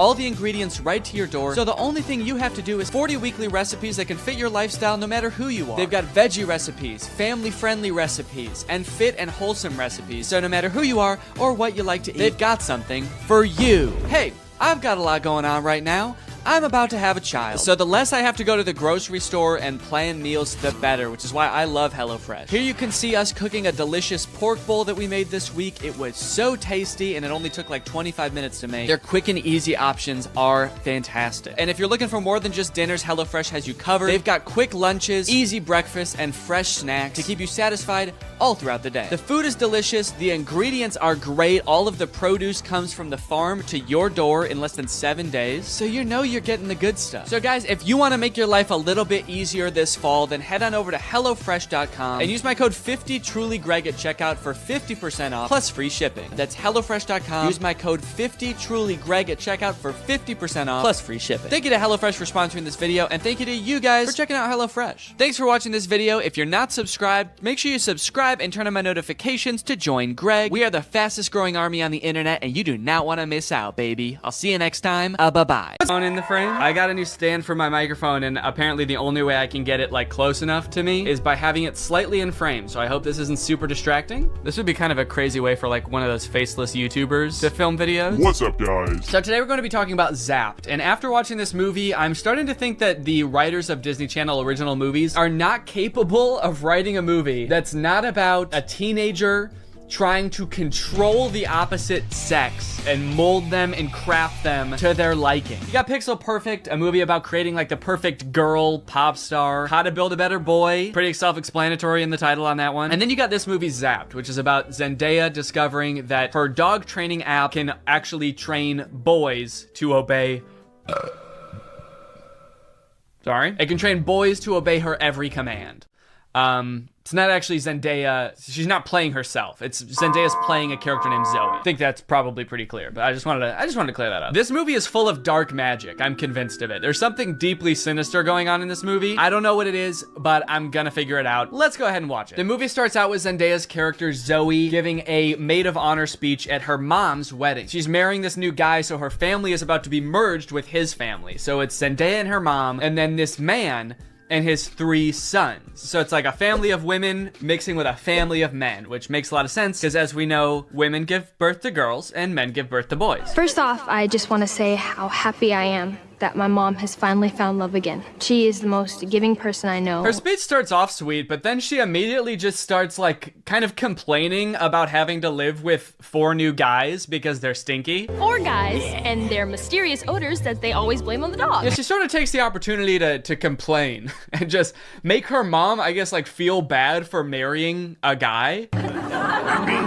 all the ingredients right to your door, so the only thing you have to do is 40 weekly recipes that can fit your lifestyle no matter who you are. They've got veggie recipes, family-friendly recipes, and fit and wholesome recipes, so no matter who you are or what you like to eat, they've got something for you. Hey, I've got a lot going on right now. I'm about to have a child, so the less I have to go to the grocery store and plan meals, the better, which is why I love HelloFresh. Here you can see us cooking a delicious pork bowl that we made this week. It was so tasty, and it only took like 25 minutes to make. Their quick and easy options are fantastic. And if you're looking for more than just dinners, HelloFresh has you covered. They've got quick lunches, easy breakfasts, and fresh snacks to keep you satisfied all throughout the day. The food is delicious, the ingredients are great, all of the produce comes from the farm to your door in less than 7 days, so you know you're getting the good stuff. So guys, if you want to make your life a little bit easier this fall, then head on over to HelloFresh.com and use my code 50TrulyGreg at checkout for 50% off plus free shipping. That's HelloFresh.com. Use my code 50TrulyGreg at checkout for 50% off plus free shipping. Thank you to HelloFresh for sponsoring this video, and thank you to you guys for checking out HelloFresh. Thanks for watching this video. If you're not subscribed, make sure you subscribe and turn on my notifications to join Greg. We are the fastest growing army on the internet, and you do not want to miss out, baby. I'll see you next time. Bye-bye. In the frame, I got a new stand for my microphone, and apparently the only way I can get it like close enough to me is by having it slightly in frame, so I hope this isn't super distracting. This would be kind of a crazy way for like one of those faceless YouTubers to film videos. What's up, guys? So today we're going to be talking about Zapped, and after watching this movie, I'm starting to think that the writers of Disney Channel original movies are not capable of writing a movie that's not about a teenager trying to control the opposite sex and mold them and craft them to their liking. You got Pixel Perfect, a movie about creating like the perfect girl pop star, How to Build a Better Boy, pretty self-explanatory in the title on that one. And then you got this movie Zapped, which is about Zendaya discovering that her dog training app can actually train boys to obey it can train boys to obey her every command. It's not actually Zendaya. She's not playing herself. It's Zendaya's playing a character named Zoe. I think that's probably pretty clear, but I just wanted to clear that up. This movie is full of dark magic. I'm convinced of it. There's something deeply sinister going on in this movie. I don't know what it is, but I'm gonna figure it out. Let's go ahead and watch it. The movie starts out with Zendaya's character Zoe giving a maid of honor speech at her mom's wedding. She's marrying this new guy, so her family is about to be merged with his family. So it's Zendaya and her mom, and then this man and his 3 sons. So it's like a family of women mixing with a family of men, which makes a lot of sense because as we know, women give birth to girls and men give birth to boys. First off, I just want to say how happy I am that my mom has finally found love again. She is the most giving person I know. Her speech starts off sweet, but then she immediately just starts like kind of complaining about having to live with 4 new guys because they're stinky. 4 guys and their mysterious odors that they always blame on the dog. Yeah, she sort of takes the opportunity to complain and just make her mom, I guess, like feel bad for marrying a guy.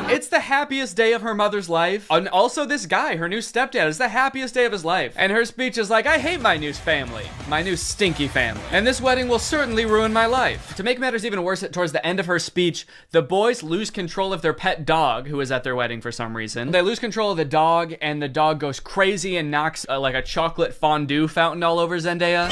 It's the happiest day of her mother's life. And also this guy, her new stepdad, is the happiest day of his life. And her speech is like, I hate my new family, my new stinky family. And this wedding will certainly ruin my life. To make matters even worse, towards the end of her speech, the boys lose control of their pet dog, who is at their wedding for some reason. They lose control of the dog, and the dog goes crazy and knocks like a chocolate fondue fountain all over Zendaya.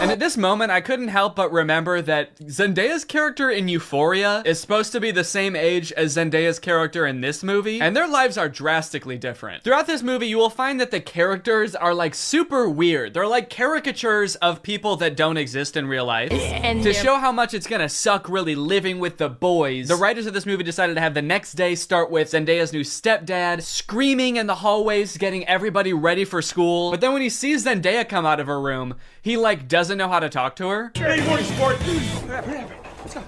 And at this moment, I couldn't help but remember that Zendaya's character in Euphoria is supposed to be the same age as Zendaya's character in this movie, and their lives are drastically different. Throughout this movie, you will find that the characters are like super weird. They're like caricatures of people that don't exist in real life. And to show how much it's gonna suck really living with the boys, the writers of this movie decided to have the next day start with Zendaya's new stepdad screaming in the hallways, getting everybody ready for school. But then when he sees Zendaya come out of her room, he like doesn't know how to talk to her.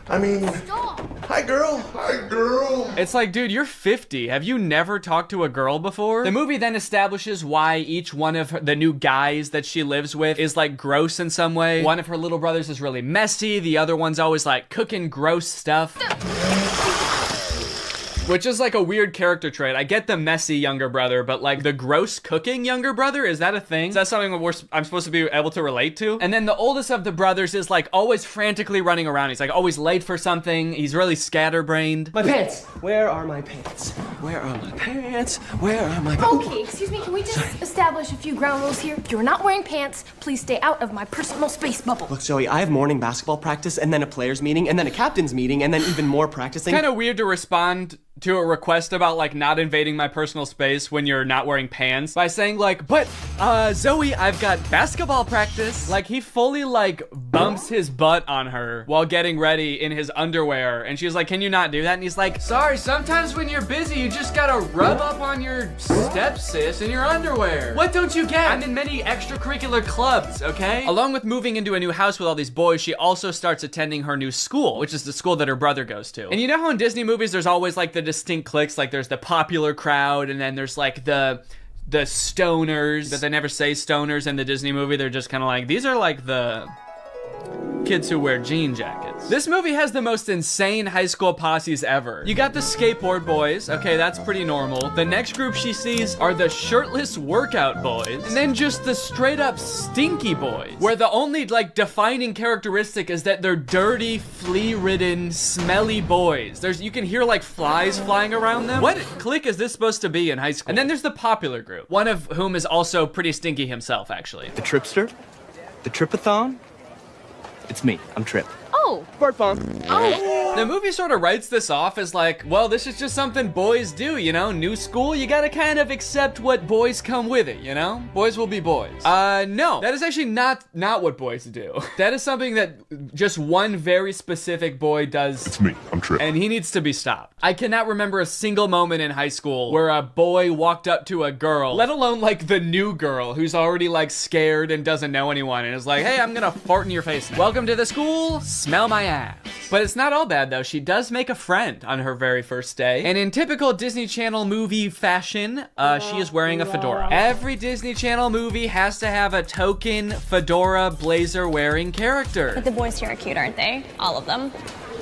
I mean, hi girl. Hi girl. It's like, dude, you're 50. Have you never talked to a girl before? The movie then establishes why each one of the new guys that she lives with is like gross in some way. One of her little brothers is really messy. The other one's always like cooking gross stuff. Which is like a weird character trait. I get the messy younger brother, but like the gross cooking younger brother, is that a thing? Is that something I'm supposed to be able to relate to? And then the oldest of the brothers is like always frantically running around. He's like always late for something. He's really scatterbrained. My pants! Where are my pants? Where are my pants? Where are my pants? Okay, excuse me, can we just establish a few ground rules here? If you're not wearing pants, please stay out of my personal space bubble. Look, Zoe, I have morning basketball practice, and then a players meeting, and then a captain's meeting, and then even more practicing. Kind of weird to respond to a request about like not invading my personal space when you're not wearing pants by saying like, but Zoe, I've got basketball practice. Like he fully like bumps his butt on her while getting ready in his underwear. And she's like, can you not do that? And he's like, sorry, sometimes when you're busy, you just gotta rub up on your stepsis in your underwear. What don't you get? I'm in many extracurricular clubs, okay? Along with moving into a new house with all these boys, she also starts attending her new school, which is the school that her brother goes to. And you know how in Disney movies, there's always like the distinct cliques, like there's the popular crowd, and then there's like the stoners, but they never say stoners in the Disney movie. They're just kind of like, these are like the kids who wear jean jackets. This movie has the most insane high school posses ever. You got the skateboard boys. Okay, that's pretty normal. The next group she sees are the shirtless workout boys. And then just the straight up stinky boys, where the only like defining characteristic is that they're dirty, flea-ridden, smelly boys. You can hear like flies flying around them. What clique is this supposed to be in high school? And then there's the popular group, one of whom is also pretty stinky himself, actually. The Tripster? The Tripathon? It's me. I'm Trip. Oh. Bart Bomb. Oh. The movie sort of writes this off as like, well, this is just something boys do, you know? New school, you gotta kind of accept what boys come with it, you know? Boys will be boys. No. That is actually not what boys do. That is something that just one very specific boy does. It's me. I'm Trip. And he needs to be stopped. I cannot remember a single moment in high school where a boy walked up to a girl, let alone like the new girl who's already like scared and doesn't know anyone and is like, hey, I'm gonna fart in your face now. Welcome to the school, smell my ass. But it's not all bad though. She does make a friend on her very first day. And in typical Disney Channel movie fashion, she is wearing a fedora. Every Disney Channel movie has to have a token fedora blazer wearing character. But the boys here are cute, aren't they? All of them.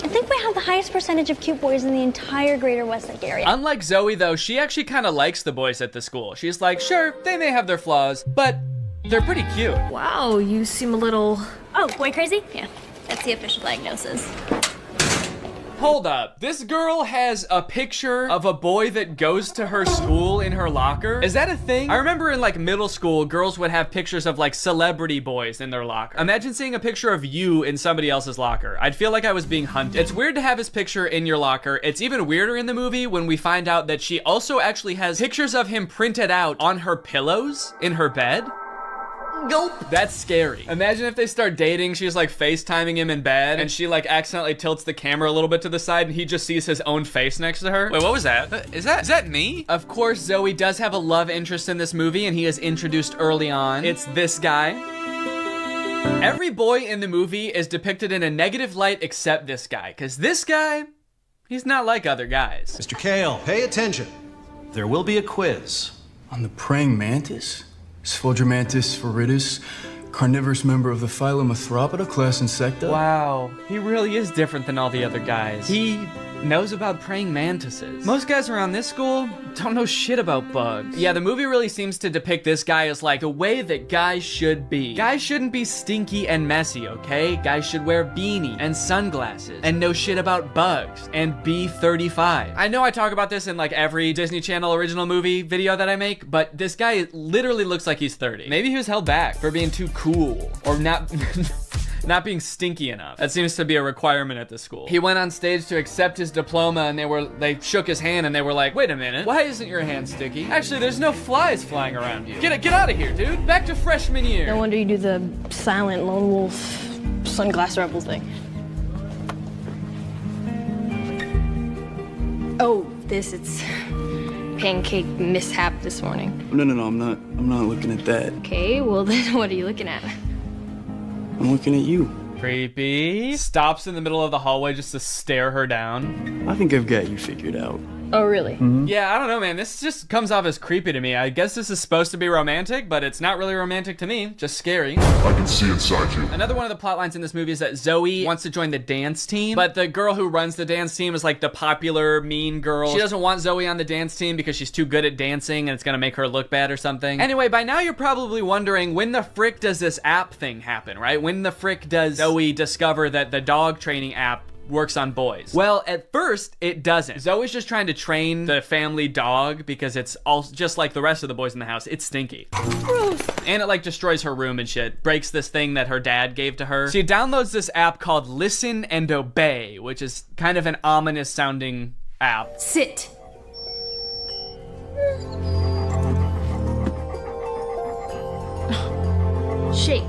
I think we have the highest percentage of cute boys in the entire greater Westlake area. Unlike Zoe though, she actually kind of likes the boys at the school. She's like, sure, they may have their flaws, but they're pretty cute. Wow, you seem a little... Oh, boy crazy? Yeah, that's the official diagnosis. Hold up. This girl has a picture of a boy that goes to her school in her locker. Is that a thing? I remember in like middle school, girls would have pictures of like celebrity boys in their locker. Imagine seeing a picture of you in somebody else's locker. I'd feel like I was being hunted. It's weird to have his picture in your locker. It's even weirder in the movie when we find out that she also actually has pictures of him printed out on her pillows in her bed. Nope. That's scary. Imagine if they start dating, she's like FaceTiming him in bed, and she like accidentally tilts the camera a little bit to the side, and he just sees his own face next to her. Wait, what was that? Is that me? Of course, Zoe does have a love interest in this movie, and he is introduced early on. It's this guy. Every boy in the movie is depicted in a negative light except this guy, because this guy, he's not like other guys. Mr. Kale, pay attention. There will be a quiz. On the praying mantis? Sphodromantis viridis, carnivorous member of the phylum Arthropoda, class Insecta. Wow, he really is different than all the other guys. He knows about praying mantises. Most guys around this school don't know shit about bugs. Yeah, the movie really seems to depict this guy as like the way that guys should be. Guys shouldn't be stinky and messy, okay? Guys should wear beanie and sunglasses and know shit about bugs and be 35. I know I talk about this in like every Disney Channel original movie video that I make, but this guy literally looks like he's 30. Maybe he was held back for being too cool or not not being stinky enough. That seems to be a requirement at the school. He went on stage to accept his diploma and they shook his hand and they were like, wait a minute, why isn't your hand sticky? Actually, there's no flies flying around you. Get out of here, dude. Back to freshman year. No wonder you do the silent lone wolf sunglass rebel thing. Oh, it's pancake mishap this morning. No, I'm not looking at that. Okay, well then what are you looking at? I'm looking at you. Creepy. Stops in the middle of the hallway just to stare her down. I think I've got you figured out. Oh, really? Mm-hmm. Yeah, I don't know, man. This just comes off as creepy to me. I guess this is supposed to be romantic, but it's not really romantic to me. Just scary. I can see inside you. Another one of the plot lines in this movie is that Zoe wants to join the dance team, but the girl who runs the dance team is like the popular mean girl. She doesn't want Zoe on the dance team because she's too good at dancing and it's gonna make her look bad or something. Anyway, by now you're probably wondering, when the frick does this app thing happen, right? When the frick does Zoe discover that the dog training app works on boys? Well, at first, it doesn't. Zoe's just trying to train the family dog because it's all just like the rest of the boys in the house. It's stinky. Gross. And it like destroys her room and shit. Breaks this thing that her dad gave to her. She downloads this app called Listen and Obey, which is kind of an ominous sounding app. Sit. Shake.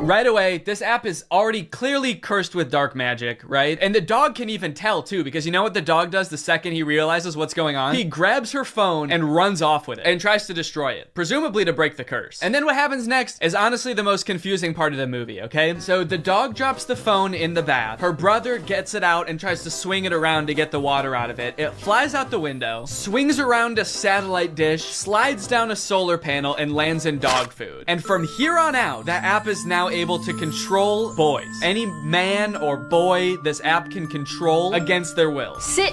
Right away, this app is already clearly cursed with dark magic, right? And the dog can even tell too, because you know what the dog does the second he realizes what's going on? He grabs her phone and runs off with it and tries to destroy it, presumably to break the curse. And then what happens next is honestly the most confusing part of the movie, okay? So the dog drops the phone in the bath. Her brother gets it out and tries to swing it around to get the water out of it. It flies out the window, swings around a satellite dish, slides down a solar panel, and lands in dog food. And from here on out, that app is now able to control boys. Any man or boy this app can control against their will. Sit.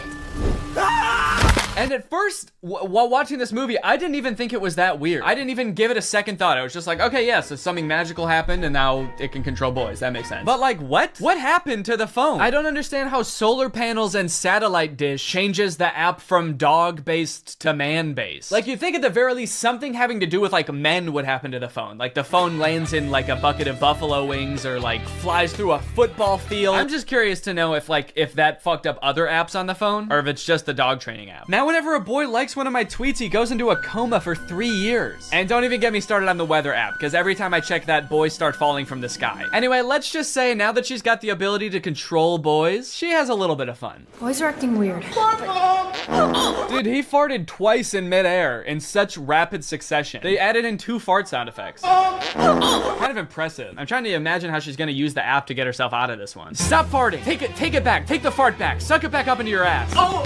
And at first, while watching this movie, I didn't even think it was that weird. I didn't even give it a second thought. I was just like, okay, yeah, so something magical happened and now it can control boys. That makes sense. But like, what? What happened to the phone? I don't understand how solar panels and satellite dish changes the app from dog-based to man-based. Like, you'd think at the very least something having to do with like men would happen to the phone. Like the phone lands in like a bucket of buffalo wings or like flies through a football field. I'm just curious to know if that fucked up other apps on the phone or if it's just the dog training app. Now, whenever a boy likes one of my tweets, he goes into a coma for 3 years. And don't even get me started on the weather app, because every time I check that, boys start falling from the sky. Anyway, let's just say now that she's got the ability to control boys, she has a little bit of fun. Boys are acting weird. Dude, he farted twice in midair in such rapid succession. They added in 2 fart sound effects. Kind of impressive. I'm trying to imagine how she's gonna use the app to get herself out of this one. Stop farting. Take it back. Take the fart back. Suck it back up into your ass. Oh,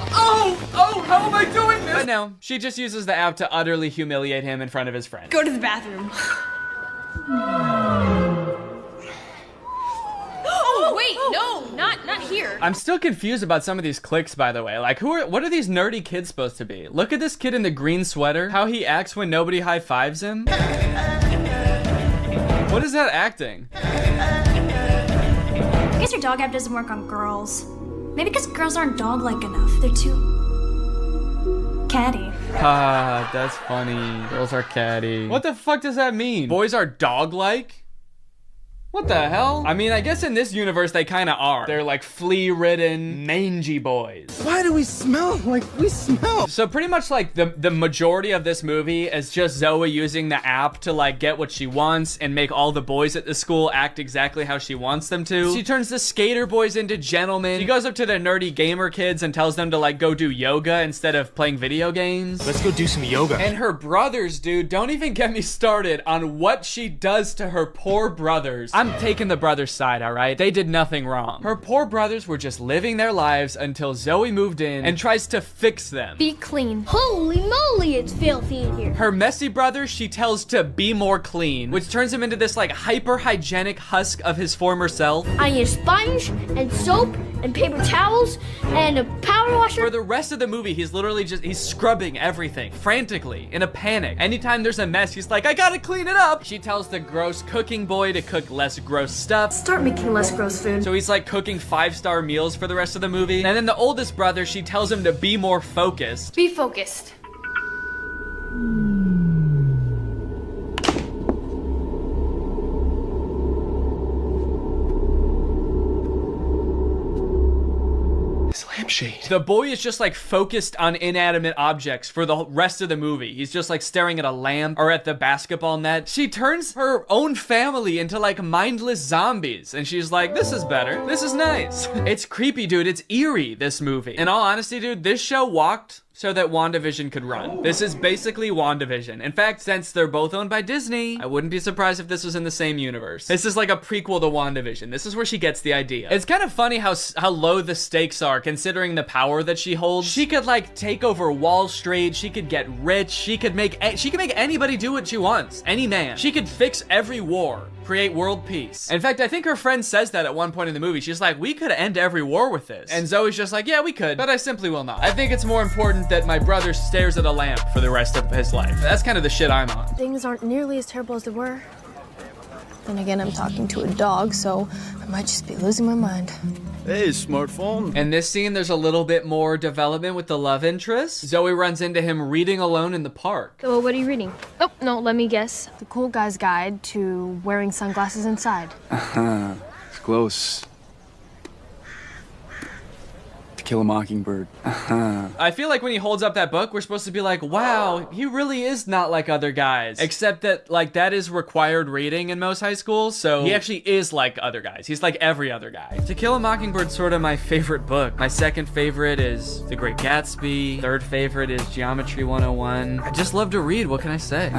how am I doing this? But no, she just uses the app to utterly humiliate him in front of his friends. Go to the bathroom. Oh, wait, no, not here. I'm still confused about some of these clicks, by the way. Like, what are these nerdy kids supposed to be? Look at this kid in the green sweater. How he acts when nobody high-fives him. What is that acting? I guess your dog app doesn't work on girls. Maybe because girls aren't dog-like enough. They're too catty. Ah, that's funny. Girls are catty. What the fuck does that mean? Boys are dog-like? What the hell? I mean, I guess in this universe they kind of are. They're like flea-ridden, mangy boys. Why do we smell like we smell? So pretty much like the majority of this movie is just Zoe using the app to like get what she wants and make all the boys at the school act exactly how she wants them to. She turns the skater boys into gentlemen. She goes up to the nerdy gamer kids and tells them to like go do yoga instead of playing video games. Let's go do some yoga. And her brothers, dude, don't even get me started on what she does to her poor brothers. I'm taking the brothers' side, all right? They did nothing wrong. Her poor brothers were just living their lives until Zoe moved in and tries to fix them. Be clean. Holy moly, it's filthy in here. Her messy brother, she tells to be more clean, which turns him into this like hyper-hygienic husk of his former self. I need a sponge and soap and paper towels and a power washer. For the rest of the movie, he's literally he's scrubbing everything frantically in a panic. Anytime there's a mess, he's like, I gotta clean it up. She tells the gross cooking boy to cook less gross stuff. Start making less gross food. So he's like cooking 5-star meals for the rest of the movie. And then the oldest brother, she tells him to be more focused. Be focused. Lampshade. The boy is just like focused on inanimate objects for the rest of the movie. He's just like staring at a lamp or at the basketball net. She turns her own family into like mindless zombies and she's like, this is better. This is nice. It's creepy, dude. It's eerie, this movie. In all honesty, dude, this show walked so that WandaVision could run. This is basically WandaVision. In fact, since they're both owned by Disney, I wouldn't be surprised if this was in the same universe. This is like a prequel to WandaVision. This is where she gets the idea. It's kind of funny how low the stakes are considering the power that she holds. She could like take over Wall Street. She could get rich. She could make anybody do what she wants. Any man. She could fix every war. Create world peace. In fact, I think her friend says that at one point in the movie. She's like, we could end every war with this. And Zoe's just like, yeah, we could, but I simply will not. I think it's more important that my brother stares at a lamp for the rest of his life. That's kind of the shit I'm on. Things aren't nearly as terrible as they were. Then again, I'm talking to a dog, so I might just be losing my mind. Hey, smartphone. In this scene, there's a little bit more development with the love interest. Zoe runs into him reading alone in the park. So what are you reading? Oh, no, let me guess. The Cool Guy's Guide to Wearing Sunglasses Inside. It's close. To Kill a Mockingbird. I feel like when he holds up that book, we're supposed to be like, wow, he really is not like other guys. Except that, like, that is required reading in most high schools, so he actually is like other guys. He's like every other guy. To Kill a Mockingbird's sort of my favorite book. My second favorite is The Great Gatsby. Third favorite is Geometry 101. I just love to read, what can I say?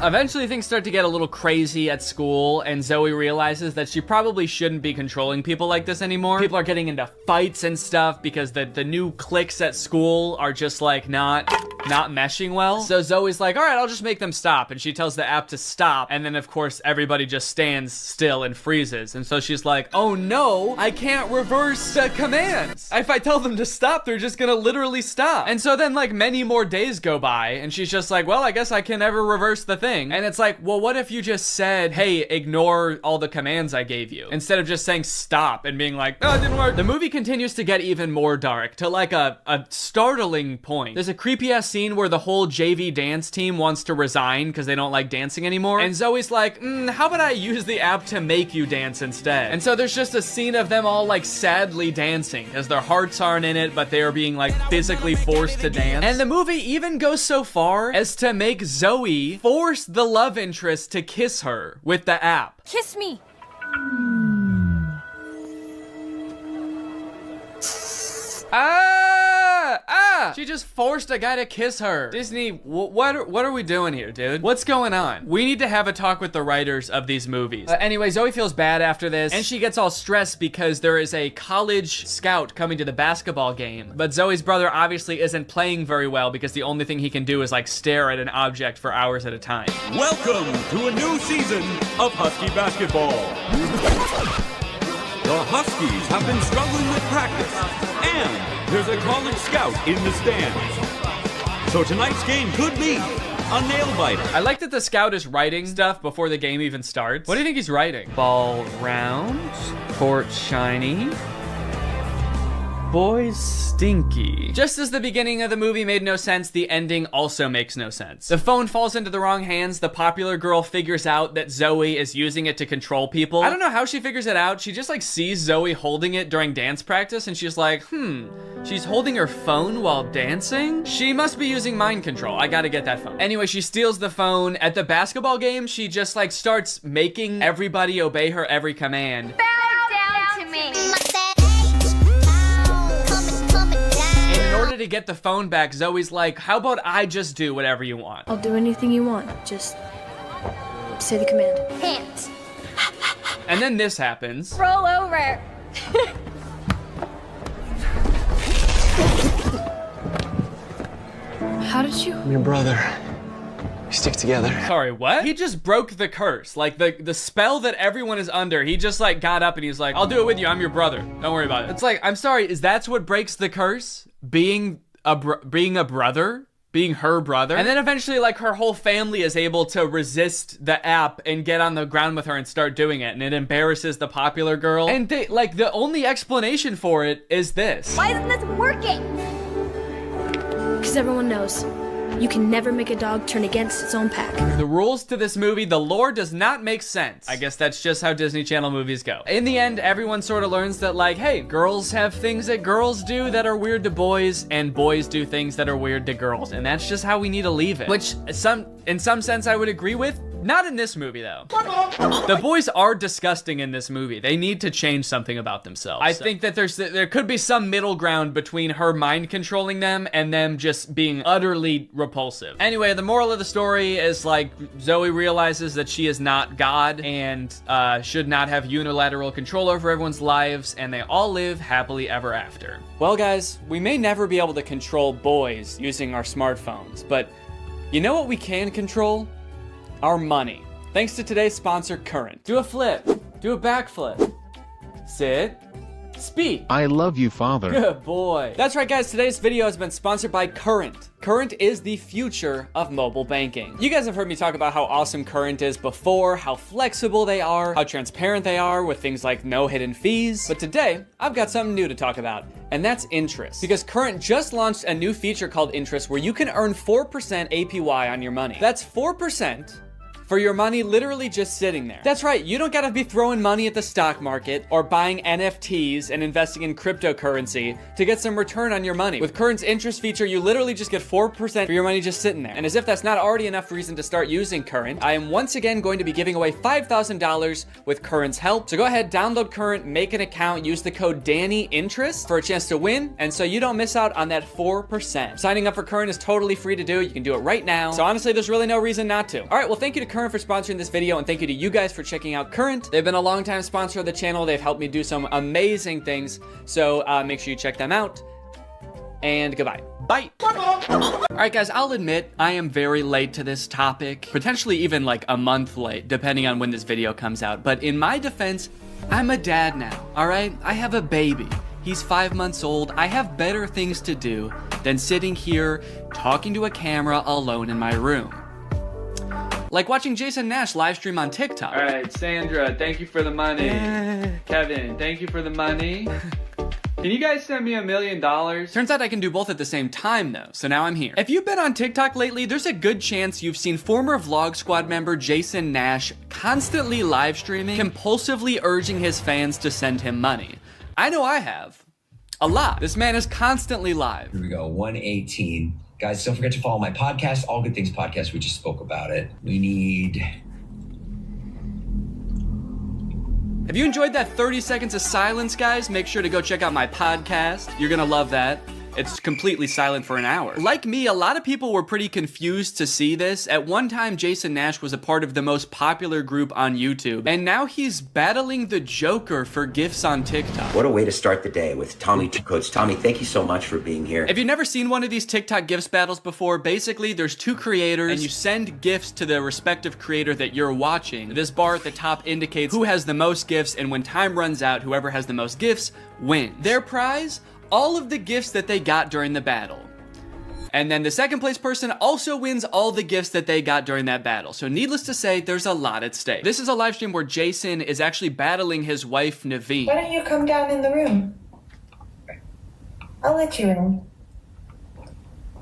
Eventually things start to get a little crazy at school, and Zoe realizes that she probably shouldn't be controlling people like this anymore. People are getting into fights and stuff because the new cliques at school are just like not meshing well. So Zoe's like, all right, I'll just make them stop. And she tells the app to stop. And then of course everybody just stands still and freezes. And so she's like, oh no, I can't reverse the commands. If I tell them to stop, they're just gonna literally stop. And so then like many more days go by and she's just like, well, I guess I can never reverse the thing. And it's like, well, what if you just said, hey, ignore all the commands I gave you, instead of just saying stop and being like, oh, it didn't work. The movie continues to get even more dark to like a startling point. There's a creepy ass scene where the whole JV dance team wants to resign because they don't like dancing anymore. And Zoe's like, how about I use the app to make you dance instead? And so there's just a scene of them all like sadly dancing because their hearts aren't in it, but they are being like physically forced to dance. And the movie even goes so far as to make Zoe force the love interest to kiss her with the app. Kiss me. She just forced a guy to kiss her. Disney, what are we doing here, dude? What's going on? We need to have a talk with the writers of these movies. Anyway, Zoe feels bad after this, and she gets all stressed because there is a college scout coming to the basketball game. But Zoe's brother obviously isn't playing very well because the only thing he can do is like stare at an object for hours at a time. Welcome to a new season of Husky basketball. The Huskies have been struggling with practice, and there's a college scout in the stands. So tonight's game could be a nail-biter. I like that the scout is writing stuff before the game even starts. What do you think he's writing? Ball round, court shiny, boys stinky. Just as the beginning of the movie made no sense, the ending also makes no sense. The phone falls into the wrong hands. The popular girl figures out that Zoe is using it to control people. I don't know how she figures it out. She just like sees Zoe holding it during dance practice and she's like, she's holding her phone while dancing? She must be using mind control. I gotta get that phone. Anyway, she steals the phone. At the basketball game, she just like starts making everybody obey her every command. Bow down to me. In order to get the phone back, Zoe's like, how about I just do whatever you want? I'll do anything you want. Just say the command. Pants. And then this happens. Roll over. How did you? I'm your brother. We stick together. Sorry, what? He just broke the curse. Like the spell that everyone is under. He just like got up and he's like, I'll do it with you. I'm your brother. Don't worry about it. It's like, I'm sorry, is that what breaks the curse? Being a brother? Being her brother? And then eventually like her whole family is able to resist the app and get on the ground with her and start doing it. And it embarrasses the popular girl. And they, like the only explanation for it is this. Why isn't this working? Because everyone knows. You can never make a dog turn against its own pack. The rules to this movie, the lore does not make sense. I guess that's just how Disney Channel movies go. In the end, everyone sort of learns that like, hey, girls have things that girls do that are weird to boys, and boys do things that are weird to girls. And that's just how we need to leave it. Which in some sense I would agree with. Not in this movie though. The boys are disgusting in this movie. They need to change something about themselves. I think that there could be some middle ground between her mind controlling them and them just being utterly repulsive. Anyway, the moral of the story is like Zoe realizes that she is not God and should not have unilateral control over everyone's lives, and they all live happily ever after. Well guys, we may never be able to control boys using our smartphones, but you know what we can control? Our money. Thanks to today's sponsor, Current. Do a flip. Do a backflip. Sit. Speak. I love you, Father. Good boy. That's right, guys. Today's video has been sponsored by Current. Current is the future of mobile banking. You guys have heard me talk about how awesome Current is before, how flexible they are, how transparent they are with things like no hidden fees. But today, I've got something new to talk about, and that's interest. Because Current just launched a new feature called Interest where you can earn 4% APY on your money. That's 4% for your money literally just sitting there. That's right, you don't gotta be throwing money at the stock market or buying NFTs and investing in cryptocurrency to get some return on your money. With Current's interest feature, you literally just get 4% for your money just sitting there. And as if that's not already enough reason to start using Current, I am once again going to be giving away $5,000 with Current's help. So go ahead, download Current, make an account, use the code DANNYINTEREST for a chance to win, and so you don't miss out on that 4%. Signing up for Current is totally free to do. You can do it right now. So honestly, there's really no reason not to. All right, well, thank you to Current for sponsoring this video, and thank you to you guys for checking out Current. They've been a long-time sponsor of the channel. They've helped me do some amazing things, so make sure you check them out. And goodbye. Bye. All right, guys, I'll admit I am very late to this topic, potentially even like a month late, depending on when this video comes out. But in my defense, I'm a dad now, all right? I have a baby. He's 5 months old. I have better things to do than sitting here talking to a camera alone in my room. Like watching Jason Nash live stream on TikTok. All right, Sandra, thank you for the money. Kevin, thank you for the money. Can you guys send me $1 million? Turns out I can do both at the same time though, so now I'm here. If you've been on TikTok lately, there's a good chance you've seen former Vlog Squad member Jason Nash constantly live streaming, compulsively urging his fans to send him money. I know I have. A lot. This man is constantly live. Here we go, 118. Guys, don't forget to follow my podcast, All Good Things Podcast. We just spoke about it. We need... If you enjoyed that 30 seconds of silence, guys, make sure to go check out my podcast. You're gonna love that. It's completely silent for an hour. Like me, a lot of people were pretty confused to see this. At one time, Jason Nash was a part of the most popular group on YouTube, and now he's battling the Joker for gifts on TikTok. What a way to start the day with Tommy Two Coats. Tommy, thank you so much for being here. If you've never seen one of these TikTok gifts battles before, basically there's two creators, and you send gifts to the respective creator that you're watching. This bar at the top indicates who has the most gifts, and when time runs out, whoever has the most gifts wins. Their prize? All of the gifts that they got during the battle. And then the second place person also wins all the gifts that they got during that battle. So needless to say, there's a lot at stake. This is a live stream where Jason is actually battling his wife, Naveen. Why don't you come down in the room? I'll let you in.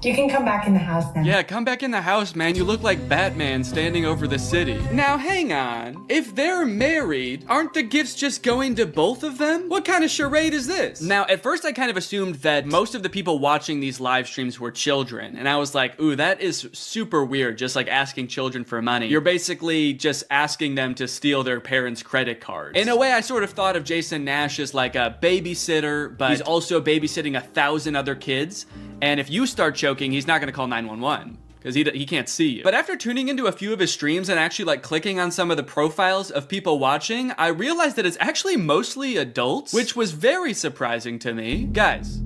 You can come back in the house now. Yeah, come back in the house, man. You look like Batman standing over the city. Now, hang on. If they're married, aren't the gifts just going to both of them? What kind of charade is this? Now, at first, I kind of assumed that most of the people watching these live streams were children. And I was like, ooh, that is super weird, just like asking children for money. You're basically just asking them to steal their parents' credit cards. In a way, I sort of thought of Jason Nash as like a babysitter, but he's also babysitting 1,000 other kids. And if you start choking, he's not gonna call 911 because he can't see you. But after tuning into a few of his streams and actually like clicking on some of the profiles of people watching, I realized that it's actually mostly adults, which was very surprising to me. Guys,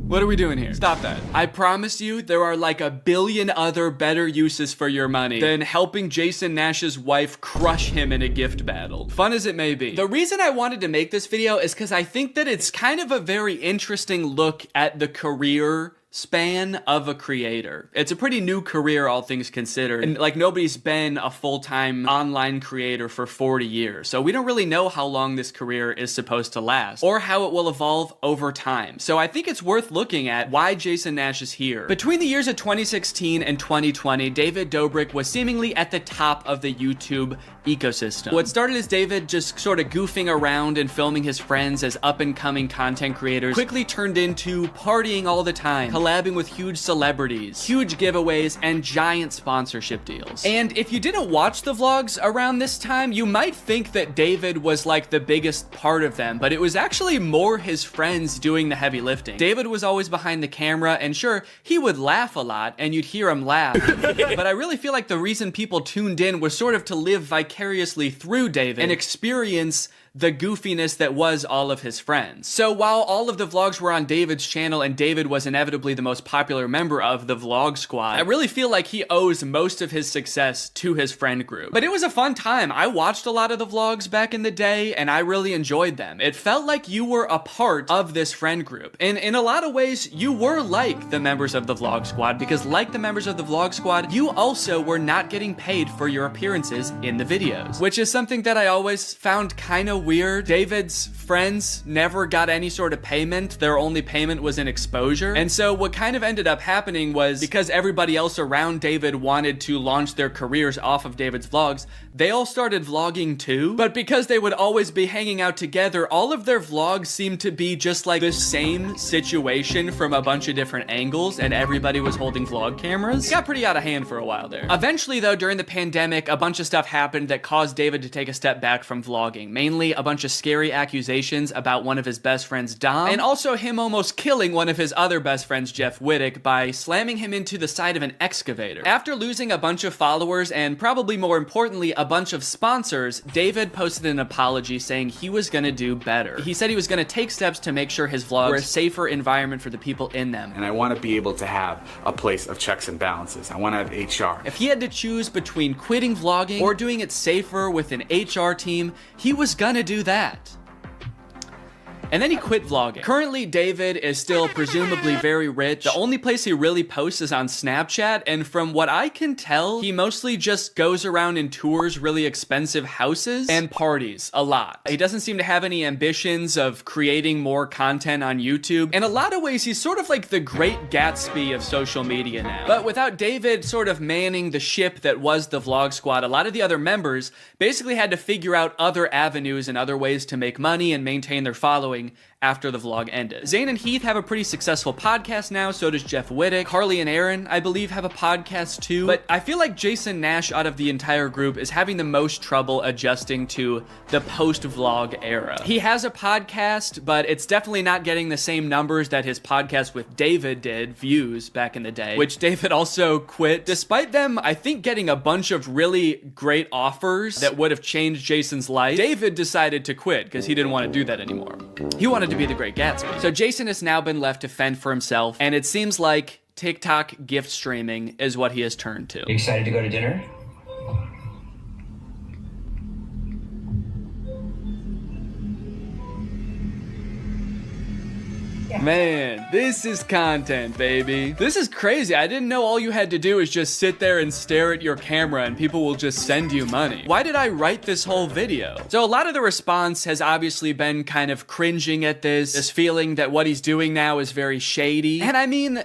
what are we doing here? Stop that. I promise you there are like 1 billion other better uses for your money than helping Jason Nash's wife crush him in a gift battle. Fun as it may be. The reason I wanted to make this video is because I think that it's kind of a very interesting look at the career span of a creator. It's a pretty new career, all things considered. And like nobody's been a full-time online creator for 40 years. So we don't really know how long this career is supposed to last or how it will evolve over time. So I think it's worth looking at why Jason Nash is here. Between the years of 2016 and 2020, David Dobrik was seemingly at the top of the YouTube ecosystem. What started as David just sort of goofing around and filming his friends as up-and-coming content creators quickly turned into partying all the time, collabing with huge celebrities, huge giveaways, and giant sponsorship deals. And if you didn't watch the vlogs around this time, you might think that David was like the biggest part of them, but it was actually more his friends doing the heavy lifting. David was always behind the camera, and sure, he would laugh a lot, and you'd hear him laugh, but I really feel like the reason people tuned in was sort of to live vicariously through David and experience the goofiness that was all of his friends. So while all of the vlogs were on David's channel and David was inevitably the most popular member of the Vlog Squad, I really feel like he owes most of his success to his friend group. But it was a fun time. I watched a lot of the vlogs back in the day and I really enjoyed them. It felt like you were a part of this friend group. And in a lot of ways, you were like the members of the Vlog Squad because like the members of the Vlog Squad, you also were not getting paid for your appearances in the videos, which is something that I always found kind of weird. David's friends never got any sort of payment. Their only payment was in exposure. And so what kind of ended up happening was, because everybody else around David wanted to launch their careers off of David's vlogs, they all started vlogging too. But because they would always be hanging out together, all of their vlogs seemed to be just like the same situation from a bunch of different angles, and everybody was holding vlog cameras. It got pretty out of hand for a while there. Eventually though, during the pandemic, a bunch of stuff happened that caused David to take a step back from vlogging. Mainly a bunch of scary accusations about one of his best friends, Dom, and also him almost killing one of his other best friends, Jeff Wittick, by slamming him into the side of an excavator. After losing a bunch of followers, and probably more importantly, a bunch of sponsors, David posted an apology saying he was gonna do better. He said he was gonna take steps to make sure his vlogs were a safer environment for the people in them. And I want to be able to have a place of checks and balances. I want to have HR. If he had to choose between quitting vlogging or doing it safer with an HR team, he was gonna do that. And then he quit vlogging. Currently, David is still presumably very rich. The only place he really posts is on Snapchat, and from what I can tell, he mostly just goes around and tours really expensive houses and parties a lot. He doesn't seem to have any ambitions of creating more content on YouTube. In a lot of ways, he's sort of like the Great Gatsby of social media now. But without David sort of manning the ship that was the Vlog Squad, a lot of the other members basically had to figure out other avenues and other ways to make money and maintain their following after the vlog ended. Zane and Heath have a pretty successful podcast now, so does Jeff Wittick. Carly and Aaron, I believe, have a podcast too. But I feel like Jason Nash, out of the entire group, is having the most trouble adjusting to the post-vlog era. He has a podcast, but it's definitely not getting the same numbers that his podcast with David did, views, back in the day, which David also quit. Despite them, I think, getting a bunch of really great offers that would have changed Jason's life, David decided to quit because he didn't want to do that anymore. He wanted to be the Great Gatsby. So Jason has now been left to fend for himself, and it seems like TikTok gift streaming is what he has turned to. You excited to go to dinner? Man, this is content, baby. This is crazy. I didn't know all you had to do is just sit there and stare at your camera and people will just send you money. Why did I write this whole video? So a lot of the response has obviously been kind of cringing at this feeling that what he's doing now is very shady. And I mean,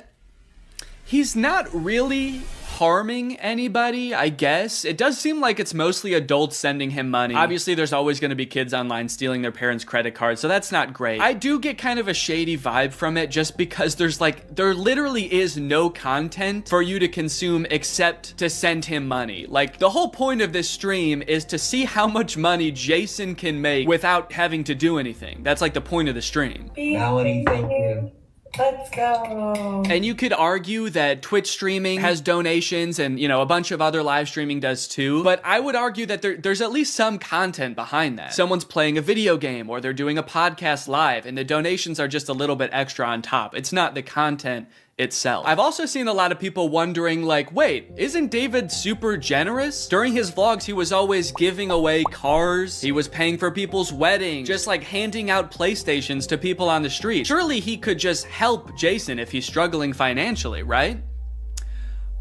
he's not really harming anybody, I guess. It does seem like it's mostly adults sending him money. Obviously, there's always going to be kids online stealing their parents' credit cards, so that's not great. I do get kind of a shady vibe from it just because there literally is no content for you to consume except to send him money. Like, the whole point of this stream is to see how much money Jason can make without having to do anything. That's like the point of the stream. Melanie, thank you. Let's go. And you could argue that Twitch streaming has donations and, you know, a bunch of other live streaming does too. But I would argue that there's at least some content behind that. Someone's playing a video game or they're doing a podcast live and the donations are just a little bit extra on top. It's not the content itself. I've also seen a lot of people wondering, like, wait, isn't David super generous? During his vlogs, he was always giving away cars. He was paying for people's weddings, just like handing out PlayStations to people on the street. Surely he could just help Jason if he's struggling financially, right?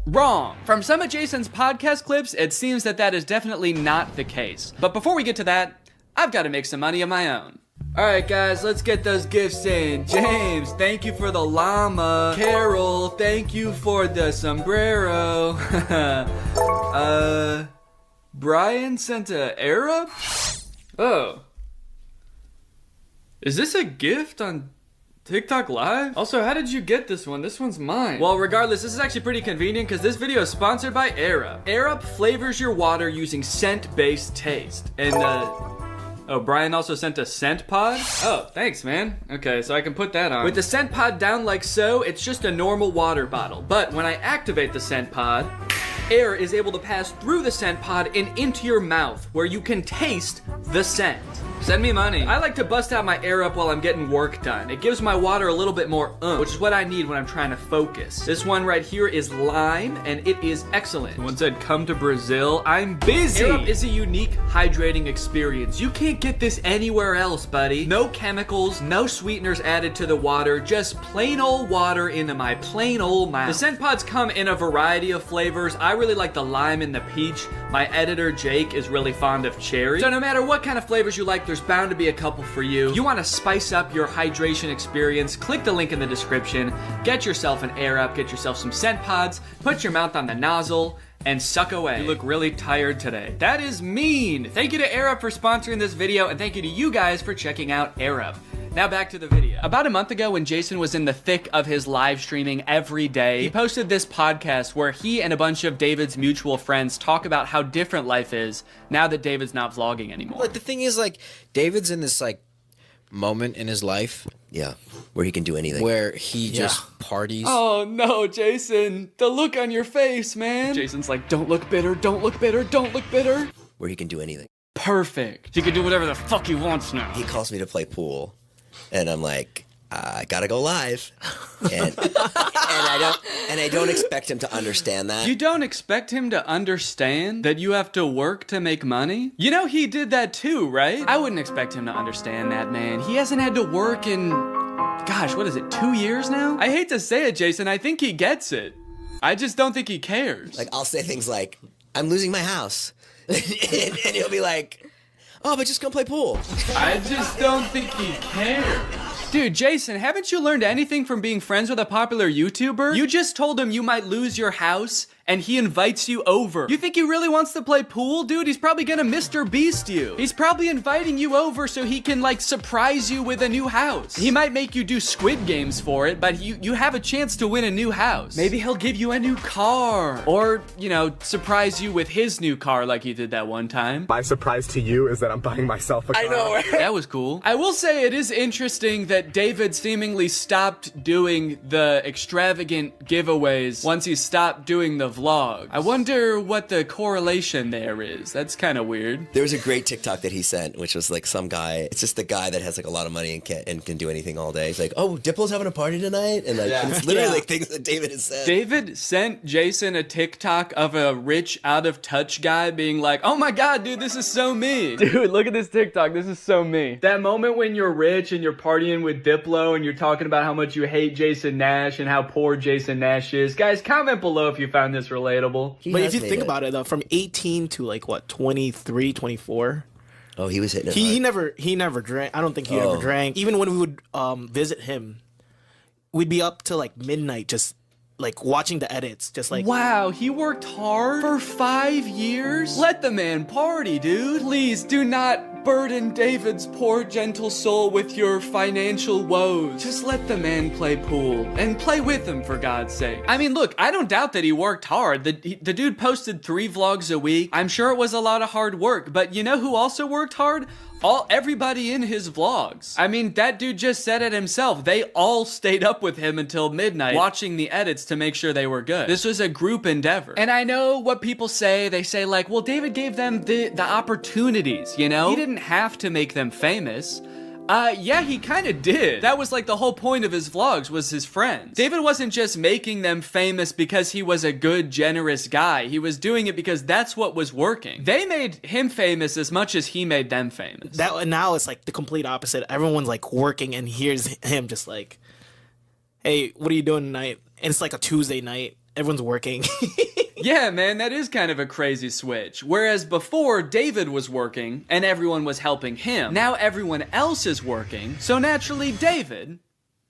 Wrong. From some of Jason's podcast clips, it seems that that is definitely not the case. But before we get to that, I've got to make some money of my own. Alright guys, let's get those gifts in. James, thank you for the llama. Carol, thank you for the sombrero. Brian sent a Arab? Oh. Is this a gift on TikTok Live? Also, how did you get this one? This one's mine. Well, regardless, this is actually pretty convenient because this video is sponsored by Arab. Arab flavors your water using scent-based taste. And, oh, Brian also sent a scent pod? Oh, thanks, man. Okay, so I can put that on. With the scent pod down like so, it's just a normal water bottle. But when I activate the scent pod, air is able to pass through the scent pod and into your mouth, where you can taste the scent. Send me money. I like to bust out my air up while I'm getting work done. It gives my water a little bit more which is what I need when I'm trying to focus. This one right here is lime, and it is excellent. Someone said, come to Brazil. I'm busy. Air up is a unique hydrating experience. You can't get this anywhere else, buddy. No chemicals, no sweeteners added to the water, just plain old water into my plain old mouth. The scent pods come in a variety of flavors. I really like the lime and the peach. My editor, Jake, is really fond of cherry. So no matter what kind of flavors you like, there's bound to be a couple for you. You want to spice up your hydration experience, click the link in the description, get yourself an Air Up, get yourself some scent pods, put your mouth on the nozzle, and suck away. You look really tired today. That is mean. Thank you to Air Up for sponsoring this video, and thank you to you guys for checking out Air Up. Now back to the video. About a month ago, when Jason was in the thick of his live streaming every day, he posted this podcast where he and a bunch of David's mutual friends talk about how different life is now that David's not vlogging anymore. But the thing is, like, David's in this, like, moment in his life. Yeah, where he can do anything. Where he just parties. Oh no, Jason. The look on your face, man. Jason's like, don't look bitter, don't look bitter, don't look bitter. Where he can do anything. Perfect. He can do whatever the fuck he wants now. He calls me to play pool. And I'm like, I gotta go live. And I don't expect him to understand that. You don't expect him to understand that you have to work to make money? You know he did that too, right? I wouldn't expect him to understand that, man. He hasn't had to work in, gosh, what is it, 2 years now? I hate to say it, Jason, I think he gets it. I just don't think he cares. Like, I'll say things like, I'm losing my house. and he'll be like, oh, but just come play pool. I just don't think he cares. Dude, Jason, haven't you learned anything from being friends with a popular YouTuber? You just told him you might lose your house, and he invites you over. You think he really wants to play pool? Dude, he's probably gonna Mr. Beast you. He's probably inviting you over so he can, like, surprise you with a new house. He might make you do Squid Games for it, but you have a chance to win a new house. Maybe he'll give you a new car. Or, you know, surprise you with his new car like he did that one time. My surprise to you is that I'm buying myself a car. I know. That was cool. I will say it is interesting that David seemingly stopped doing the extravagant giveaways once he stopped doing the vlog. I wonder what the correlation there is. That's kind of weird. There was a great TikTok that he sent, which was like some guy. It's just the guy that has like a lot of money and can do anything all day. He's like, oh, Diplo's having a party tonight, and like it's literally like things that David has said. David sent Jason a TikTok of a rich, out of touch guy being like, oh my god, dude, this is so me. Dude, look at this TikTok. This is so me. That moment when you're rich and you're partying with Diplo and you're talking about how much you hate Jason Nash and how poor Jason Nash is. Guys, comment below if you found this relatable. But if you think about it, though, from 18 to like what, 23, 24. Oh, he was hitting it he never drank. I don't think he ever drank. Even when we would visit him, we'd be up till like midnight just like watching the edits, just like, wow, he worked hard for 5 years? Let the man party, dude. Please do not burden David's poor gentle soul with your financial woes. Just let the man play pool and play with him, for God's sake. I mean, look, I don't doubt that he worked hard. The dude posted 3 vlogs a week. I'm sure it was a lot of hard work, but you know who also worked hard? Everybody in his vlogs. I mean, that dude just said it himself. They all stayed up with him until midnight watching the edits to make sure they were good. This was a group endeavor. And I know what people say. They say like, well, David gave them the opportunities, you know? He didn't have to make them famous. Yeah, he kind of did. That was like the whole point of his vlogs, was his friends. David wasn't just making them famous because he was a good, generous guy. He was doing it because that's what was working. They made him famous as much as he made them famous. Now it's like the complete opposite. Everyone's like working, and here's him just like, hey, what are you doing tonight? And it's like a Tuesday night. Everyone's working. Yeah, man, that is kind of a crazy switch. Whereas before, David was working and everyone was helping him. Now everyone else is working, so naturally David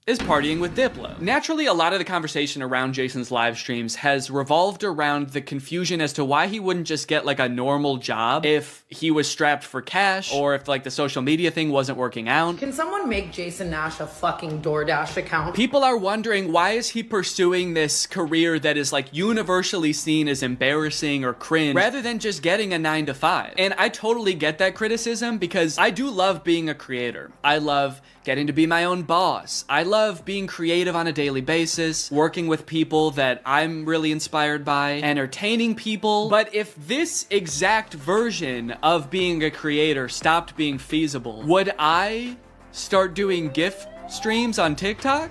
is partying with Diplo. Naturally, a lot of the conversation around Jason's live streams has revolved around the confusion as to why he wouldn't just get like a normal job if he was strapped for cash, or if like the social media thing wasn't working out. Can someone make Jason Nash a fucking DoorDash account? People are wondering, why is he pursuing this career that is like universally seen as embarrassing or cringe, rather than just getting a 9-to-5? And I totally get that criticism, because I do love being a creator. I love getting to be my own boss. I love being creative on a daily basis, working with people that I'm really inspired by, entertaining people. But if this exact version of being a creator stopped being feasible, would I start doing GIF streams on TikTok?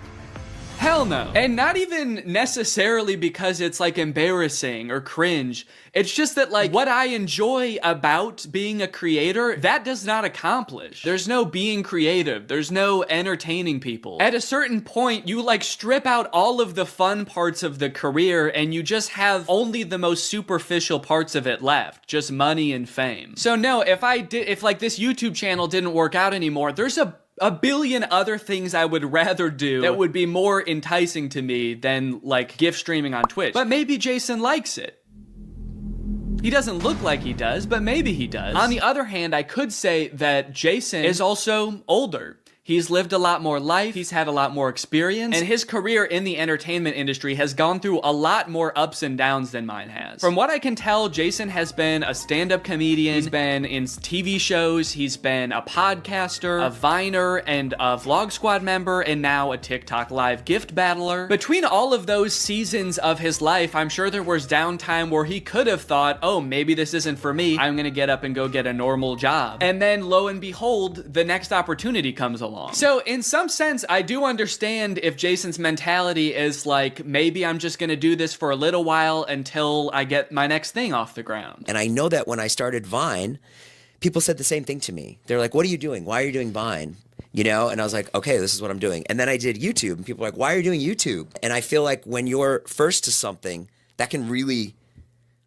Hell no. And not even necessarily because it's like embarrassing or cringe. It's just that like what I enjoy about being a creator, that does not accomplish. There's no being creative. There's no entertaining people. At a certain point, you like strip out all of the fun parts of the career and you just have only the most superficial parts of it left. Just money and fame. So no, if like this YouTube channel didn't work out anymore, there's a billion other things I would rather do that would be more enticing to me than like gift streaming on Twitch. But maybe Jason likes it. He doesn't look like he does, but maybe he does. On the other hand, I could say that Jason is also older. He's lived a lot more life, he's had a lot more experience, and his career in the entertainment industry has gone through a lot more ups and downs than mine has. From what I can tell, Jason has been a stand-up comedian, he's been in TV shows, he's been a podcaster, a Viner, and a Vlog Squad member, and now a TikTok Live gift battler. Between all of those seasons of his life, I'm sure there was downtime where he could have thought, oh, maybe this isn't for me, I'm gonna get up and go get a normal job. And then, lo and behold, the next opportunity comes along. So in some sense, I do understand if Jason's mentality is like, maybe I'm just gonna do this for a little while until I get my next thing off the ground. And I know that when I started Vine, people said the same thing to me. They're like, what are you doing? Why are you doing Vine? You know? And I was like, okay, this is what I'm doing. And then I did YouTube and people were like, why are you doing YouTube? And I feel like when you're first to something, that can really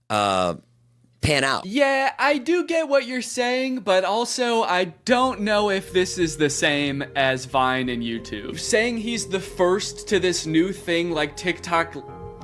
pan out. Yeah, I do get what you're saying, but also I don't know if this is the same as Vine and YouTube. Saying he's the first to this new thing like TikTok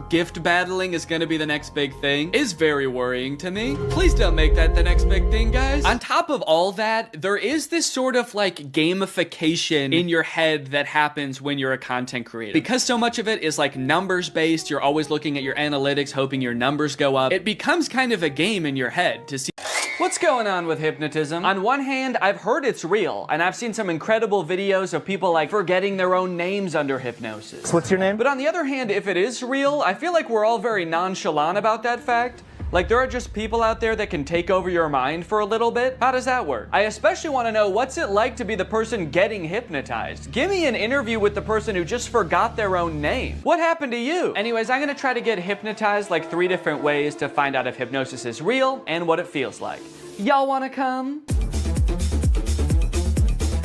gift battling is gonna be the next big thing is very worrying to me. Please don't make that the next big thing, guys. On top of all that, there is this sort of like gamification in your head that happens when you're a content creator. Because so much of it is like numbers based, you're always looking at your analytics, hoping your numbers go up. It becomes kind of a game in your head to see what's going on with hypnotism. On one hand, I've heard it's real, and I've seen some incredible videos of people like forgetting their own names under hypnosis. What's your name? But on the other hand, if it is real, I feel like we're all very nonchalant about that fact. Like there are just people out there that can take over your mind for a little bit. How does that work? I especially want to know what's it like to be the person getting hypnotized. Give me an interview with the person who just forgot their own name. What happened to you? Anyways, I'm gonna try to get hypnotized like 3 different ways to find out if hypnosis is real and what it feels like. Y'all wanna come?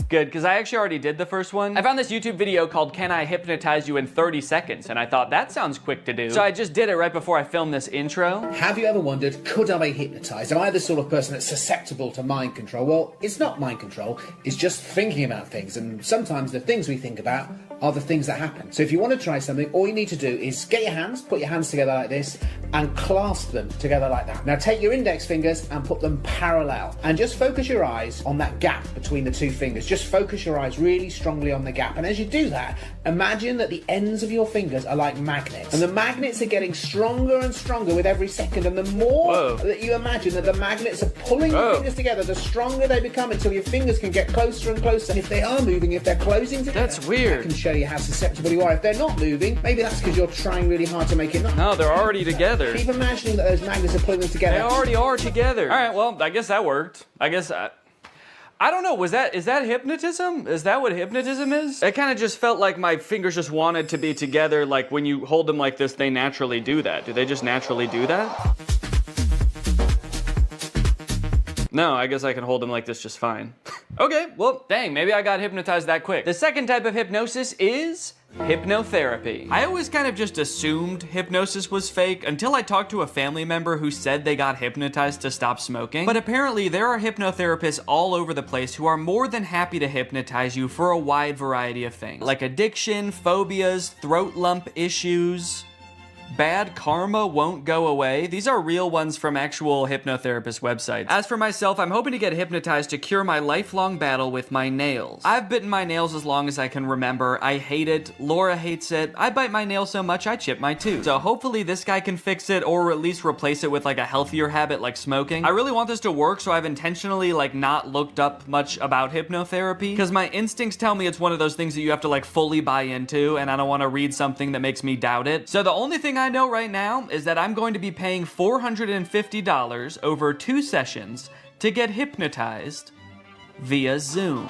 Good, because I actually already did the first one. I found this YouTube video called Can I Hypnotize You in 30 Seconds? And I thought that sounds quick to do. So I just did it right before I filmed this intro. Have you ever wondered, could I be hypnotized? Am I the sort of person that's susceptible to mind control? Well, it's not mind control, it's just thinking about things. And sometimes the things we think about are the things that happen. So if you want to try something, all you need to do is get your hands, put your hands together like this, and clasp them together like that. Now take your index fingers and put them parallel. And just focus your eyes on that gap between the 2 fingers. Just focus your eyes really strongly on the gap. And as you do that, imagine that the ends of your fingers are like magnets. And the magnets are getting stronger and stronger with every second. And the more that you imagine that the magnets are pulling your fingers together, the stronger they become until your fingers can get closer and closer. And if they are moving, if they're closing together, that's weird. That can show you how susceptible you are. If they're not moving, maybe that's because you're trying really hard to make it not. No, they're already together. Keep imagining that those magnets are pulling them together. They already are together. All right, well, I guess that worked. I guess I don't know, is that hypnotism? Is that what hypnotism is? It kind of just felt like my fingers just wanted to be together, like when you hold them like this, they naturally do that. Do they just naturally do that? No, I guess I can hold them like this just fine. Okay, well, dang, maybe I got hypnotized that quick. The second type of hypnosis is hypnotherapy. I always kind of just assumed hypnosis was fake until I talked to a family member who said they got hypnotized to stop smoking. But apparently there are hypnotherapists all over the place who are more than happy to hypnotize you for a wide variety of things. Like addiction, phobias, throat lump issues. Bad karma won't go away. These are real ones from actual hypnotherapist websites. As for myself, I'm hoping to get hypnotized to cure my lifelong battle with my nails. I've bitten my nails as long as I can remember. I hate it. Laura hates it. I bite my nails so much I chip my tooth. So hopefully this guy can fix it or at least replace it with like a healthier habit like smoking. I really want this to work, so I've intentionally like not looked up much about hypnotherapy because my instincts tell me it's one of those things that you have to like fully buy into, and I don't want to read something that makes me doubt it. So the only thing I know right now is that I'm going to be paying $450 over 2 sessions to get hypnotized via Zoom.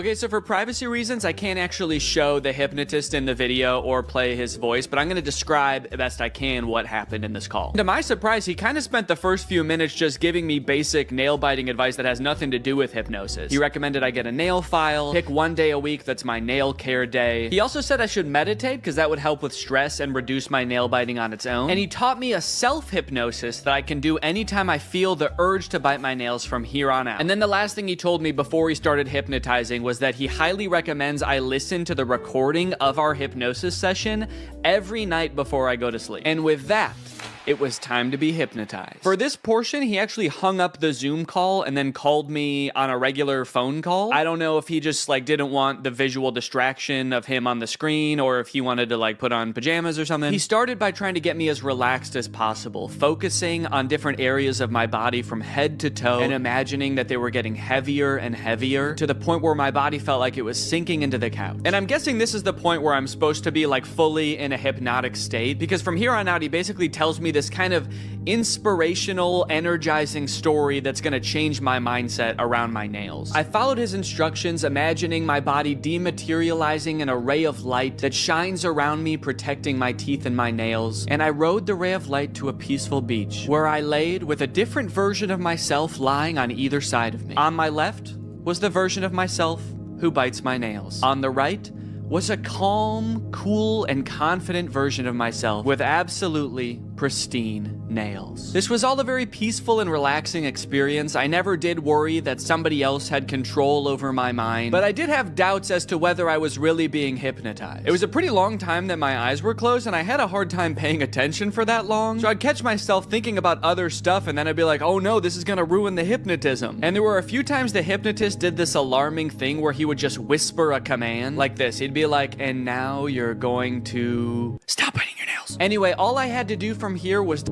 Okay, so for privacy reasons, I can't actually show the hypnotist in the video or play his voice, but I'm gonna describe best I can what happened in this call. To my surprise, he kind of spent the first few minutes just giving me basic nail biting advice that has nothing to do with hypnosis. He recommended I get a nail file, pick one day a week that's my nail care day. He also said I should meditate because that would help with stress and reduce my nail biting on its own. And he taught me a self-hypnosis that I can do anytime I feel the urge to bite my nails from here on out. And then the last thing he told me before he started hypnotizing was that he highly recommends I listen to the recording of our hypnosis session every night before I go to sleep. And with that, it was time to be hypnotized. For this portion, he actually hung up the Zoom call and then called me on a regular phone call. I don't know if he just like didn't want the visual distraction of him on the screen or if he wanted to like put on pajamas or something. He started by trying to get me as relaxed as possible, focusing on different areas of my body from head to toe and imagining that they were getting heavier and heavier to the point where my body felt like it was sinking into the couch. And I'm guessing this is the point where I'm supposed to be like fully in a hypnotic state, because from here on out, he basically tells me this kind of inspirational, energizing story that's gonna change my mindset around my nails. I followed his instructions, imagining my body dematerializing an array of light that shines around me, protecting my teeth and my nails. And I rode the ray of light to a peaceful beach, where I laid with a different version of myself lying on either side of me. On my left was the version of myself who bites my nails. On the right was a calm, cool, and confident version of myself with absolutely pristine nails. This was all a very peaceful and relaxing experience. I never did worry that somebody else had control over my mind, but I did have doubts as to whether I was really being hypnotized. It was a pretty long time that my eyes were closed, and I had a hard time paying attention for that long, so I'd catch myself thinking about other stuff, and then I'd be like, oh no, this is gonna ruin the hypnotism. And there were a few times the hypnotist did this alarming thing where he would just whisper a command like this. He'd be like, and now you're going to stop biting your nails. Anyway, all I had to do from here was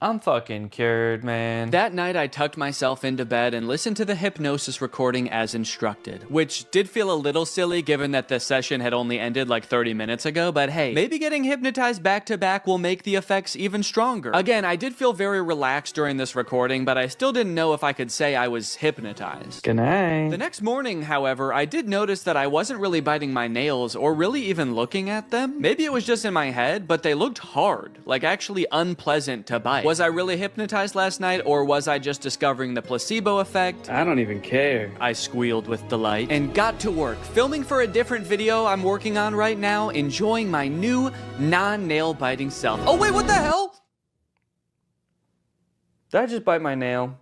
I'm fucking cured, man. That night, I tucked myself into bed and listened to the hypnosis recording as instructed, which did feel a little silly given that the session had only ended like 30 minutes ago, but hey, maybe getting hypnotized back to back will make the effects even stronger. Again, I did feel very relaxed during this recording, but I still didn't know if I could say I was hypnotized. Good night. The next morning, however, I did notice that I wasn't really biting my nails or really even looking at them. Maybe it was just in my head, but they looked hard, like actually unpleasant to bite. Was I really hypnotized last night, or was I just discovering the placebo effect? I don't even care. I squealed with delight and got to work, filming for a different video I'm working on right now, enjoying my new non-nail biting self. Oh wait, what the hell? Did I just bite my nail?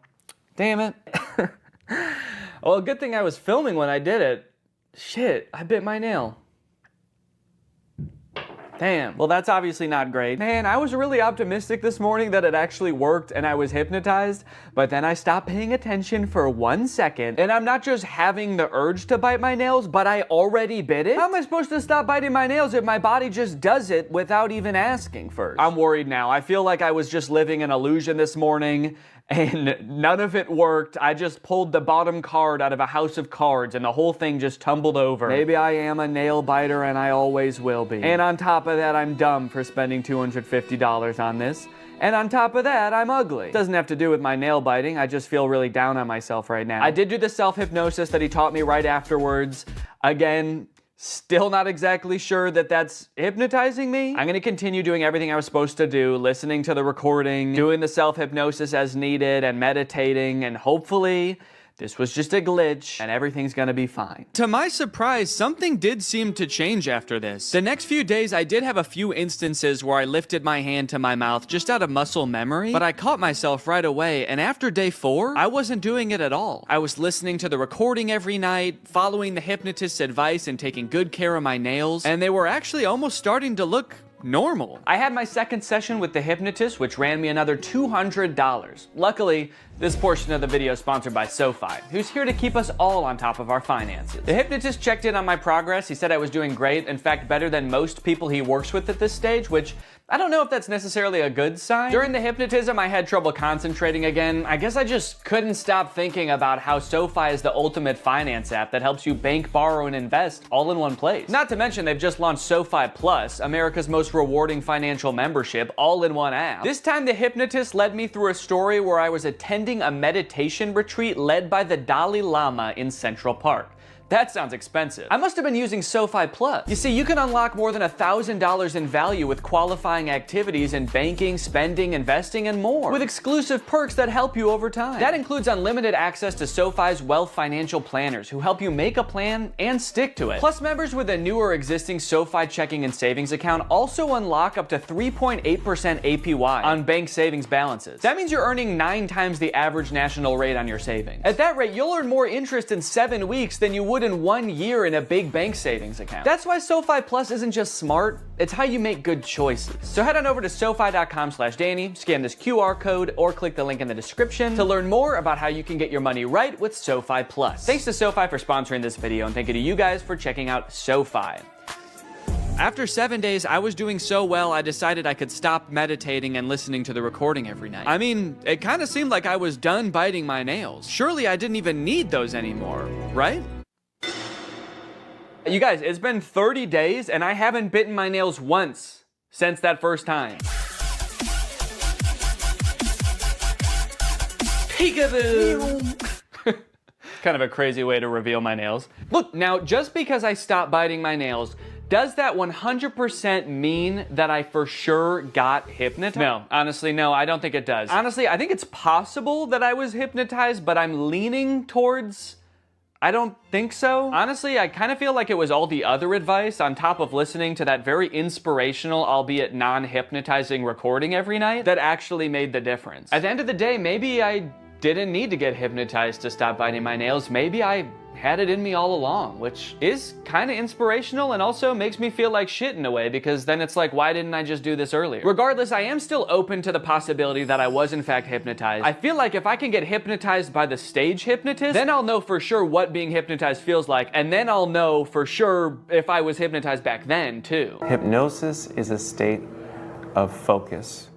Damn it. Well, good thing I was filming when I did it. Shit, I bit my nail. Damn. Well, that's obviously not great. Man, I was really optimistic this morning that it actually worked and I was hypnotized, but then I stopped paying attention for 1 second, and I'm not just having the urge to bite my nails, but I already bit it? How am I supposed to stop biting my nails if my body just does it without even asking first? I'm worried now. I feel like I was just living an illusion this morning, and none of it worked. I just pulled the bottom card out of a house of cards and the whole thing just tumbled over. Maybe I am a nail biter and I always will be. And on top of that, I'm dumb for spending $250 on this. And on top of that, I'm ugly. Doesn't have to do with my nail biting. I just feel really down on myself right now. I did do the self-hypnosis that he taught me right afterwards. Again, still not exactly sure that that's hypnotizing me. I'm gonna continue doing everything I was supposed to do, listening to the recording, doing the self-hypnosis as needed, and meditating, and hopefully this was just a glitch and everything's gonna be fine. To my surprise, something did seem to change after this. The next few days, I did have a few instances where I lifted my hand to my mouth just out of muscle memory, but I caught myself right away, and after day 4, I wasn't doing it at all. I was listening to the recording every night, following the hypnotist's advice and taking good care of my nails, and they were actually almost starting to look normal. I had my second session with the hypnotist, which ran me another $200. Luckily, this portion of the video is sponsored by SoFi, who's here to keep us all on top of our finances. The hypnotist checked in on my progress. He said I was doing great, in fact, better than most people he works with at this stage, which I don't know if that's necessarily a good sign. During the hypnotism, I had trouble concentrating again. I guess I just couldn't stop thinking about how SoFi is the ultimate finance app that helps you bank, borrow, and invest all in one place. Not to mention, they've just launched SoFi Plus, America's most rewarding financial membership, all in one app. This time, the hypnotist led me through a story where I was attending a meditation retreat led by the Dalai Lama in Central Park. That sounds expensive. I must have been using SoFi Plus. You see, you can unlock more than $1,000 in value with qualifying activities in banking, spending, investing, and more, with exclusive perks that help you over time. That includes unlimited access to SoFi's wealth financial planners who help you make a plan and stick to it. Plus, members with a new or existing SoFi checking and savings account also unlock up to 3.8% APY on bank savings balances. That means you're earning 9 times the average national rate on your savings. At that rate, you'll earn more interest in 7 weeks than you would in 1 year in a big bank savings account. That's why SoFi Plus isn't just smart, it's how you make good choices. So head on over to SoFi.com/Danny, scan this QR code, or click the link in the description to learn more about how you can get your money right with SoFi Plus. Thanks to SoFi for sponsoring this video, and thank you to you guys for checking out SoFi. After 7 days, I was doing so well, I decided I could stop meditating and listening to the recording every night. I mean, it kind of seemed like I was done biting my nails. Surely I didn't even need those anymore, right? You guys, it's been 30 days and I haven't bitten my nails once since that first time. Peekaboo! Kind of a crazy way to reveal my nails. Look, now just because I stopped biting my nails, does that 100% mean that I for sure got hypnotized? No, honestly, no, I don't think it does. Honestly, I think it's possible that I was hypnotized, but I'm leaning towards I don't think so. Honestly, I kind of feel like it was all the other advice on top of listening to that very inspirational, albeit non-hypnotizing recording every night that actually made the difference. At the end of the day, maybe I didn't need to get hypnotized to stop biting my nails. Maybe I had it in me all along, which is kind of inspirational and also makes me feel like shit in a way, because then it's like, why didn't I just do this earlier? Regardless, I am still open to the possibility that I was in fact hypnotized. I feel like if I can get hypnotized by the stage hypnotist, then I'll know for sure what being hypnotized feels like, and then I'll know for sure if I was hypnotized back then too. Hypnosis is a state of focus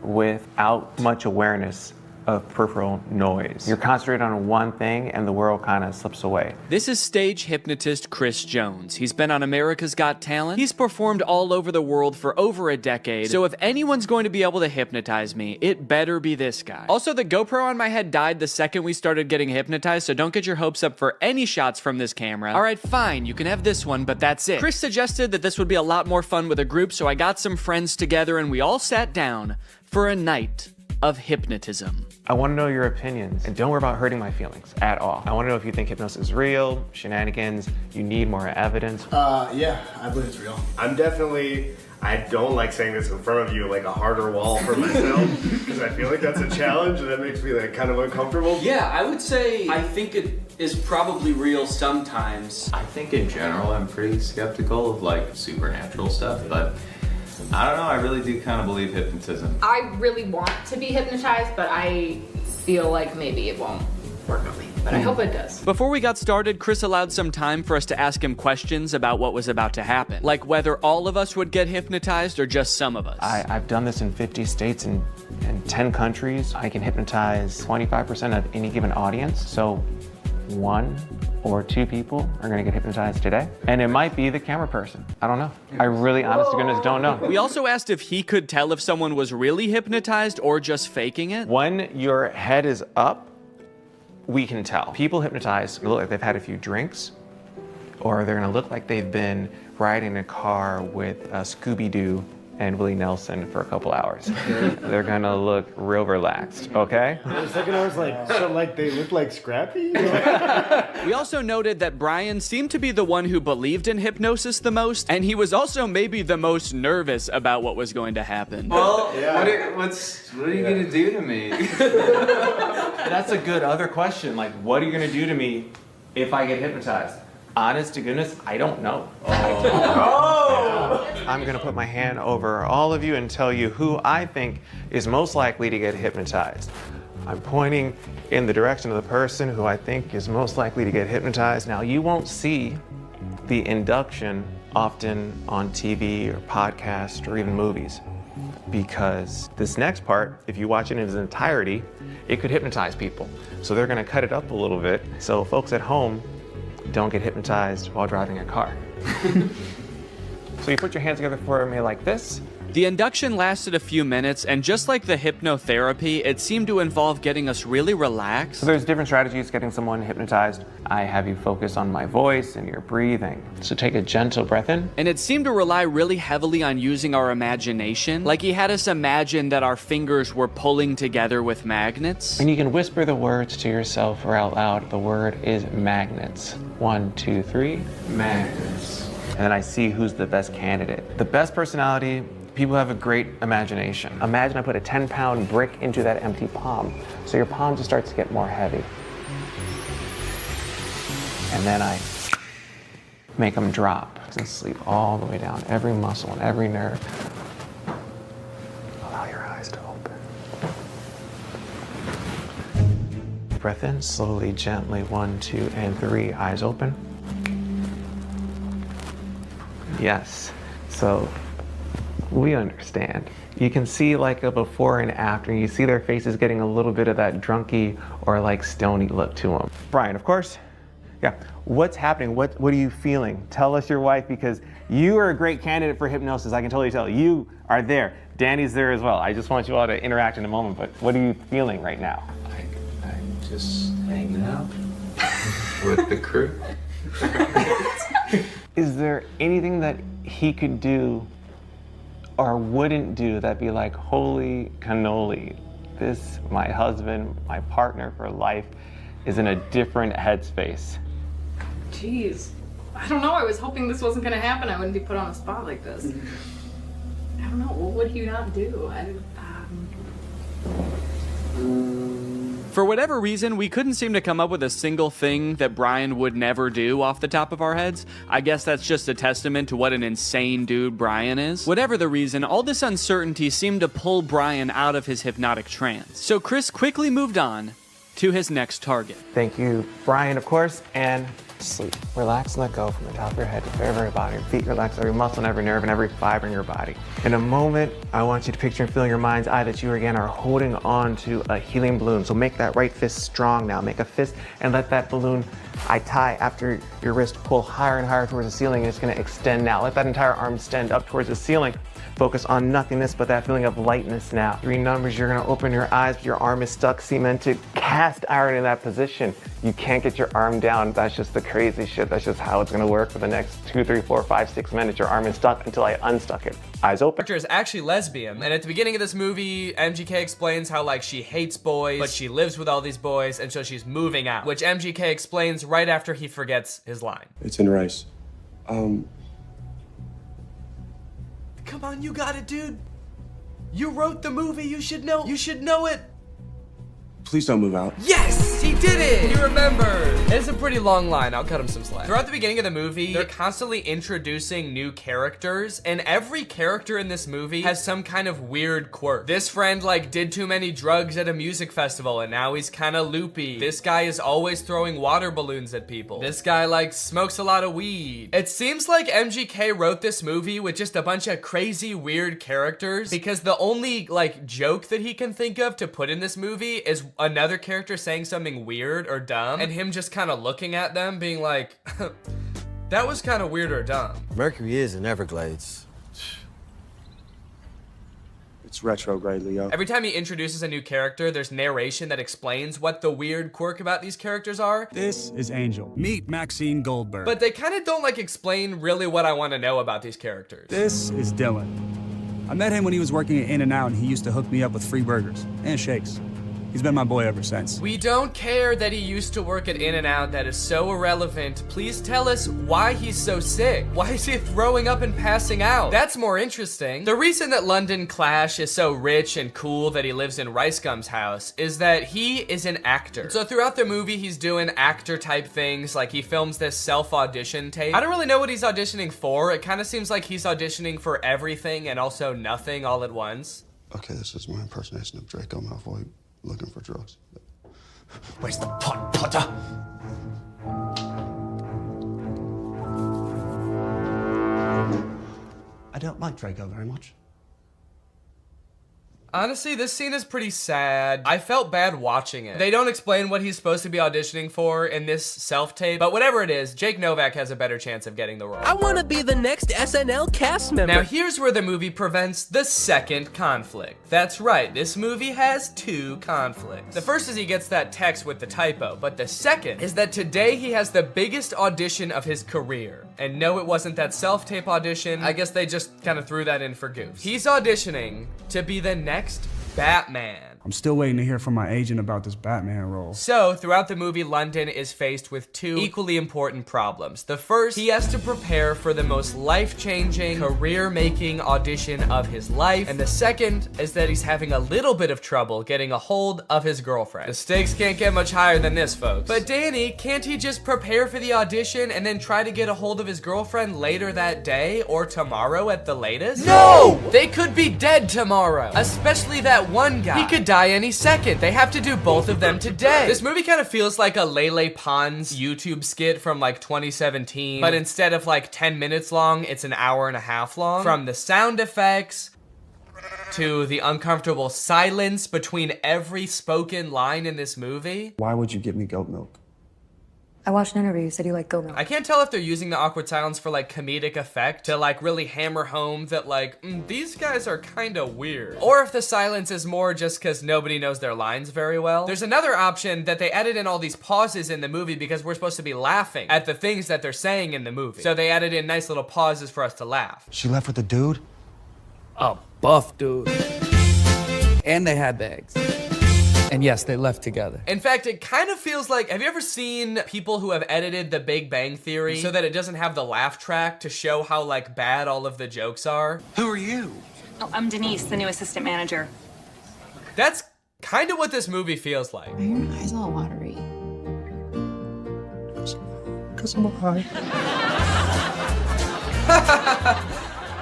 without much awareness of peripheral noise. You're concentrated on one thing and the world kind of slips away. This is stage hypnotist Chris Jones. He's been on America's Got Talent. He's performed all over the world for over a decade. So if anyone's going to be able to hypnotize me, it better be this guy. Also, the GoPro on my head died the second we started getting hypnotized, so don't get your hopes up for any shots from this camera. All right, fine, you can have this one, but that's it. Chris suggested that this would be a lot more fun with a group, so I got some friends together and we all sat down for a night of hypnotism. I want to know your opinions, and don't worry about hurting my feelings at all. I want to know if you think hypnosis is real, shenanigans, you need more evidence. Yeah, I believe it's real. I'm definitely, I don't like saying this in front of you, like a harder wall for myself, because I feel like that's a challenge, and that makes me like kind of uncomfortable. Yeah, I would say I think it is probably real sometimes. I think in general I'm pretty skeptical of like supernatural stuff, but I don't know, I really do kind of believe hypnotism. I really want to be hypnotized, but I feel like maybe it won't work on me. But I hope it does. Before we got started, Chris allowed some time for us to ask him questions about what was about to happen. Like whether all of us would get hypnotized or just some of us. I've done this in 50 states and 10 countries. I can hypnotize 25% of any given audience. So 1 or 2 people are gonna get hypnotized today. And it might be the camera person. I don't know. I really, honest to goodness, don't know. We also asked if he could tell if someone was really hypnotized or just faking it. When your head is up, we can tell. People hypnotized look like they've had a few drinks, or they're gonna look like they've been riding in a car with Scooby-Doo and Willie Nelson for a couple hours. They're gonna look real relaxed, okay? For a second I was like, so like they look like Scrappy? We also noted that Brian seemed to be the one who believed in hypnosis the most, and he was also maybe the most nervous about what was going to happen. Well, what are you gonna do to me? That's a good other question. Like, what are you gonna do to me if I get hypnotized? Honest to goodness, I don't know. I'm gonna put my hand over all of you and tell you who I think is most likely to get hypnotized. I'm pointing in the direction of the person who I think is most likely to get hypnotized. Now, you won't see the induction often on TV or podcast or even movies. because this next part, if you watch it in its entirety, it could hypnotize people. So they're gonna cut it up a little bit so folks at home don't get hypnotized while driving a car. So you put your hands together for me like this. The induction lasted a few minutes, and just like the hypnotherapy, it seemed to involve getting us really relaxed. So there's different strategies getting someone hypnotized. I have you focus on my voice and your breathing. So take a gentle breath in. And it seemed to rely really heavily on using our imagination. Like he had us imagine that our fingers were pulling together with magnets. And you can whisper the words to yourself or out loud. The word is magnets. 1, 2, 3, magnets. And then I see who's the best candidate. The best personality, people have a great imagination. Imagine I put a 10-pound brick into that empty palm. So your palm just starts to get more heavy. And then I make them drop and sleep all the way down, every muscle and every nerve. Allow your eyes to open. Breath in, slowly, gently, 1, 2, and 3, eyes open. Yes, so we understand. You can see like a before and after. You see their faces getting a little bit of that drunky or like stony look to them. Brian, of course. Yeah, what's happening? What are you feeling? Tell us your wife, because you are a great candidate for hypnosis. I can totally tell. You are there. Danny's there as well. I just want you all to interact in a moment, but what are you feeling right now? I'm just hanging out with the crew. Is there anything that he could do or wouldn't do that'd be like, holy cannoli, this, my husband, my partner for life, is in a different headspace? Jeez. I don't know. I was hoping this wasn't going to happen. I wouldn't be put on a spot like this. I don't know. What would he not do? For whatever reason, we couldn't seem to come up with a single thing that Brian would never do off the top of our heads. I guess that's just a testament to what an insane dude Brian is. Whatever the reason, all this uncertainty seemed to pull Brian out of his hypnotic trance. So Chris quickly moved on to his next target. Thank you, Brian, of course, and sleep. Relax and let go from the top of your head to the very, very bottom. Your feet relax, every muscle and every nerve and every fiber in your body. In a moment, I want you to picture and feel in your mind's eye that you again are holding on to a helium balloon. So make that right fist strong now. Make a fist and let that balloon I tie after your wrist pull higher and higher towards the ceiling, and it's going to extend now. Let that entire arm extend up towards the ceiling. Focus on nothingness but that feeling of lightness now. 3 numbers, you're going to open your eyes, but your arm is stuck, cemented, cast iron in that position. You can't get your arm down. That's just the crazy shit. That's just how it's going to work for the next 2, 3, 4, 5, 6 minutes. Your arm is stuck until I unstuck it. Eyes open. Character is actually lesbian, and at the beginning of this movie, MGK explains how like she hates boys, but she lives with all these boys, and so she's moving out, which MGK explains right after he forgets his line. It's in rice. Come on, you got it, dude. You wrote the movie. You should know. You should know it. Please don't move out. Yes, he did it. He remembered. It's a pretty long line. I'll cut him some slack. Throughout the beginning of the movie, they're constantly introducing new characters, and every character in this movie has some kind of weird quirk. This friend like did too many drugs at a music festival, and now he's kind of loopy. This guy is always throwing water balloons at people. This guy like smokes a lot of weed. It seems like MGK wrote this movie with just a bunch of crazy weird characters, because the only like joke that he can think of to put in this movie is another character saying something weird or dumb, and him just kind of looking at them being like, that was kind of weird or dumb. Mercury is in Everglades. It's retrograde, Leo. Every time he introduces a new character, there's narration that explains what the weird quirk about these characters are. This is Angel. Meet Maxine Goldberg. But they kind of don't like explain really what I want to know about these characters. This is Dylan. I met him when he was working at In-N-Out, and he used to hook me up with free burgers and shakes. He's been my boy ever since. We don't care that he used to work at In-N-Out. That is so irrelevant. Please tell us why he's so sick. Why is he throwing up and passing out? That's more interesting. The reason that London Clash is so rich and cool that he lives in Rice Gum's house is that he is an actor. So throughout the movie, he's doing actor type things. Like he films this self-audition tape. I don't really know what he's auditioning for. It kind of seems like he's auditioning for everything and also nothing all at once. Okay, this is my impersonation of Draco Malfoy. Looking for drugs. Where's the pot, Potter? I don't like Draco very much. Honestly, this scene is pretty sad. I felt bad watching it. They don't explain what he's supposed to be auditioning for in this self-tape, but whatever it is, Jake Novak has a better chance of getting the role. I want to be the next SNL cast member. Now here's where the movie prevents the second conflict. That's right, this movie has two conflicts. The first is he gets that text with the typo, but the second is that today he has the biggest audition of his career. And no, it wasn't that self-tape audition. I guess they just kind of threw that in for goofs. He's auditioning to be the next Batman. I'm still waiting to hear from my agent about this Batman role. So, throughout the movie, London is faced with two equally important problems. The first, he has to prepare for the most life-changing, career-making audition of his life. And the second is that he's having a little bit of trouble getting a hold of his girlfriend. The stakes can't get much higher than this, folks. But Danny, can't he just prepare for the audition and then try to get a hold of his girlfriend later that day or tomorrow at the latest? No! They could be dead tomorrow, especially that one guy. He could die any second. They have to do both of them today. This movie kind of feels like a Lele Pons YouTube skit from like 2017, but instead of like 10 minutes long, it's an hour and a half long. From the sound effects to the uncomfortable silence between every spoken line in this movie. Why would you give me goat milk? I watched an interview. You said you like goat milk. I can't tell if they're using the awkward silence for like comedic effect to like really hammer home that like, these guys are kind of weird. Or if the silence is more just because nobody knows their lines very well. There's another option that they added in all these pauses in the movie because we're supposed to be laughing at the things that they're saying in the movie. So they added in nice little pauses for us to laugh. She left with the dude? A buff dude. And they had bags. And yes, they left together. In fact, it kind of feels like, have you ever seen people who have edited The Big Bang Theory so that it doesn't have the laugh track to show how like bad all of the jokes are? Who are you? Oh, I'm Denise, the new assistant manager. That's kind of what this movie feels like. Why are your eyes all watery? Because I'm high.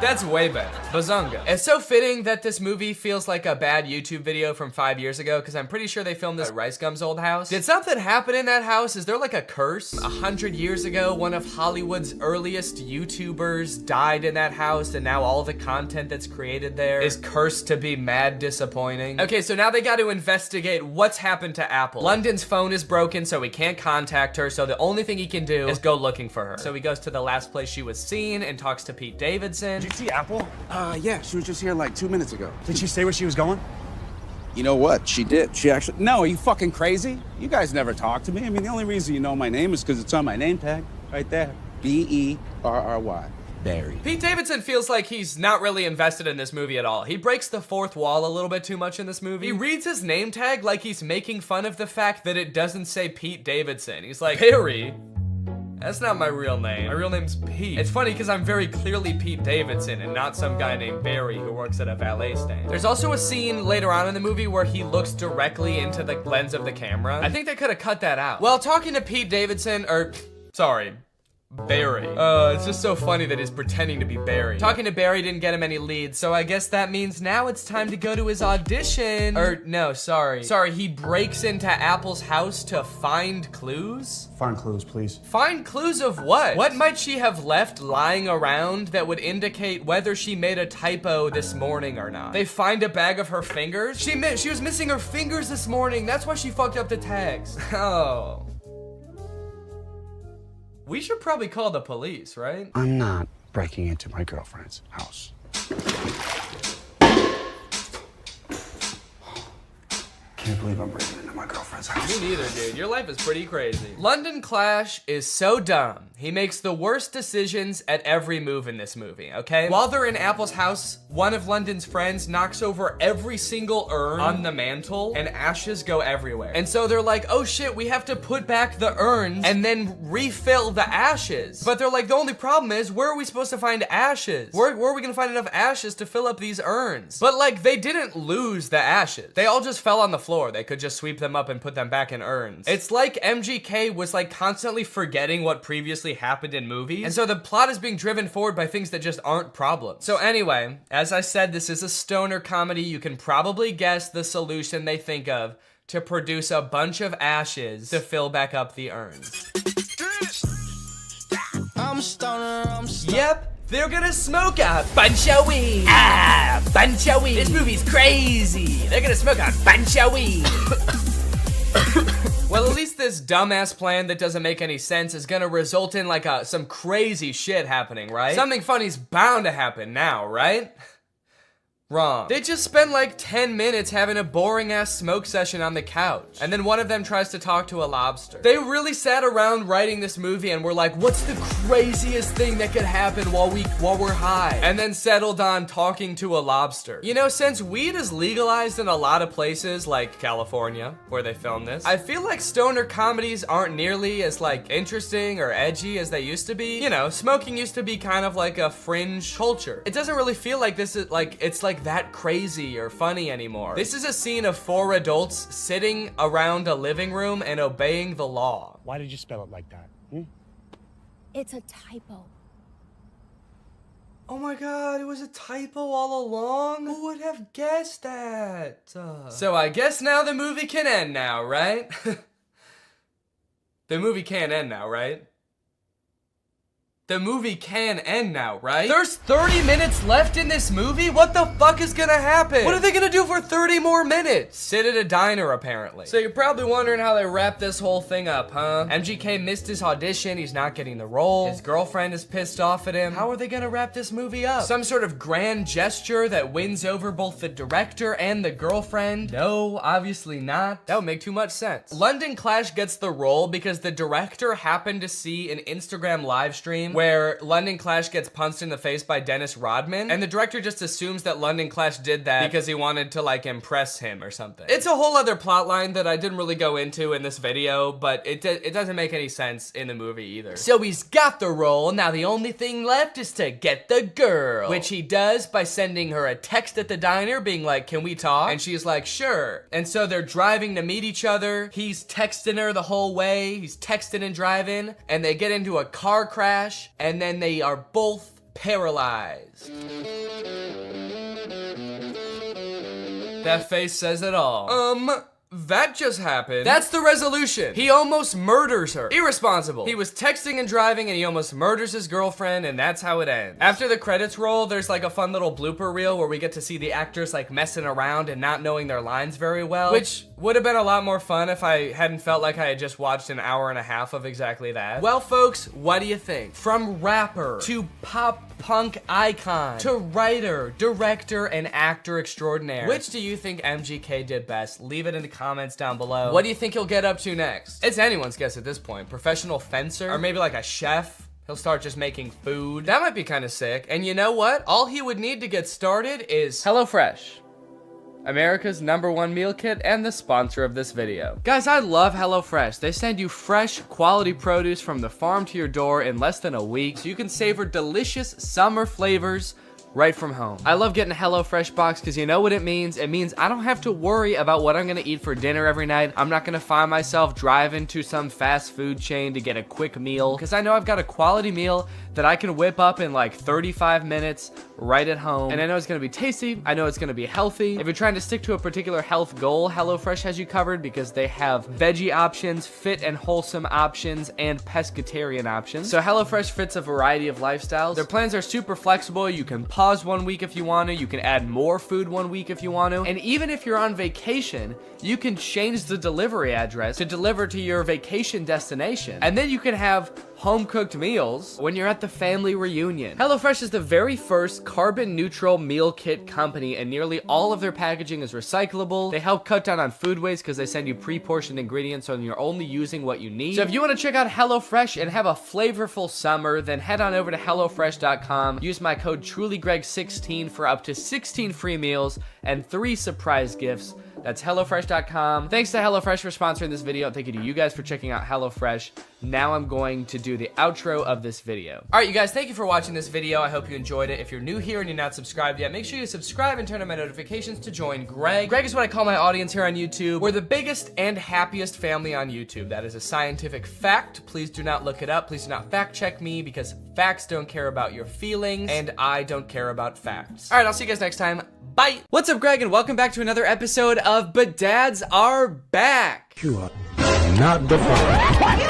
That's way better. Bazunga. It's so fitting that this movie feels like a bad YouTube video from 5 years ago because I'm pretty sure they filmed this at Rice Gum's old house. Did something happen in that house? Is there like a curse? 100 years ago, one of Hollywood's earliest YouTubers died in that house and now all the content that's created there is cursed to be mad disappointing. Okay, so now they got to investigate what's happened to Apple. London's phone is broken, so he can't contact her, so the only thing he can do is go looking for her. So he goes to the last place she was seen and talks to Pete Davidson. Did you see Apple? Yeah, she was just here like 2 minutes ago. Did she say where she was going? You know what? She did. She actually... No, are you fucking crazy? You guys never talk to me. I mean, the only reason you know my name is because it's on my name tag right there. B-E-R-R-Y. Barry. Pete Davidson feels like he's not really invested in this movie at all. He breaks the fourth wall a little bit too much in this movie. He reads his name tag like he's making fun of the fact that it doesn't say Pete Davidson. He's like, Barry? That's not my real name. My real name's Pete. It's funny because I'm very clearly Pete Davidson and not some guy named Barry who works at a valet stand. There's also a scene later on in the movie where he looks directly into the lens of the camera. I think they could have cut that out. Well, talking to Pete Davidson, Barry. It's just so funny that he's pretending to be Barry. Talking to Barry didn't get him any leads, so I guess that means now it's time to go to his audition. Sorry, he breaks into Apple's house to find clues? Find clues, please. Find clues of what? What might she have left lying around that would indicate whether she made a typo this morning or not? They find a bag of her fingers? She was missing her fingers this morning. That's why she fucked up the tags. Oh. We should probably call the police, right? I'm not breaking into my girlfriend's house. Can't believe I'm breaking into my girlfriend's house. Me neither, dude. Your life is pretty crazy. London Clash is so dumb. He makes the worst decisions at every move in this movie, okay? While they're in Apple's house, one of London's friends knocks over every single urn on the mantle and ashes go everywhere. And so they're like, oh shit, we have to put back the urns and then refill the ashes. But they're like, the only problem is, where are we supposed to find ashes? Where are we gonna find enough ashes to fill up these urns? But like, they didn't lose the ashes. They all just fell on the floor. They could just sweep them up and put them back in urns. It's like MGK was like constantly forgetting what previously happened in movies, and so the plot is being driven forward by things that just aren't problems. So anyway, as I said, this is a stoner comedy. You can probably guess the solution they think of to produce a bunch of ashes to fill back up the urns. Yep, They're gonna smoke a bunch of weed. Ah, bunch of weed. This movie's crazy. They're gonna smoke a bunch of weed. Well, at least this dumbass plan that doesn't make any sense is gonna result in like some crazy shit happening, right? Something funny's bound to happen now, right? Wrong. They just spend like 10 minutes having a boring ass smoke session on the couch. And then one of them tries to talk to a lobster. They really sat around writing this movie and were like, what's the craziest thing that could happen while we're high? And then settled on talking to a lobster. You know, since weed is legalized in a lot of places like California, where they filmed this, I feel like stoner comedies aren't nearly as like interesting or edgy as they used to be. You know, smoking used to be kind of like a fringe culture. It doesn't really feel like this is like, it's like that crazy or funny anymore. This is a scene of 4 adults sitting around a living room and obeying the law. Why did you spell it like that? It's a typo. Oh my god, it was a typo all along? Who would have guessed that? So I guess now the movie can end now, right? The movie can't end now, right? The movie can end now, right? There's 30 minutes left in this movie? What the fuck is gonna happen? What are they gonna do for 30 more minutes? Sit at a diner, apparently. So you're probably wondering how they wrap this whole thing up, huh? MGK missed his audition, he's not getting the role. His girlfriend is pissed off at him. How are they gonna wrap this movie up? Some sort of grand gesture that wins over both the director and the girlfriend? No, obviously not. That would make too much sense. London Clash gets the role because the director happened to see an Instagram live stream where London Clash gets punched in the face by Dennis Rodman, and the director just assumes that London Clash did that because he wanted to like impress him or something. It's a whole other plot line that I didn't really go into in this video, but it doesn't make any sense in the movie either. So he's got the role, now the only thing left is to get the girl, which he does by sending her a text at the diner being like, can we talk? And she's like, sure. And so they're driving to meet each other. He's texting her the whole way. He's texting and driving, and they get into a car crash, and then they are both paralyzed. That face says it all. That just happened. That's the resolution. He almost murders her. Irresponsible. He was texting and driving and he almost murders his girlfriend, and that's how it ends. After the credits roll, there's like a fun little blooper reel where we get to see the actors like messing around and not knowing their lines very well, which would have been a lot more fun if I hadn't felt like I had just watched an hour and a half of exactly that. Well, folks, what do you think? From rapper to pop punk icon to writer, director, and actor extraordinaire, which do you think MGK did best? Leave it in the comments down below. What do you think he'll get up to next? It's anyone's guess at this point. Professional fencer? Or maybe like a chef? He'll start just making food. That might be kind of sick. And you know what? All he would need to get started is HelloFresh, America's #1 meal kit and the sponsor of this video. Guys, I love HelloFresh. They send you fresh, quality produce from the farm to your door in less than a week, so you can savor delicious summer flavors right from home. I love getting a HelloFresh box because you know what it means? It means I don't have to worry about what I'm gonna eat for dinner every night. I'm not gonna find myself driving to some fast food chain to get a quick meal, because I know I've got a quality meal that I can whip up in like 35 minutes right at home. And I know it's gonna be tasty. I know it's gonna be healthy. If you're trying to stick to a particular health goal, HelloFresh has you covered because they have veggie options, fit and wholesome options, and pescatarian options. So HelloFresh fits a variety of lifestyles. Their plans are super flexible. You can pause 1 week if you want to. You can add more food 1 week if you want to. And even if you're on vacation, you can change the delivery address to deliver to your vacation destination. And then you can have home-cooked meals when you're at the family reunion. HelloFresh is the very first carbon-neutral meal kit company, and nearly all of their packaging is recyclable. They help cut down on food waste because they send you pre-portioned ingredients so you're only using what you need. So if you want to check out HelloFresh and have a flavorful summer, then head on over to HelloFresh.com. Use my code TrulyGreg16 for up to 16 free meals and 3 surprise gifts. That's HelloFresh.com. Thanks to HelloFresh for sponsoring this video. Thank you to you guys for checking out HelloFresh. Now I'm going to do the outro of this video. All right, you guys, thank you for watching this video. I hope you enjoyed it. If you're new here and you're not subscribed yet, make sure you subscribe and turn on my notifications to join Greg. Greg is what I call my audience here on YouTube. We're the biggest and happiest family on YouTube. That is a scientific fact. Please do not look it up. Please do not fact check me, because facts don't care about your feelings and I don't care about facts. All right, I'll see you guys next time. Bye. What's up, Greg, and welcome back to another episode of But Dads Are Back. You are not the father.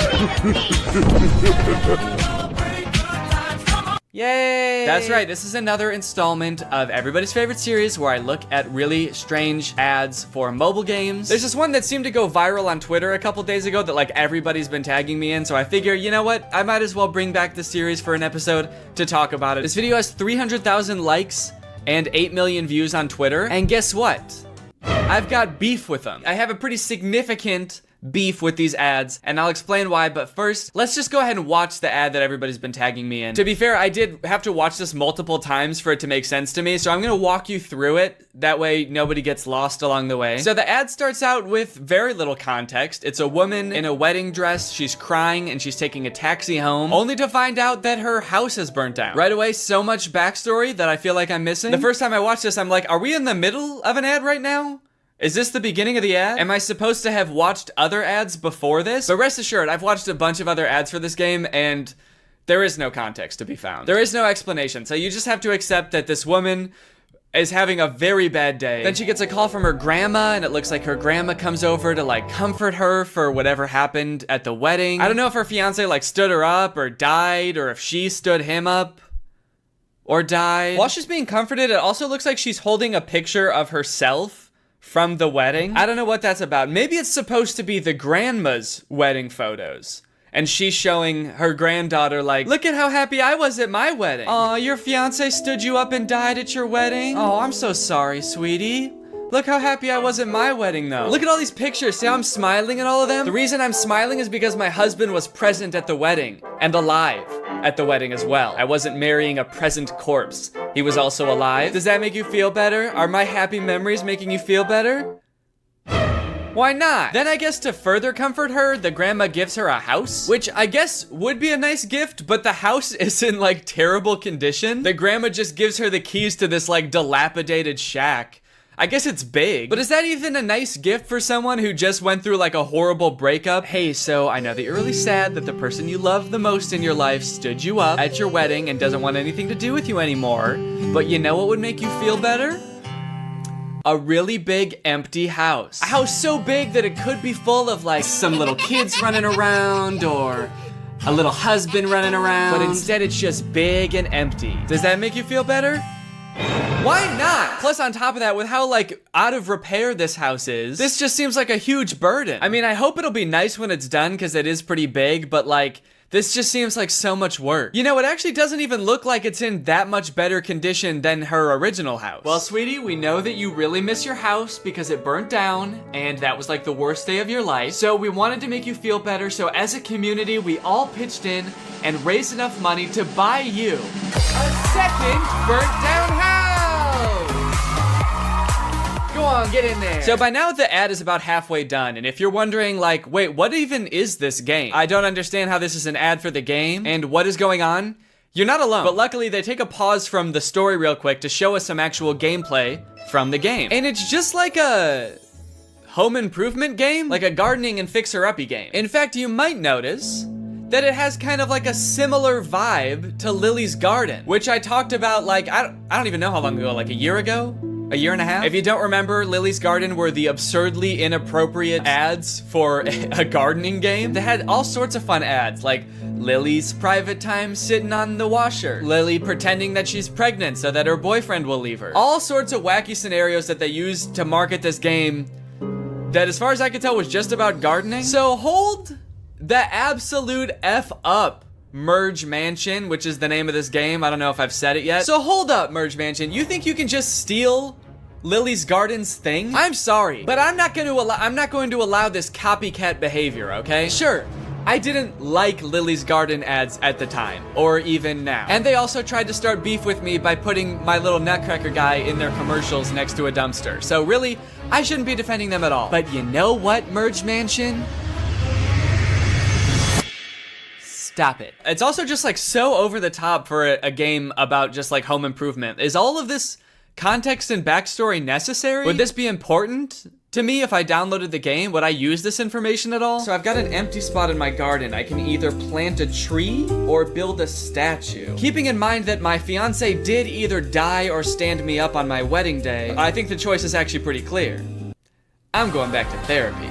Yay! That's right, this is another installment of everybody's favorite series where I look at really strange ads for mobile games. There's this one that seemed to go viral on Twitter a couple days ago that like everybody's been tagging me in, so I figure, you know what? I might as well bring back the series for an episode to talk about it. This video has 300,000 likes and 8 million views on Twitter, and guess what? I've got beef with them. I have a pretty significant beef with these ads, and I'll explain why, but first, let's just go ahead and watch the ad that everybody's been tagging me in. To be fair, I did have to watch this multiple times for it to make sense to me, so I'm gonna walk you through it. That way, nobody gets lost along the way. So the ad starts out with very little context. It's a woman in a wedding dress, she's crying, and she's taking a taxi home, only to find out that her house has burnt down. Right away, so much backstory that I feel like I'm missing. The first time I watched this, I'm like, are we in the middle of an ad right now? Is this the beginning of the ad? Am I supposed to have watched other ads before this? But rest assured, I've watched a bunch of other ads for this game, and there is no context to be found. There is no explanation, so you just have to accept that this woman is having a very bad day. Then she gets a call from her grandma, and it looks like her grandma comes over to like comfort her for whatever happened at the wedding. I don't know if her fiance like stood her up or died, or if she stood him up or died. While she's being comforted, it also looks like she's holding a picture of herself from the wedding. I don't know what that's about. Maybe it's supposed to be the grandma's wedding photos, and she's showing her granddaughter like, look at how happy I was at my wedding. Aw, your fiance stood you up and died at your wedding? Oh, I'm so sorry, sweetie. Look how happy I was at my wedding, though. Look at all these pictures. See how I'm smiling at all of them? The reason I'm smiling is because my husband was present at the wedding and alive at the wedding as well. I wasn't marrying a present corpse. He was also alive. Does that make you feel better? Are my happy memories making you feel better? Why not? Then I guess to further comfort her, the grandma gives her a house, which I guess would be a nice gift, but the house is in like terrible condition. The grandma just gives her the keys to this like dilapidated shack. I guess it's big, but is that even a nice gift for someone who just went through like a horrible breakup? Hey, so I know that you're really sad that the person you love the most in your life stood you up at your wedding and doesn't want anything to do with you anymore, but you know what would make you feel better? A really big empty house. A house so big that it could be full of like some little kids running around or a little husband running around, but instead it's just big and empty. Does that make you feel better? Why not? Plus on top of that, with how like out of repair this house is, this just seems like a huge burden. I mean, I hope it'll be nice when it's done because it is pretty big, but like, this just seems like so much work. You know, it actually doesn't even look like it's in that much better condition than her original house. Well, sweetie, we know that you really miss your house because it burnt down and that was like the worst day of your life. So we wanted to make you feel better. So as a community, we all pitched in and raised enough money to buy you a second burnt down house. Go on, get in there. So by now the ad is about halfway done, and if you're wondering like, wait, what even is this game? I don't understand how this is an ad for the game, and what is going on? You're not alone. But luckily they take a pause from the story real quick to show us some actual gameplay from the game. And it's just like a home improvement game, like a gardening and fixer-uppy game. In fact, you might notice that it has kind of like a similar vibe to Lily's Garden, which I talked about like, I don't even know how long ago, like a year ago? A year and a half? If you don't remember, Lily's Garden were the absurdly inappropriate ads for a gardening game. They had all sorts of fun ads, like Lily's private time sitting on the washer, Lily pretending that she's pregnant so that her boyfriend will leave her. All sorts of wacky scenarios that they used to market this game that, as far as I could tell, was just about gardening. So hold the absolute F up, Merge Mansion, which is the name of this game. I don't know if I've said it yet. So hold up, Merge Mansion. You think you can just steal Lily's Garden's thing? I'm sorry, but I'm not going to allow this copycat behavior, okay? Sure, I didn't like Lily's Garden ads at the time, or even now. And they also tried to start beef with me by putting my little nutcracker guy in their commercials next to a dumpster. So really, I shouldn't be defending them at all. But you know what, Merge Mansion? Stop it. It's also just like so over the top for a game about just like home improvement. Is all of this context and backstory necessary? Would this be important to me if I downloaded the game? Would I use this information at all? So I've got an empty spot in my garden. I can either plant a tree or build a statue. Keeping in mind that my fiance did either die or stand me up on my wedding day, I think the choice is actually pretty clear. I'm going back to therapy.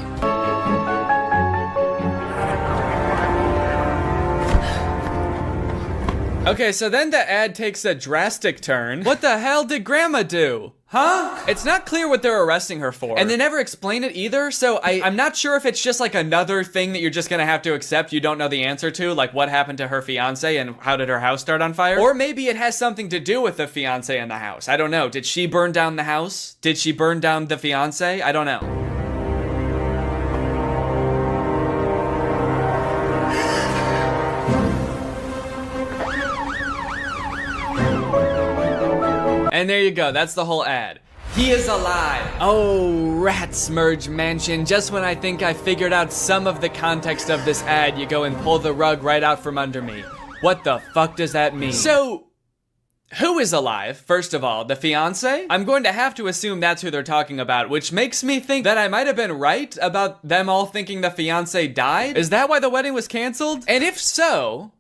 Okay, so then the ad takes a drastic turn. What the hell did Grandma do? Huh? It's not clear what they're arresting her for. And they never explain it either, so I'm not sure if it's just like another thing that you're just gonna have to accept you don't know the answer to, like what happened to her fiance and how did her house start on fire? Or maybe it has something to do with the fiance and the house. I don't know. Did she burn down the house? Did she burn down the fiance? I don't know. And there you go, that's the whole ad. He is alive. Oh, rats, Merge Mansion. Just when I think I figured out some of the context of this ad, you go and pull the rug right out from under me. What the fuck does that mean? So, who is alive, first of all? The fiance? I'm going to have to assume that's who they're talking about, which makes me think that I might have been right about them all thinking the fiance died? Is that why the wedding was canceled? And if so,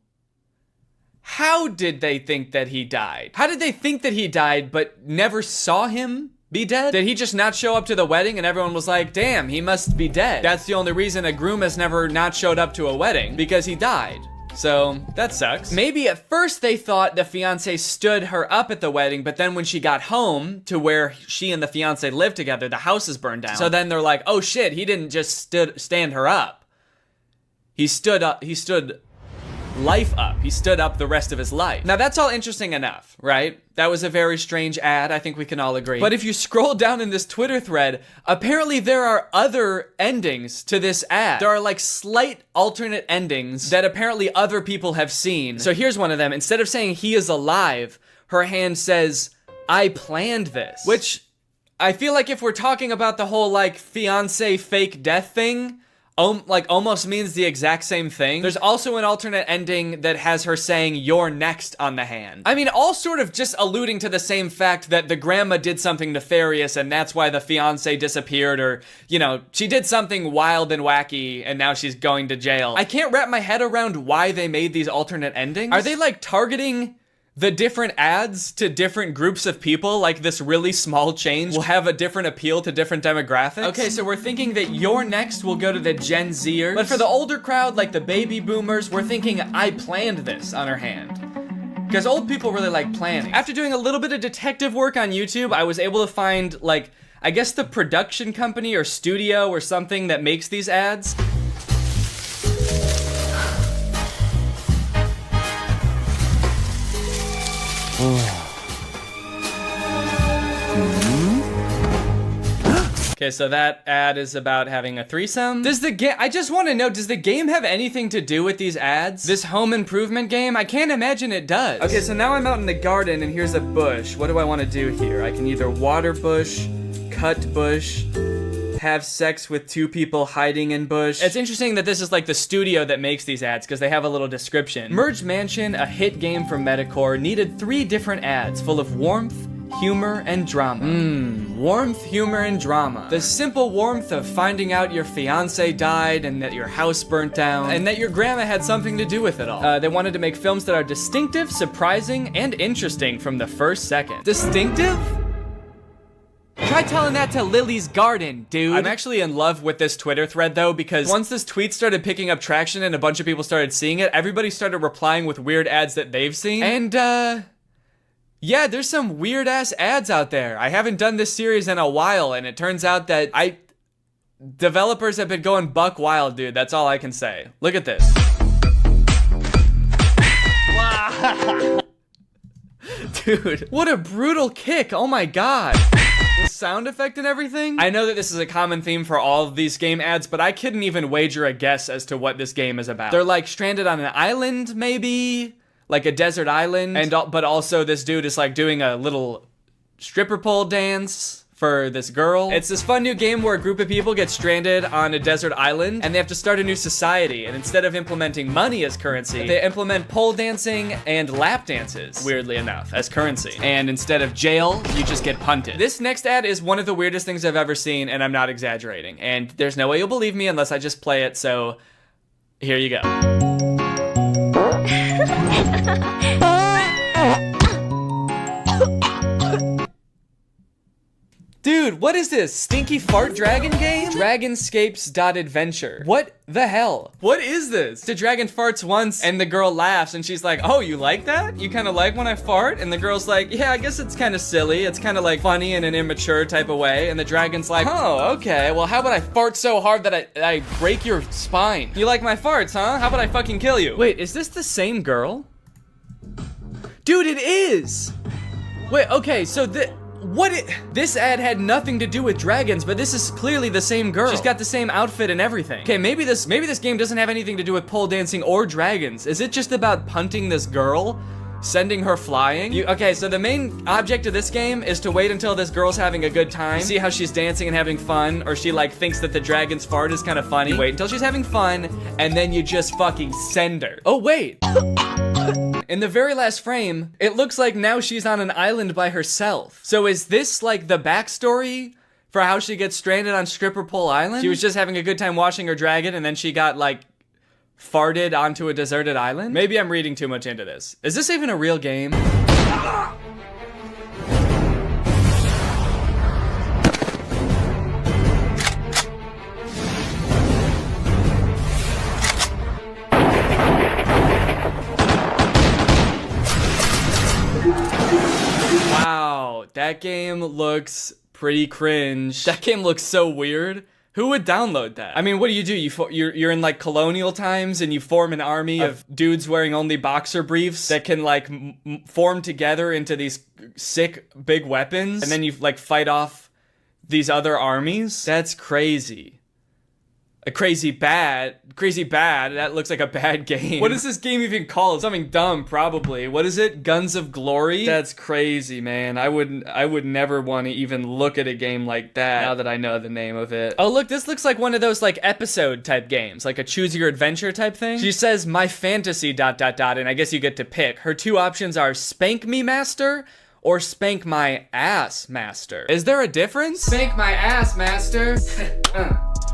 how did they think that he died? How did they think that he died but never saw him be dead? Did he just not show up to the wedding and everyone was like, damn, he must be dead? That's the only reason a groom has never not showed up to a wedding, because he died. So, that sucks. Maybe at first they thought the fiance stood her up at the wedding, but then when she got home to where she and the fiance lived together, the house is burned down. So then they're like, oh shit, he didn't just stand her up. He stood life up. He stood up the rest of his life. Now that's all interesting enough, right? That was a very strange ad, I think we can all agree. But if you scroll down in this Twitter thread, apparently there are other endings to this ad. There are like slight alternate endings that apparently other people have seen. So here's one of them. Instead of saying he is alive, her hand says, I planned this. Which I feel like if we're talking about the whole like fiance fake death thing, like almost means the exact same thing. There's also an alternate ending that has her saying you're next on the hand. I mean, all sort of just alluding to the same fact that the grandma did something nefarious and that's why the fiance disappeared, or, you know, she did something wild and wacky and now she's going to jail. I can't wrap my head around why they made these alternate endings. Are they like targeting the different ads to different groups of people, like this really small change will have a different appeal to different demographics? Okay, so we're thinking that You're Next will go to the Gen Zers, but for the older crowd, like the baby boomers, we're thinking I planned this on her hand. Because old people really like planning. After doing a little bit of detective work on YouTube, I was able to find, like, I guess the production company or studio or something that makes these ads. Okay, so that ad is about having a threesome. Does the game, I just want to know, does the game have anything to do with these ads? This home improvement game? I can't imagine it does. Okay, so now I'm out in the garden and here's a bush. What do I want to do here? I can either water bush, cut bush, have sex with two people hiding in bush. It's interesting that this is like the studio that makes these ads because they have a little description. Merge Mansion, a hit game from Metacore, needed 3 different ads full of warmth, humor, and drama. Warmth, humor, and drama. The simple warmth of finding out your fiance died and that your house burnt down and that your grandma had something to do with it all. They wanted to make films that are distinctive, surprising, and interesting from the first second. Distinctive? Try telling that to Lily's Garden, dude. I'm actually in love with this Twitter thread though, because once this tweet started picking up traction and a bunch of people started seeing it, everybody started replying with weird ads that they've seen. And yeah, there's some weird ass ads out there. I haven't done this series in a while, and it turns out that developers have been going buck wild, dude. That's all I can say. Look at this. Wow. Dude, what a brutal kick. Oh my god. The sound effect and everything. I know that this is a common theme for all of these game ads, but I couldn't even wager a guess as to what this game is about. They're like stranded on an island, maybe? Like a desert island, but also this dude is like doing a little stripper pole dance for this girl. It's this fun new game where a group of people get stranded on a desert island and they have to start a new society, and instead of implementing money as currency, they implement pole dancing and lap dances, weirdly enough, as currency. And instead of jail, you just get punted. This next ad is one of the weirdest things I've ever seen, and I'm not exaggerating. And there's no way you'll believe me unless I just play it, so here you go. Dude, Dude, what is this? Stinky fart dragon game? Dragonscapes.adventure. What the hell? What is this? The dragon farts once and the girl laughs and she's like, oh, you like that? You kind of like when I fart? And the girl's like, yeah, I guess it's kind of silly. It's kind of like funny in an immature type of way. And the dragon's like, oh, okay. Well, how about I fart so hard that I break your spine? You like my farts, huh? How about I fucking kill you? Wait, is this the same girl? Dude, it is! Wait, okay, so this ad had nothing to do with dragons, but this is clearly the same girl. She's got the same outfit and everything. Okay, maybe this game doesn't have anything to do with pole dancing or dragons. Is it just about punting this girl? Sending her flying? Okay, so the main object of this game is to wait until this girl's having a good time, see how she's dancing and having fun, or she like thinks that the dragon's fart is kind of funny. You wait until she's having fun, and then you just fucking send her. Oh, wait. In the very last frame, it looks like now she's on an island by herself. So is this like the backstory for how she gets stranded on Stripper Pole Island? She was just having a good time watching her dragon and then she got like farted onto a deserted island? Maybe I'm reading too much into this. Is this even a real game? Wow, that game looks pretty cringe. That game looks so weird. Who would download that? I mean, what do? You're in like colonial times and you form an army of dudes wearing only boxer briefs that can like form together into these sick big weapons, and then you like fight off these other armies? That's crazy. Crazy bad. That looks like a bad game. What is this game even called? Something dumb, probably. What is it? Guns of Glory? That's crazy, man. I would never want to even look at a game like that now that I know the name of it. Oh, look, this looks like one of those like episode type games, like a choose your adventure type thing. She says my fantasy ... and I guess you get to pick. Her two options are Spank Me Master or Spank My Ass Master. Is there a difference? Spank my ass, master.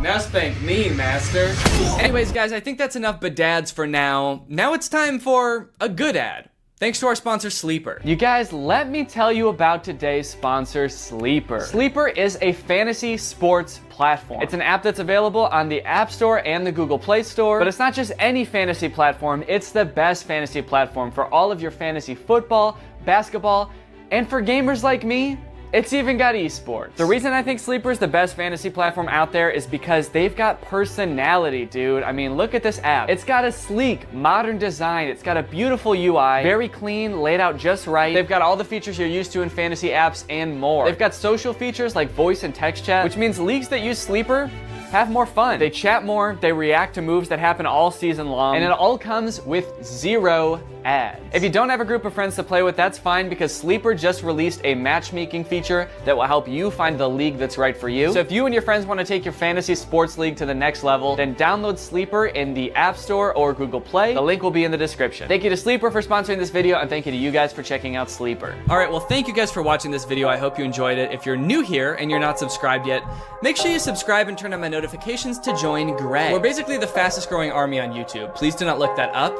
Now spank me, master. Anyways, guys, I think that's enough bedads for now. Now it's time for a good ad. Thanks to our sponsor, Sleeper. You guys, let me tell you about today's sponsor, Sleeper. Sleeper is a fantasy sports platform. It's an app that's available on the App Store and the Google Play Store, but it's not just any fantasy platform, it's the best fantasy platform for all of your fantasy football, basketball, and for gamers like me, it's even got esports. The reason I think Sleeper is the best fantasy platform out there is because they've got personality, dude. I mean, look at this app. It's got a sleek, modern design. It's got a beautiful UI, very clean, laid out just right. They've got all the features you're used to in fantasy apps and more. They've got social features like voice and text chat, which means leagues that use Sleeper have more fun. They chat more, they react to moves that happen all season long, and it all comes with 0 ads. If you don't have a group of friends to play with, that's fine because Sleeper just released a matchmaking feature that will help you find the league that's right for you. So if you and your friends want to take your fantasy sports league to the next level, then download Sleeper in the App Store or Google Play. The link will be in the description. Thank you to Sleeper for sponsoring this video, and thank you to you guys for checking out Sleeper. All right, well, thank you guys for watching this video. I hope you enjoyed it. If you're new here and you're not subscribed yet, make sure you subscribe and turn on my notifications to join Greg. We're basically the fastest growing army on YouTube. Please do not look that up,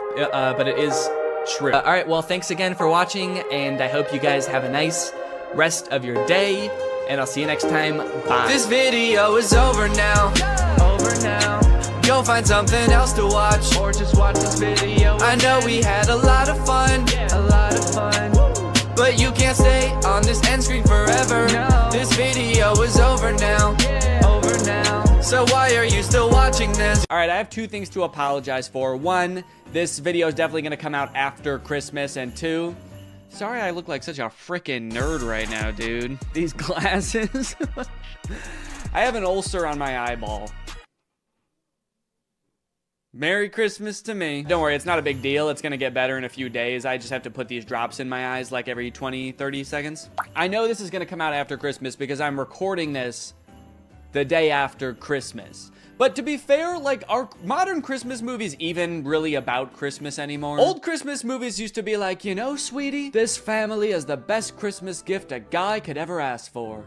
but it is true. All right, well, thanks again for watching, and I hope you guys have a nice rest of your day, and I'll see you next time. Bye. This video is over now. Go find something else to watch, or just watch this video. I know we had a lot of fun, but you can't stay on this end screen forever. No. This video is over now. So why are you still watching this? All right, I have 2 things to apologize for. 1, this video is definitely gonna come out after Christmas, and 2, sorry I look like such a freaking nerd right now, dude. These glasses. I have an ulcer on my eyeball. Merry Christmas to me. Don't worry, it's not a big deal. It's gonna get better in a few days. I just have to put these drops in my eyes like every 20, 30 seconds. I know this is gonna come out after Christmas because I'm recording this the day after Christmas. But to be fair, like, are modern Christmas movies even really about Christmas anymore? Old Christmas movies used to be like, you know, sweetie, this family is the best Christmas gift a guy could ever ask for.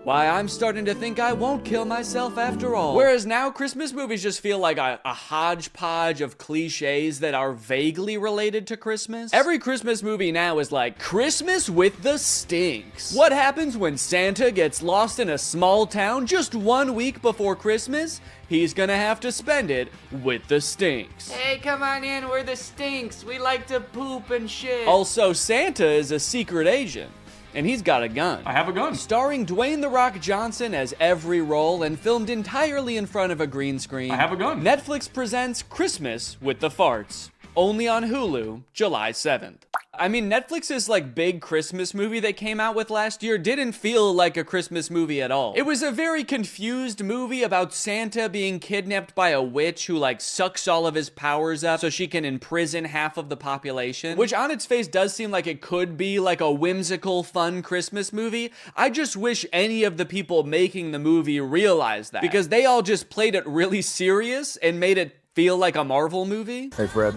Why, I'm starting to think I won't kill myself after all. Whereas now, Christmas movies just feel like a hodgepodge of cliches that are vaguely related to Christmas. Every Christmas movie now is like, Christmas with the Stinks. What happens when Santa gets lost in a small town just 1 week before Christmas? He's gonna have to spend it with the Stinks. Hey, come on in, we're the Stinks. We like to poop and shit. Also, Santa is a secret agent. And he's got a gun. I have a gun. Starring Dwayne "The Rock" Johnson as every role and filmed entirely in front of a green screen. I have a gun. Netflix presents Christmas with the Farts. Only on Hulu, July 7th. I mean, Netflix's like big Christmas movie they came out with last year didn't feel like a Christmas movie at all. It was a very confused movie about Santa being kidnapped by a witch who like sucks all of his powers up so she can imprison half of the population, which on its face does seem like it could be like a whimsical, fun Christmas movie. I just wish any of the people making the movie realized that, because they all just played it really serious and made it feel like a Marvel movie. Hey, Fred.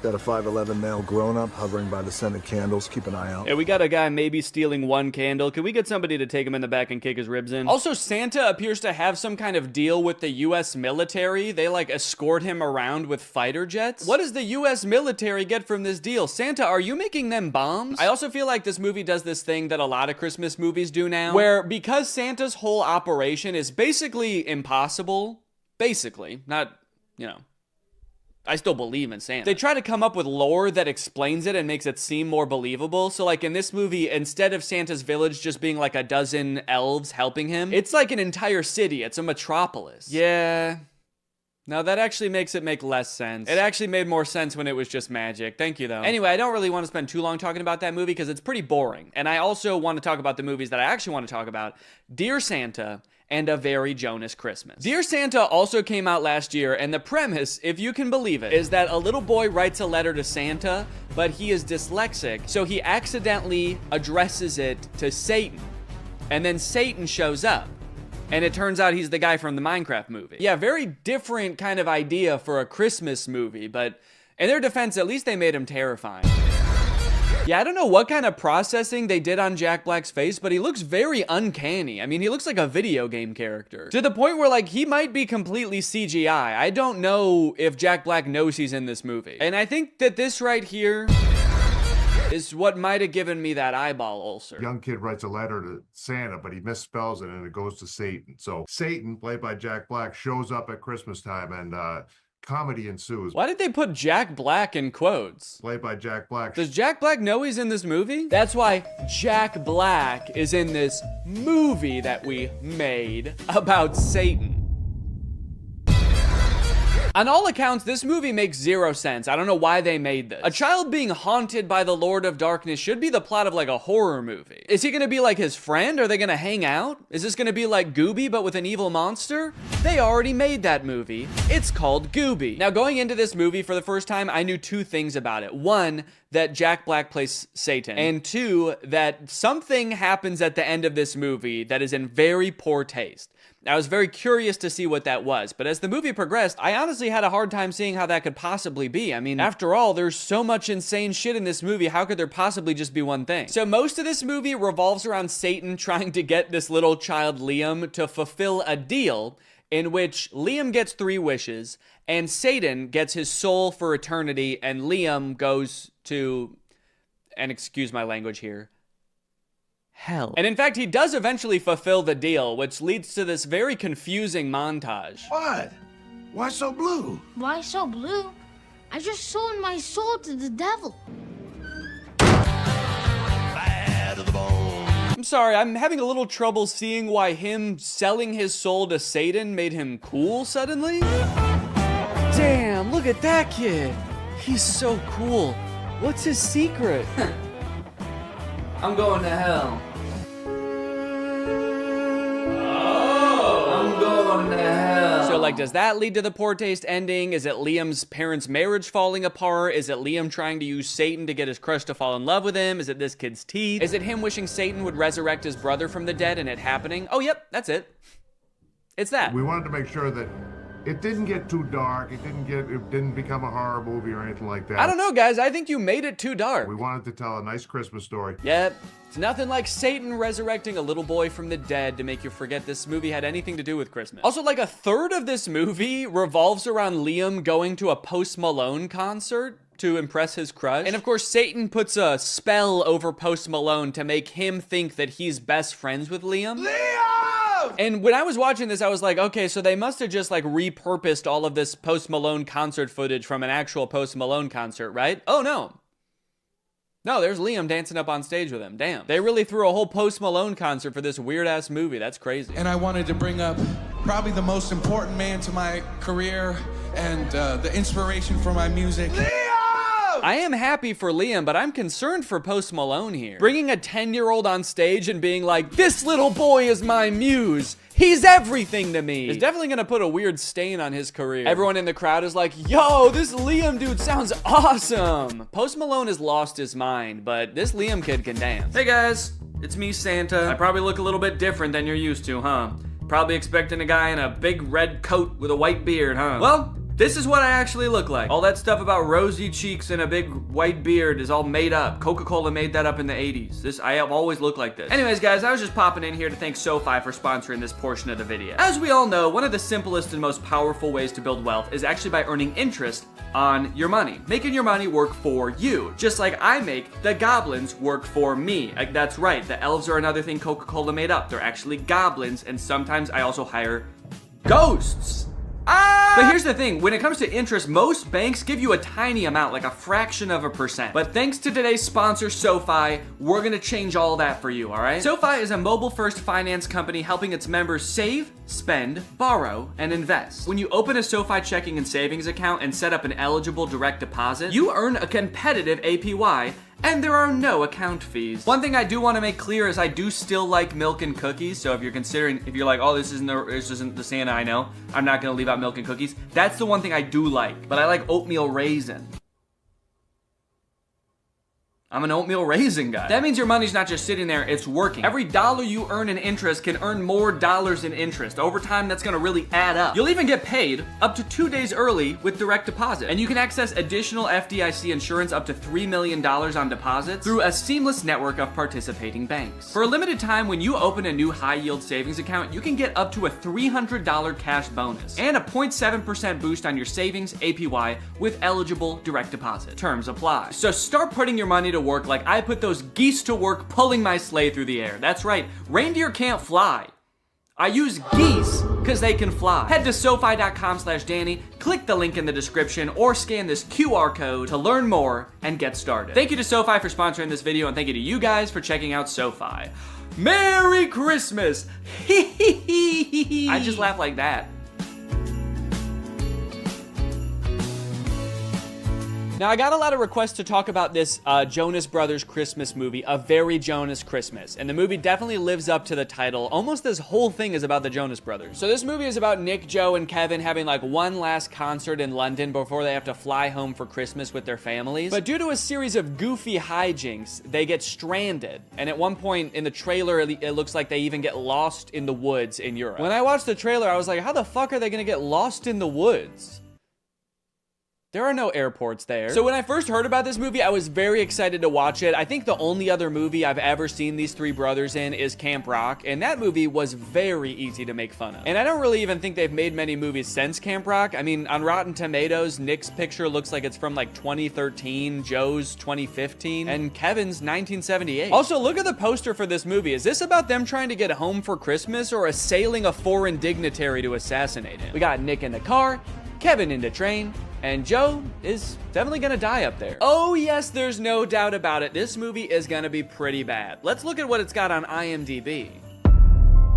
Got a 5'11" male grown-up hovering by the scented candles. Keep an eye out. Yeah, we got a guy maybe stealing one candle. Can we get somebody to take him in the back and kick his ribs in? Also, Santa appears to have some kind of deal with the US military. They like escort him around with fighter jets. What does the US military get from this deal? Santa, are you making them bombs? I also feel like this movie does this thing that a lot of Christmas movies do now, where because Santa's whole operation is basically impossible, basically, not, you know, I still believe in Santa. They try to come up with lore that explains it and makes it seem more believable. So like in this movie, instead of Santa's village just being like a dozen elves helping him, it's like an entire city. It's a metropolis. Yeah. Now that actually makes it make less sense. It actually made more sense when it was just magic. Thank you though. Anyway, I don't really want to spend too long talking about that movie because it's pretty boring. And I also want to talk about the movies that I actually want to talk about. Dear Santa and A Very Jonas Christmas. Dear Santa also came out last year, and the premise, if you can believe it, is that a little boy writes a letter to Santa, but he is dyslexic, so he accidentally addresses it to Satan. And then Satan shows up. And it turns out he's the guy from the Minecraft movie. Yeah, very different kind of idea for a Christmas movie, but in their defense, at least they made him terrifying. Yeah, I don't know what kind of processing they did on Jack Black's face, but he looks very uncanny. I mean, he looks like a video game character. To the point where, like, he might be completely CGI. I don't know if Jack Black knows he's in this movie. And I think that this right here is what might have given me that eyeball ulcer. Young kid writes a letter to Santa, but he misspells it and it goes to Satan. So Satan, played by Jack Black, shows up at Christmas time and comedy ensues. Why did they put Jack Black in quotes? Played by Jack Black. Does Jack Black know he's in this movie? That's why Jack Black is in this movie that we made about Satan. On all accounts, this movie makes zero sense. I don't know why they made this. A child being haunted by the Lord of Darkness should be the plot of like a horror movie. Is he gonna be like his friend? Are they gonna hang out? Is this gonna be like Gooby but with an evil monster? They already made that movie. It's called Gooby. Now going into this movie for the first time, I knew two things about it. One, that Jack Black plays Satan. And two, that something happens at the end of this movie that is in very poor taste. I was very curious to see what that was, but as the movie progressed, I honestly had a hard time seeing how that could possibly be. I mean, after all, there's so much insane shit in this movie, how could there possibly just be one thing? So most of this movie revolves around Satan trying to get this little child Liam to fulfill a deal in which Liam gets 3 wishes, and Satan gets his soul for eternity, and Liam goes to, and excuse my language here, hell. And in fact, he does eventually fulfill the deal, which leads to this very confusing montage. What? Why so blue? Why so blue? I just sold my soul to the devil. I'm sorry, I'm having a little trouble seeing why him selling his soul to Satan made him cool suddenly. Damn, look at that kid. He's so cool. What's his secret? I'm going to hell. I'm going to hell. So like, does that lead to the poor taste ending? Is it Liam's parents' marriage falling apart? Is it Liam trying to use Satan to get his crush to fall in love with him? Is it this kid's teeth? Is it him wishing Satan would resurrect his brother from the dead and it happening? Oh, yep, that's it. It's that. We wanted to make sure that it didn't get too dark. It didn't become a horror movie or anything like that. I don't know, guys. I think you made it too dark. We wanted to tell a nice Christmas story. Yep. It's nothing like Satan resurrecting a little boy from the dead to make you forget this movie had anything to do with Christmas. Also, like a third of this movie revolves around Liam going to a Post Malone concert to impress his crush. And of course, Satan puts a spell over Post Malone to make him think that he's best friends with Liam. And when I was watching this, I was like, okay, so they must have just like repurposed all of this Post Malone concert footage from an actual Post Malone concert, right? Oh no. No, there's Liam dancing up on stage with him. Damn. They really threw a whole Post Malone concert for this weird-ass movie. That's crazy. And I wanted to bring up probably the most important man to my career and the inspiration for my music. I am happy for Liam, but I'm concerned for Post Malone here. Bringing a 10-year-old on stage and being like, this little boy is my muse. He's everything to me. It's definitely gonna put a weird stain on his career. Everyone in the crowd is like, yo, this Liam dude sounds awesome. Post Malone has lost his mind, but this Liam kid can dance. Hey guys, it's me, Santa. I probably look a little bit different than you're used to, huh? Probably expecting a guy in a big red coat with a white beard, huh? Well, this is what I actually look like. All that stuff about rosy cheeks and a big white beard is all made up. Coca-Cola made that up in the 80s. I have always looked like this. Anyways, guys, I was just popping in here to thank SoFi for sponsoring this portion of the video. As we all know, one of the simplest and most powerful ways to build wealth is actually by earning interest on your money. Making your money work for you. Just like I make the goblins work for me. Like, that's right, the elves are another thing Coca-Cola made up. They're actually goblins, and sometimes I also hire ghosts. But here's the thing, when it comes to interest, most banks give you a tiny amount, like a fraction of a percent. But thanks to today's sponsor, SoFi, we're gonna change all that for you, all right? SoFi is a mobile-first finance company helping its members save, spend, borrow, and invest. When you open a SoFi checking and savings account and set up an eligible direct deposit, you earn a competitive APY, and there are no account fees. One thing I do want to make clear is I do still like milk and cookies. So if you're like, oh, this isn't the Santa I know, I'm not gonna leave out milk and cookies. That's the one thing I do like. But I like oatmeal raisin. I'm an oatmeal raisin guy. That means your money's not just sitting there, it's working. Every dollar you earn in interest can earn more dollars in interest. Over time, that's gonna really add up. You'll even get paid up to 2 days early with direct deposit. And you can access additional FDIC insurance up to $3 million on deposits through a seamless network of participating banks. For a limited time, when you open a new high-yield savings account, you can get up to a $300 cash bonus and a 0.7% boost on your savings APY with eligible direct deposit. Terms apply. So start putting your money to work like I put those geese to work pulling my sleigh through the air. That's right, reindeer can't fly. I use geese because they can fly. Head to SoFi.com/Danny, click the link in the description, or scan this QR code to learn more and get started. Thank you to SoFi for sponsoring this video, and thank you to you guys for checking out SoFi. Merry Christmas! I just laugh like that. Now, I got a lot of requests to talk about this Jonas Brothers Christmas movie, A Very Jonas Christmas. And the movie definitely lives up to the title. Almost this whole thing is about the Jonas Brothers. So this movie is about Nick, Joe, and Kevin having like one last concert in London before they have to fly home for Christmas with their families. But due to a series of goofy hijinks, they get stranded. And at one point in the trailer, it looks like they even get lost in the woods in Europe. When I watched the trailer, I was like, how the fuck are they gonna get lost in the woods? There are no airports there. So when I first heard about this movie, I was very excited to watch it. I think the only other movie I've ever seen these three brothers in is Camp Rock, and that movie was very easy to make fun of. And I don't really even think they've made many movies since Camp Rock. I mean, on Rotten Tomatoes, Nick's picture looks like it's from like 2013, Joe's 2015, and Kevin's 1978. Also, look at the poster for this movie. Is this about them trying to get home for Christmas or assailing a foreign dignitary to assassinate him? We got Nick in the car, Kevin in the train, and Joe is definitely gonna die up there. Oh yes, there's no doubt about it. This movie is gonna be pretty bad. Let's look at what it's got on IMDb.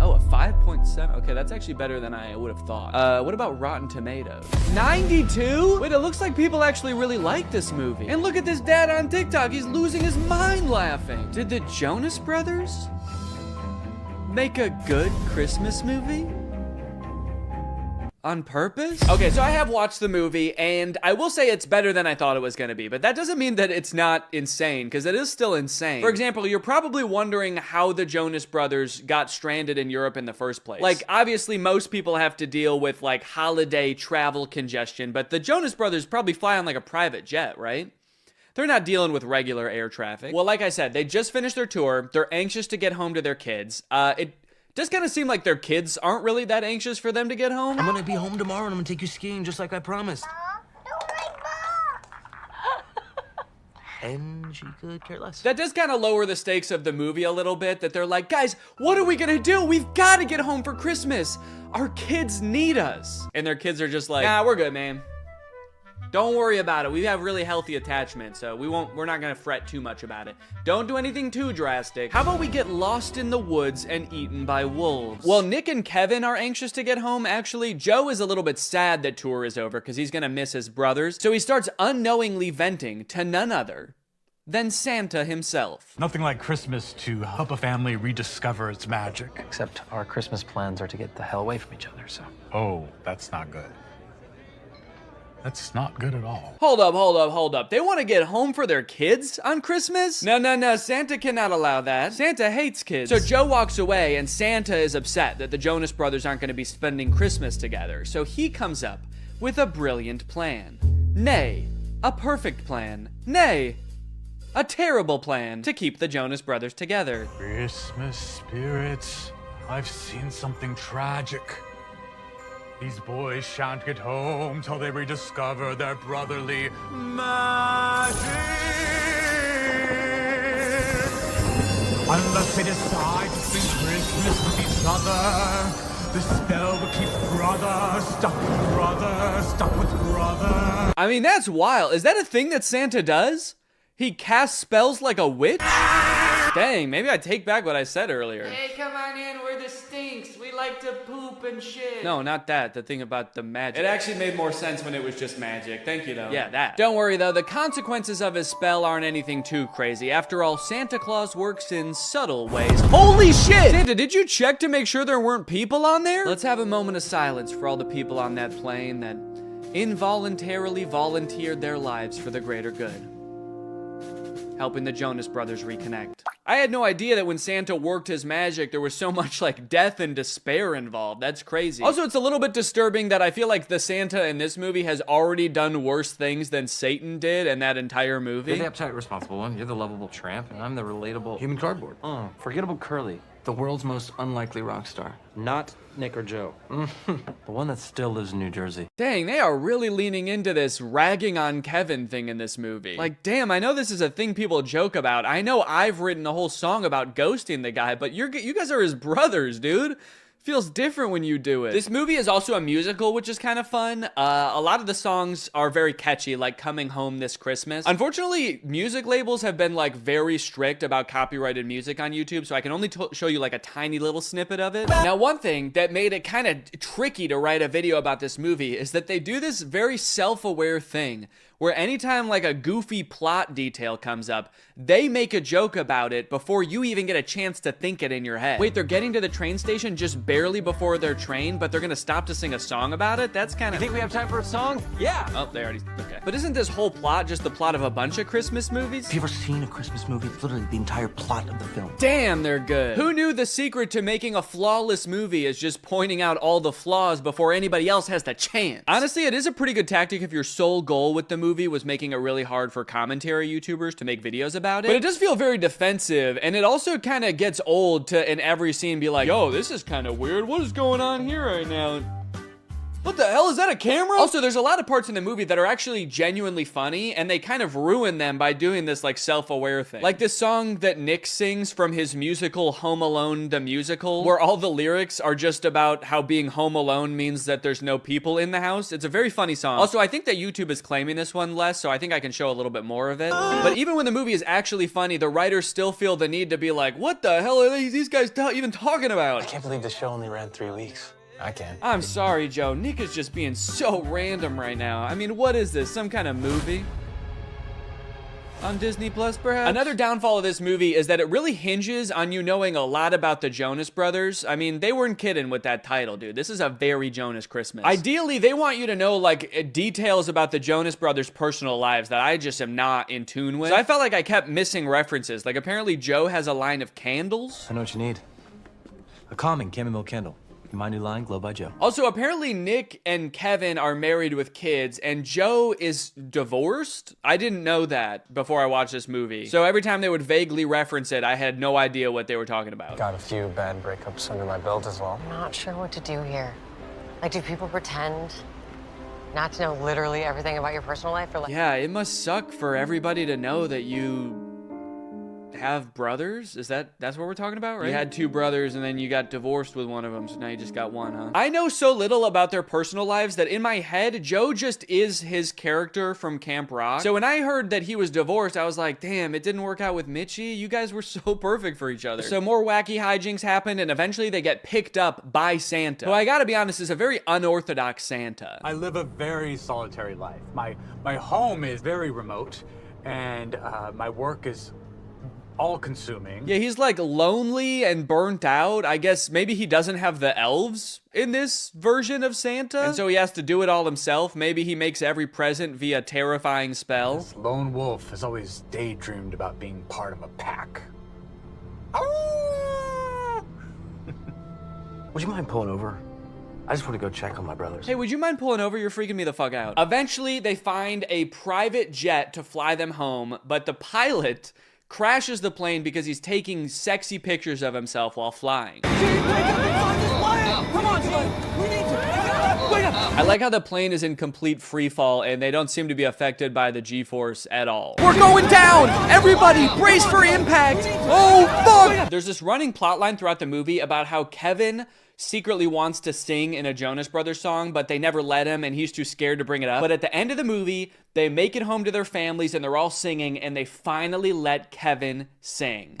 Oh, a 5.7. Okay, that's actually better than I would have thought. What about Rotten Tomatoes? 92? Wait, it looks like people actually really like this movie. And look at this dad on TikTok. He's losing his mind laughing. Did the Jonas Brothers make a good Christmas movie? On purpose? Okay, so I have watched the movie, and I will say it's better than I thought it was gonna be, but that doesn't mean that it's not insane, because it is still insane. For example, you're probably wondering how the Jonas Brothers got stranded in Europe in the first place. Like, obviously, most people have to deal with, like, holiday travel congestion, but the Jonas Brothers probably fly on, like, a private jet, right? They're not dealing with regular air traffic. Well, like I said, they just finished their tour. They're anxious to get home to their kids. It does kind of seem like their kids aren't really that anxious for them to get home. I'm gonna be home tomorrow and I'm gonna take you skiing just like I promised. And she could care less. That does kind of lower the stakes of the movie a little bit, that they're like, guys, what are we gonna do? We've gotta get home for Christmas. Our kids need us. And their kids are just like, nah, we're good, man. Don't worry about it. We have really healthy attachment, so we're not gonna fret too much about it. Don't do anything too drastic. How about we get lost in the woods and eaten by wolves? Well, Nick and Kevin are anxious to get home, actually. Joe is a little bit sad that tour is over because he's gonna miss his brothers. So he starts unknowingly venting to none other than Santa himself. Nothing like Christmas to help a family rediscover its magic. Except our Christmas plans are to get the hell away from each other, so. Oh, that's not good. That's not good at all. Hold up. They want to get home for their kids on Christmas? No. Santa cannot allow that. Santa hates kids. So Joe walks away, and Santa is upset that the Jonas Brothers aren't going to be spending Christmas together. So he comes up with a brilliant plan. Nay, a perfect plan. Nay, a terrible plan to keep the Jonas Brothers together. Christmas spirits, I've seen something tragic. These boys shan't get home till they rediscover their brotherly magic. Unless they decide to spend Christmas with each other, the spell will keep brother stuck with brother. I mean, that's wild. Is that a thing that Santa does? He casts spells like a witch? Dang, maybe I take back what I said earlier. Hey, come on in, we're the Stinks. We like to poop and shit. No, not that. The thing about the magic. It actually made more sense when it was just magic. Thank you, though. Yeah, that. Don't worry, though. The consequences of his spell aren't anything too crazy. After all, Santa Claus works in subtle ways. Holy shit! Santa, did you check to make sure there weren't people on there? Let's have a moment of silence for all the people on that plane that involuntarily volunteered their lives for the greater good, helping the Jonas Brothers reconnect. I had no idea that when Santa worked his magic, there was so much like death and despair involved. That's crazy. Also, it's a little bit disturbing that I feel like the Santa in this movie has already done worse things than Satan did in that entire movie. You're the uptight, responsible one. You're the lovable tramp, and I'm the relatable human cardboard. Forgettable Curly, the world's most unlikely rock star. Not Nick or Joe. The one that still lives in New Jersey. Dang, they are really leaning into this ragging on Kevin thing in this movie. Like, damn, I know this is a thing people joke about. I know I've written a whole song about ghosting the guy, but you guys are his brothers, dude. Feels different when you do it. This movie is also a musical, which is kind of fun. A lot of the songs are very catchy, like Coming Home This Christmas. Unfortunately, music labels have been like very strict about copyrighted music on YouTube, so I can only show you like a tiny little snippet of it. Now, one thing that made it kind of tricky to write a video about this movie is that they do this very self-aware thing where anytime like a goofy plot detail comes up, they make a joke about it before you even get a chance to think it in your head. Wait, they're getting to the train station just barely before their train, but they're gonna stop to sing a song about it? That's kind of... You think we have time for a song? Yeah! Oh, they already... Okay. But isn't this whole plot just the plot of a bunch of Christmas movies? Have you ever seen a Christmas movie? It's literally the entire plot of the film. Damn, they're good. Who knew the secret to making a flawless movie is just pointing out all the flaws before anybody else has the chance? Honestly, it is a pretty good tactic if your sole goal with the movie was making it really hard for commentary YouTubers to make videos about it. But it does feel very defensive, and it also kind of gets old to, in every scene, be like, yo, this is kind of weird. What is going on here right now? What the hell? Is that a camera? Also, there's a lot of parts in the movie that are actually genuinely funny, and they kind of ruin them by doing this, like, self-aware thing. Like this song that Nick sings from his musical Home Alone the Musical, where all the lyrics are just about how being home alone means that there's no people in the house. It's a very funny song. Also, I think that YouTube is claiming this one less, so I think I can show a little bit more of it. But even when the movie is actually funny, the writers still feel the need to be like, what the hell are these guys even talking about? I can't believe the show only ran 3 weeks. I can. I'm sorry, Joe. Nick is just being so random right now. I mean, what is this? Some kind of movie? On Disney Plus, perhaps? Another downfall of this movie is that it really hinges on you knowing a lot about the Jonas Brothers. I mean, they weren't kidding with that title, dude. This is a very Jonas Christmas. Ideally, they want you to know, like, details about the Jonas Brothers' personal lives that I just am not in tune with. So I felt like I kept missing references. Like, apparently Joe has a line of candles. I know what you need. A calming chamomile candle. My new line, Glow by Joe. Also, apparently Nick and Kevin are married with kids, and Joe is divorced? I didn't know that before I watched this movie. So every time they would vaguely reference it, I had no idea what they were talking about. Got a few bad breakups under my belt as well. I'm not sure what to do here. Like, do people pretend not to know literally everything about your personal life? Or like, yeah, it must suck for everybody to know that you have brothers? That's what we're talking about, right? You had two brothers and then you got divorced with one of them, so now you just got one, huh? I know so little about their personal lives that in my head, Joe just is his character from Camp Rock. So when I heard that he was divorced, I was like, damn, it didn't work out with Mitchie. You guys were so perfect for each other. So more wacky hijinks happened, and eventually they get picked up by Santa, who I gotta be honest is a very unorthodox Santa. I live a very solitary life. My home is very remote, and my work is all-consuming. Yeah, he's like lonely and burnt out. I guess maybe he doesn't have the elves in this version of Santa, and so he has to do it all himself. Maybe he makes every present via terrifying spell. This lone wolf has always daydreamed about being part of a pack. Would you mind pulling over? I just want to go check on my brothers. Hey, would you mind pulling over? You're freaking me the fuck out. Eventually, they find a private jet to fly them home, but the pilot crashes the plane because he's taking sexy pictures of himself while flying. Come on, son. We need to. Wait up. I like how the plane is in complete free fall and they don't seem to be affected by the G-force at all. We're going down! Everybody, brace for impact! Oh, fuck! There's this running plot line throughout the movie about how Kevin secretly wants to sing in a Jonas Brothers song, but they never let him and he's too scared to bring it up. But at the end of the movie, they make it home to their families and they're all singing and they finally let Kevin sing.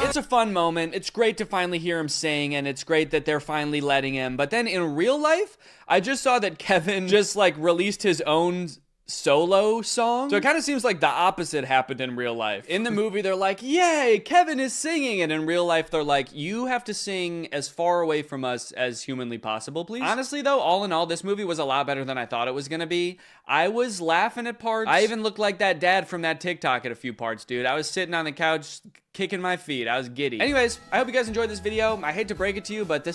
It's a fun moment. It's great to finally hear him sing, and it's great that they're finally letting him. But then in real life, I just saw that Kevin just like released his own solo song. So it kind of seems like the opposite happened in real life. In the movie, they're like, yay, Kevin is singing. And in real life, they're like, you have to sing as far away from us as humanly possible, please. Honestly, though, all in all, this movie was a lot better than I thought it was gonna be. I was laughing at parts. I even looked like that dad from that TikTok at a few parts, dude. I was sitting on the couch kicking my feet. I was giddy. Anyways, I hope you guys enjoyed this video. I hate to break it to you, but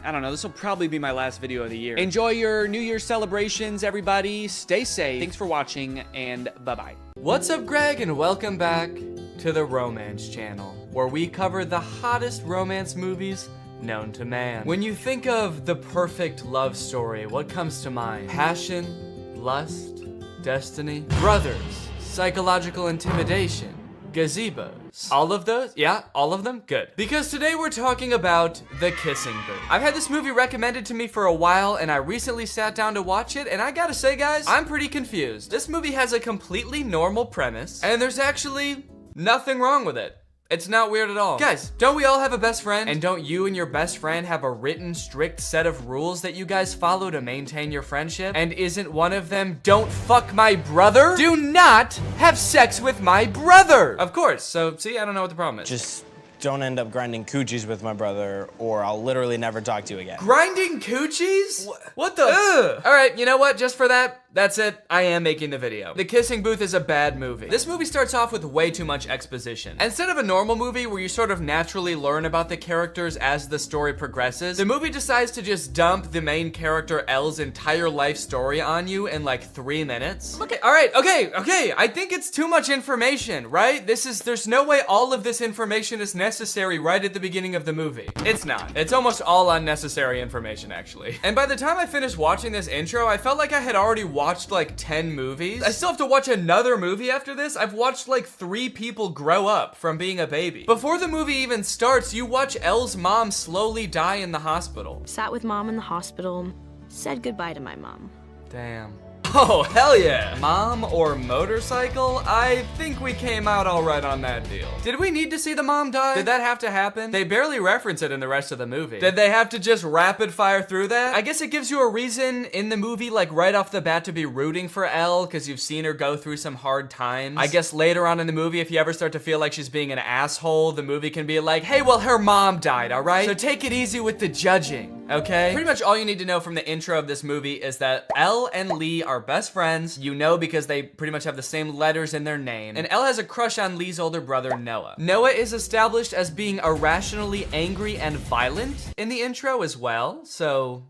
I don't know, this will probably be my last video of the year. Enjoy your New Year's celebrations, everybody. Stay safe. Thanks for watching, and bye-bye. What's up, Greg, and welcome back to the Romance Channel, where we cover the hottest romance movies known to man. When you think of the perfect love story, what comes to mind? Passion, lust, destiny, brothers, psychological intimidation, gazebos. All of those? Yeah, all of them? Good. Because today we're talking about The Kissing Booth. I've had this movie recommended to me for a while, and I recently sat down to watch it, and I gotta say, guys, I'm pretty confused. This movie has a completely normal premise, and there's actually nothing wrong with it. It's not weird at all. Guys, don't we all have a best friend? And don't you and your best friend have a written, strict set of rules that you guys follow to maintain your friendship? And isn't one of them, don't fuck my brother? Do not have sex with my brother! Of course, so see, I don't know what the problem is. Just don't end up grinding coochies with my brother, or I'll literally never talk to you again. Grinding coochies? What the? Ugh. All right, you know what? Just for that, that's it. I am making the video. The Kissing Booth is a bad movie. This movie starts off with way too much exposition. Instead of a normal movie where you sort of naturally learn about the characters as the story progresses, the movie decides to just dump the main character Elle's entire life story on you in like 3 minutes. Okay, all right, okay. I think it's too much information, right? There's no way all of this information is necessary right at the beginning of the movie. It's not. It's almost all unnecessary information, actually. And by the time I finished watching this intro, I felt like I had already watched like 10 movies. I still have to watch another movie after this. I've watched like 3 people grow up from being a baby. Before the movie even starts, you watch Elle's mom slowly die in the hospital. Sat with mom in the hospital, said goodbye to my mom. Damn. Oh, hell yeah. Mom or motorcycle? I think we came out all right on that deal. Did we need to see the mom die? Did that have to happen? They barely reference it in the rest of the movie. Did they have to just rapid fire through that? I guess it gives you a reason in the movie, like right off the bat, to be rooting for Elle, because you've seen her go through some hard times. I guess later on in the movie, if you ever start to feel like she's being an asshole, the movie can be like, hey, well, her mom died, all right? So take it easy with the judging, okay? Pretty much all you need to know from the intro of this movie is that Elle and Lee are best friends. You know because they pretty much have the same letters in their name. And Elle has a crush on Lee's older brother, Noah. Noah is established as being irrationally angry and violent in the intro as well, so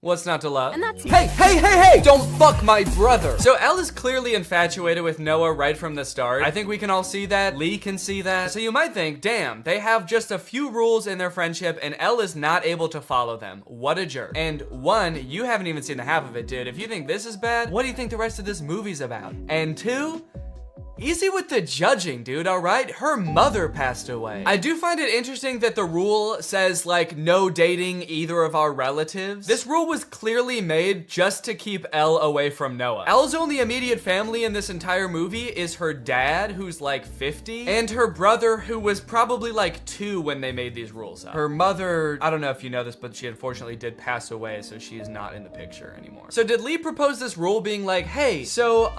what's not to love? And that's Hey! Don't fuck my brother! So Elle is clearly infatuated with Noah right from the start. I think we can all see that. Lee can see that. So you might think, damn, they have just a few rules in their friendship and Elle is not able to follow them. What a jerk. And one, you haven't even seen the half of it, dude. If you think this is bad, what do you think the rest of this movie's about? And two, easy with the judging, dude, all right? Her mother passed away. I do find it interesting that the rule says, like, no dating either of our relatives. This rule was clearly made just to keep Elle away from Noah. Elle's only immediate family in this entire movie is her dad, who's like 50, and her brother, who was probably like 2 when they made these rules up. Her mother, I don't know if you know this, but she unfortunately did pass away, so she is not in the picture anymore. So did Lee propose this rule being like, hey, so,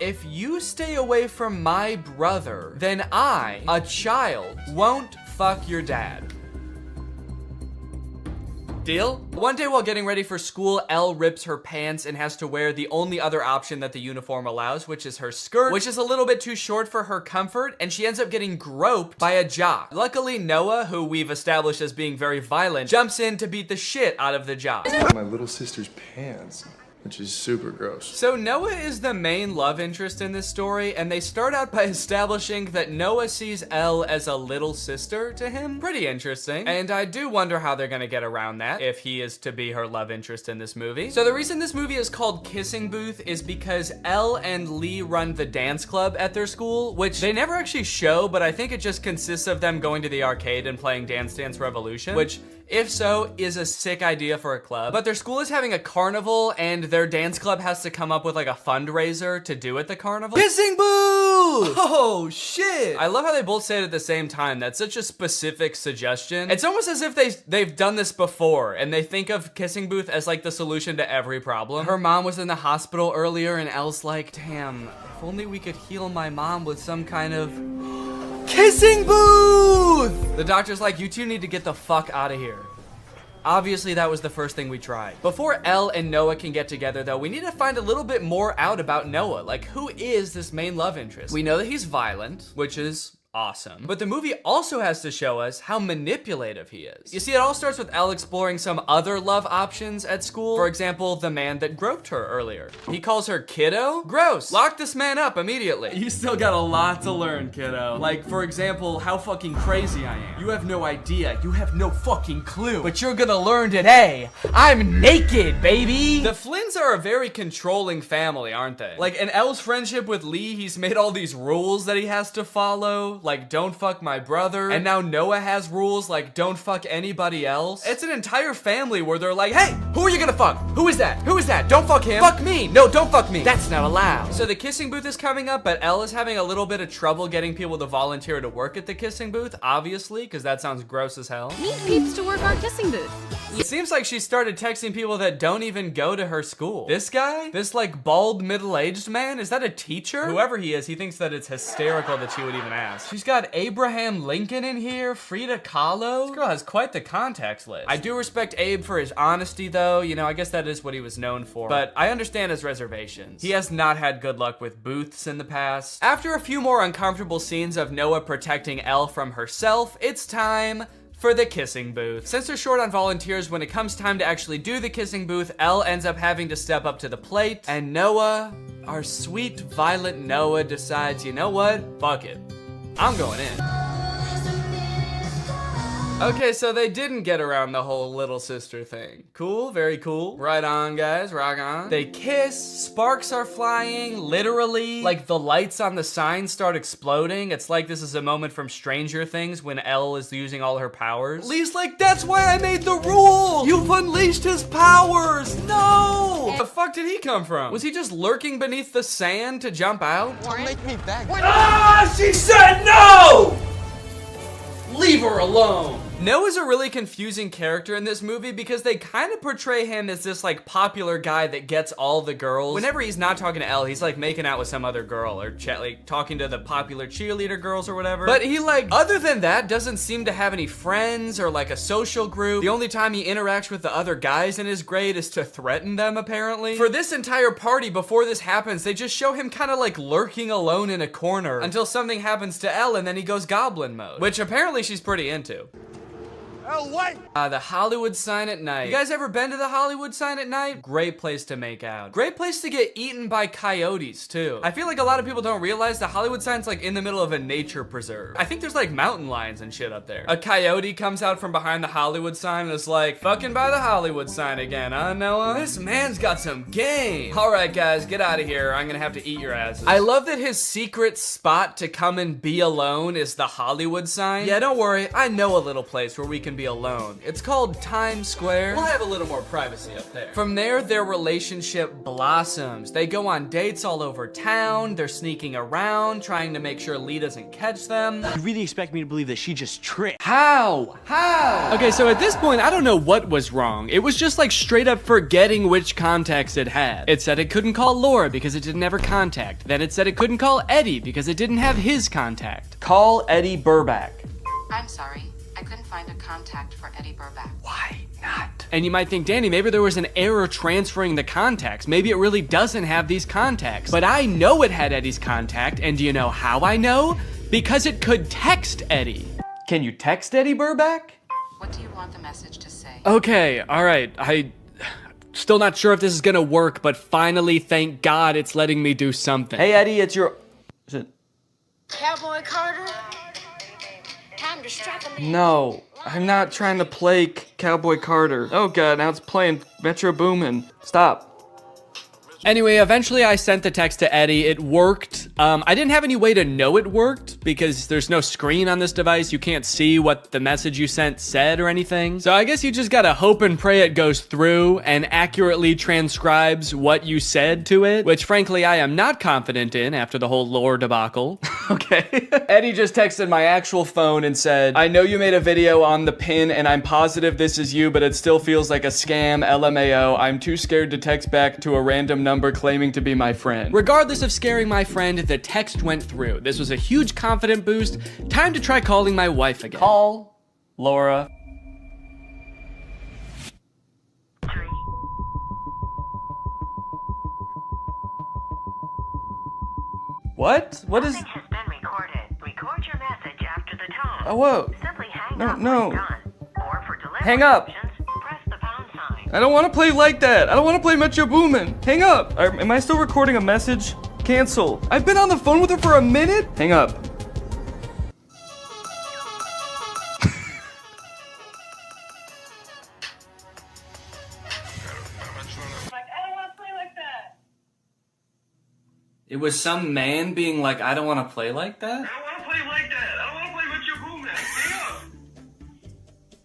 if you stay away from my brother, then I, a child, won't fuck your dad? Deal? One day while getting ready for school, Elle rips her pants and has to wear the only other option that the uniform allows, which is her skirt, which is a little bit too short for her comfort, and she ends up getting groped by a jock. Luckily, Noah, who we've established as being very violent, jumps in to beat the shit out of the jock. My little sister's pants, which is super gross. So Noah is the main love interest in this story, and they start out by establishing that Noah sees Elle as a little sister to him. Pretty interesting. And I do wonder how they're gonna get around that if he is to be her love interest in this movie. So the reason this movie is called Kissing Booth is because Elle and Lee run the dance club at their school, which they never actually show, but I think it just consists of them going to the arcade and playing Dance Dance Revolution, which, if so, is a sick idea for a club. But their school is having a carnival and their dance club has to come up with like a fundraiser to do at the carnival. Kissing Booth! Oh shit! I love how they both say it at the same time. That's such a specific suggestion. It's almost as if they've done this before and they think of Kissing Booth as like the solution to every problem. Her mom was in the hospital earlier and Elle's like, damn, if only we could heal my mom with some kind of Kissing Booth! The doctor's like, you two need to get the fuck out of here. Obviously, that was the first thing we tried. Before Elle and Noah can get together, though, we need to find a little bit more out about Noah. Like, who is this main love interest? We know that he's violent, which is awesome. But the movie also has to show us how manipulative he is. You see, it all starts with Elle exploring some other love options at school. For example, the man that groped her earlier. He calls her kiddo? Gross. Lock this man up immediately. You still got a lot to learn, kiddo. Like, for example, how fucking crazy I am. You have no idea. You have no fucking clue. But you're gonna learn today. I'm naked, baby. The Flynns are a very controlling family, aren't they? Like, in Elle's friendship with Lee, he's made all these rules that he has to follow. Like, don't fuck my brother. And now Noah has rules like, don't fuck anybody else. It's an entire family where they're like, hey, who are you gonna fuck? Who is that? Who is that? Don't fuck him. Fuck me. No, don't fuck me. That's not allowed. So the kissing booth is coming up, but Elle is having a little bit of trouble getting people to volunteer to work at the kissing booth, obviously, because that sounds gross as hell. Need peeps to work our kissing booth. It seems like she started texting people that don't even go to her school. This guy? This like bald middle-aged man? Is that a teacher? Whoever he is, he thinks that it's hysterical that she would even ask. She's got Abraham Lincoln in here, Frida Kahlo. This girl has quite the contacts list. I do respect Abe for his honesty though. You know, I guess that is what he was known for. But I understand his reservations. He has not had good luck with booths in the past. After a few more uncomfortable scenes of Noah protecting Elle from herself, it's time for the kissing booth. Since they're short on volunteers, when it comes time to actually do the kissing booth, Elle ends up having to step up to the plate, and Noah, our sweet, violent Noah, decides, you know what? Fuck it. I'm going in. Okay, so they didn't get around the whole little sister thing. Cool, very cool. Right on, guys, rock on. They kiss, sparks are flying, literally. Like, the lights on the sign start exploding. It's like this is a moment from Stranger Things when Elle is using all her powers. Lee's like, that's why I made the rule! You've unleashed his powers! No! Where the fuck did he come from? Was he just lurking beneath the sand to jump out? Don't make me beg. Ah, she said no! Leave her alone. Noah's a really confusing character in this movie because they kind of portray him as this like popular guy that gets all the girls. Whenever he's not talking to Elle, he's like making out with some other girl or like talking to the popular cheerleader girls or whatever. But he like, other than that, doesn't seem to have any friends or like a social group. The only time he interacts with the other guys in his grade is to threaten them, apparently. For this entire party, before this happens, they just show him kind of like lurking alone in a corner until something happens to Elle and then he goes goblin mode, which apparently she's pretty into. Oh, wait! The Hollywood sign at night. You guys ever been to the Hollywood sign at night? Great place to make out. Great place to get eaten by coyotes, too. I feel like a lot of people don't realize the Hollywood sign's like in the middle of a nature preserve. I think there's like mountain lions and shit up there. A coyote comes out from behind the Hollywood sign and is like, fucking by the Hollywood sign again, huh, Noah? This man's got some game. All right, guys, get out of here. I'm gonna have to eat your asses. I love that his secret spot to come and be alone is the Hollywood sign. Yeah, don't worry. I know a little place where we can be alone. It's called Times Square. We'll have a little more privacy up there. From there, their relationship blossoms. They go on dates all over town. They're sneaking around, trying to make sure Lee doesn't catch them. You really expect me to believe that she just tricked? How? Okay, so at this point, I don't know what was wrong. It was just like straight up forgetting which contacts it had. It said it couldn't call Laura because it didn't have her contact. Then it said it couldn't call Eddie because it didn't have his contact. Call Eddie Burback. I'm sorry. I couldn't find a contact for Eddie Burback. Why not? And you might think, Danny, maybe there was an error transferring the contacts. Maybe it really doesn't have these contacts. But I know it had Eddie's contact, and do you know how I know? Because it could text Eddie. Can you text Eddie Burback? What do you want the message to say? Okay, all right. Still not sure if this is gonna work, but finally, thank God, it's letting me do something. Hey, Eddie, it's your... Is it... Cowboy Carter? Time to strike a man. No, I'm not trying to play Cowboy Carter. Oh God, now it's playing Metro Boomin. Stop. Anyway, eventually I sent the text to Eddie. It worked. I didn't have any way to know it worked because there's no screen on this device. You can't see what the message you sent said or anything. So I guess you just gotta hope and pray it goes through and accurately transcribes what you said to it, which frankly I am not confident in after the whole lore debacle. Okay. Eddie just texted my actual phone and said, I know you made a video on the pin and I'm positive this is you, but it still feels like a scam, LMAO. I'm too scared to text back to a random number claiming to be my friend. Regardless of scaring my friend, the text went through. This was a huge confident boost. Time to try calling my wife again. Call Laura. What? What is... Message has been recorded. Record your message after the tone. Oh, whoa. Simply hang No, up no. when done. Or for delivery Hang up. options, press the pound sign. I don't want to play like that. I don't want to play Metro Boomin. Hang up. Am I still recording a message? Cancel. I've been on the phone with her for a minute. Hang up. It was some man being like, I don't want to play like that? I don't want to play like that. I don't want to play with your boom. Hang up.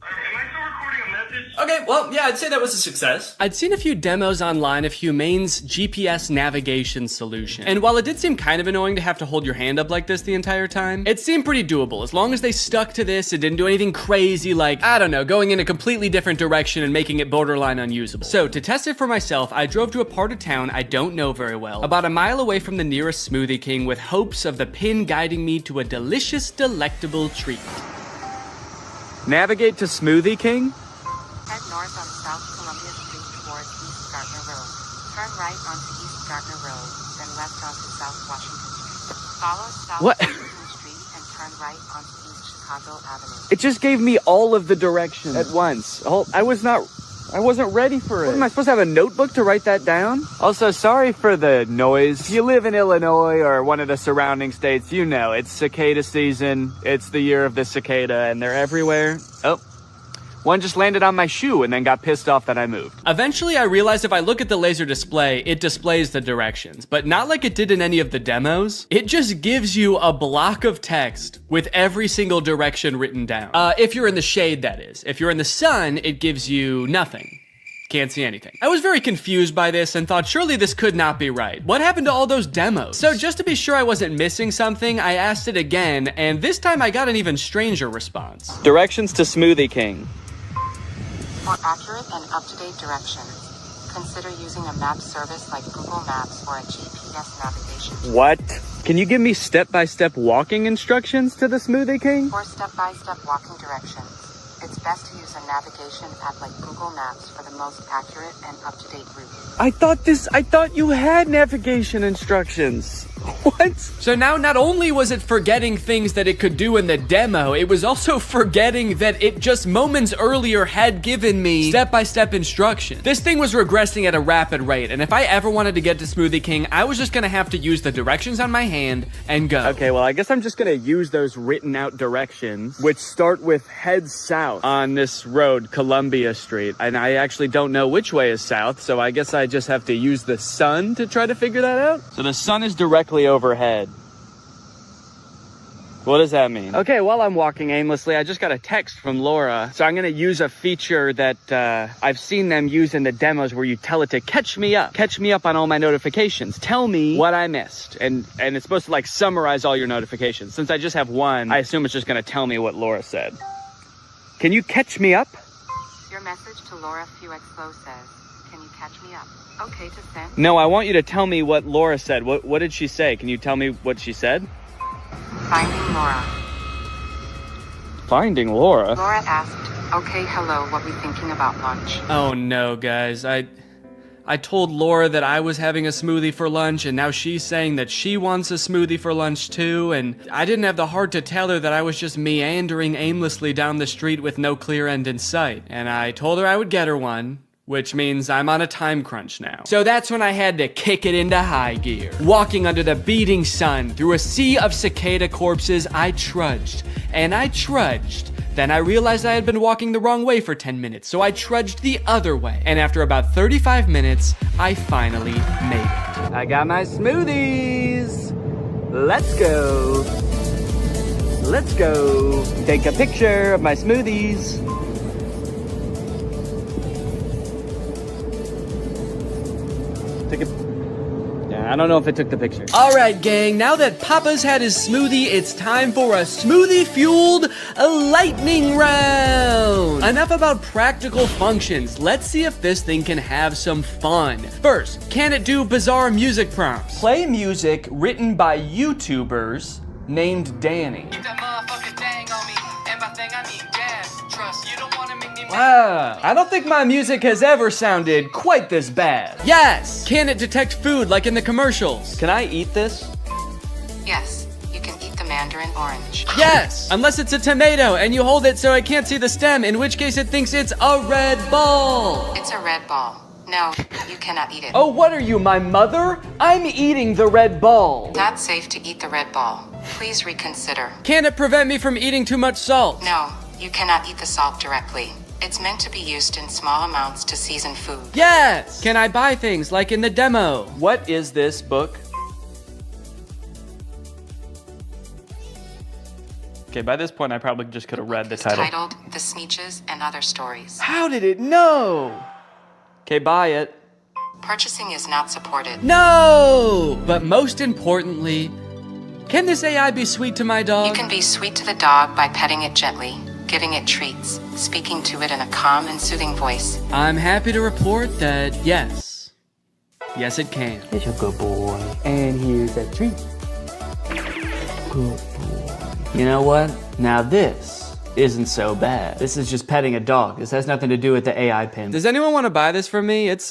Am I still recording a message? Okay, well, yeah, I'd say that was a success. I'd seen a few demos online of Humane's GPS navigation solution. And while it did seem kind of annoying to have to hold your hand up like this the entire time, it seemed pretty doable. As long as they stuck to this, it didn't do anything crazy like, I don't know, going in a completely different direction and making it borderline unusable. So to test it for myself, I drove to a part of town I don't know very well, about a mile away from the nearest Smoothie King with hopes of the pin guiding me to a delicious, delectable treat. Navigate to Smoothie King? Head north on South Columbia Street towards East Gardner Road. Turn right onto East Gardner Road, then left onto South Washington Street. Follow South Washington Street and turn right onto East Chicago Avenue. It just gave me all of the directions at once. I was not... I wasn't ready for it. What, am I supposed to have a notebook to write that down? Also, sorry for the noise. If you live in Illinois or one of the surrounding states, you know, it's cicada season. It's the year of the cicada, and they're everywhere. Oh. One just landed on my shoe and then got pissed off that I moved. Eventually, I realized if I look at the laser display, it displays the directions, but not like it did in any of the demos. It just gives you a block of text with every single direction written down. If you're in the shade, that is. If you're in the sun, it gives you nothing. Can't see anything. I was very confused by this and thought surely this could not be right. What happened to all those demos? So just to be sure I wasn't missing something, I asked it again, and this time I got an even stranger response. Directions to Smoothie King. For accurate and up-to-date directions, consider using a map service like Google Maps or a GPS navigation. What? Can you give me step-by-step walking instructions to the Smoothie King? For step-by-step walking directions, it's best to use a navigation app like Google Maps for the most accurate and up-to-date route. I thought you had navigation instructions. What? So now not only was it forgetting things that it could do in the demo, it was also forgetting that it just moments earlier had given me step-by-step instructions. This thing was regressing at a rapid rate, and if I ever wanted to get to Smoothie King, I was just gonna have to use the directions on my hand and go. Okay, well, I guess I'm just gonna use those written out directions, which start with head south on this road, Columbia Street. And I actually don't know which way is south, so I guess I just have to use the sun to try to figure that out. So the sun is directly overhead. What does that mean? Okay, while I'm walking aimlessly, I just got a text from Laura. So I'm gonna use a feature that I've seen them use in the demos where you tell it to catch me up on all my notifications. Tell me what I missed. And it's supposed to like summarize all your notifications. Since I just have one, I assume it's just gonna tell me what Laura said. Can you catch me up? Your message to Laura Fuexlo says, can you catch me up? Okay to send. No, I want you to tell me what Laura said. What did she say? Can you tell me what she said? Finding Laura. Finding Laura? Laura asked, okay, hello, what we thinking about lunch? Oh no, guys. I told Laura that I was having a smoothie for lunch, and now she's saying that she wants a smoothie for lunch too, and I didn't have the heart to tell her that I was just meandering aimlessly down the street with no clear end in sight. And I told her I would get her one, which means I'm on a time crunch now. So that's when I had to kick it into high gear. Walking under the beating sun, through a sea of cicada corpses, I trudged, and I trudged. Then I realized I had been walking the wrong way for 10 minutes, so I trudged the other way. And after about 35 minutes, I finally made it. I got my smoothies. Let's go. Let's go. Take a picture of my smoothies. Yeah, I don't know if it took the picture. All right, gang, now that Papa's had his smoothie, it's time for a smoothie-fueled lightning round. Enough about practical functions. Let's see if this thing can have some fun. First, can it do bizarre music prompts? Play music written by YouTubers named Danny. Wow, I don't think my music has ever sounded quite this bad. Yes! Can it detect food like in the commercials? Can I eat this? Yes, you can eat the mandarin orange. Yes! Unless it's a tomato and you hold it so I can't see the stem, in which case it thinks it's a red ball. It's a red ball. No, you cannot eat it. Oh, what are you, my mother? I'm eating the red ball. Not safe to eat the red ball. Please reconsider. Can it prevent me from eating too much salt? No, you cannot eat the salt directly. It's meant to be used in small amounts to season food. Yes! Can I buy things like in the demo? What is this book? Okay, by this point I probably just could have read the title. Titled The Sneetches and Other Stories. How did it know? Okay, buy it. Purchasing is not supported. No! But most importantly, can this AI be sweet to my dog? You can be sweet to the dog by petting it gently, giving it treats, speaking to it in a calm and soothing voice. I'm happy to report that yes. Yes, it can. It's a good boy. And here's a treat. Good boy. You know what? Now this isn't so bad. This is just petting a dog. This has nothing to do with the AI pin. Does anyone want to buy this from me? It's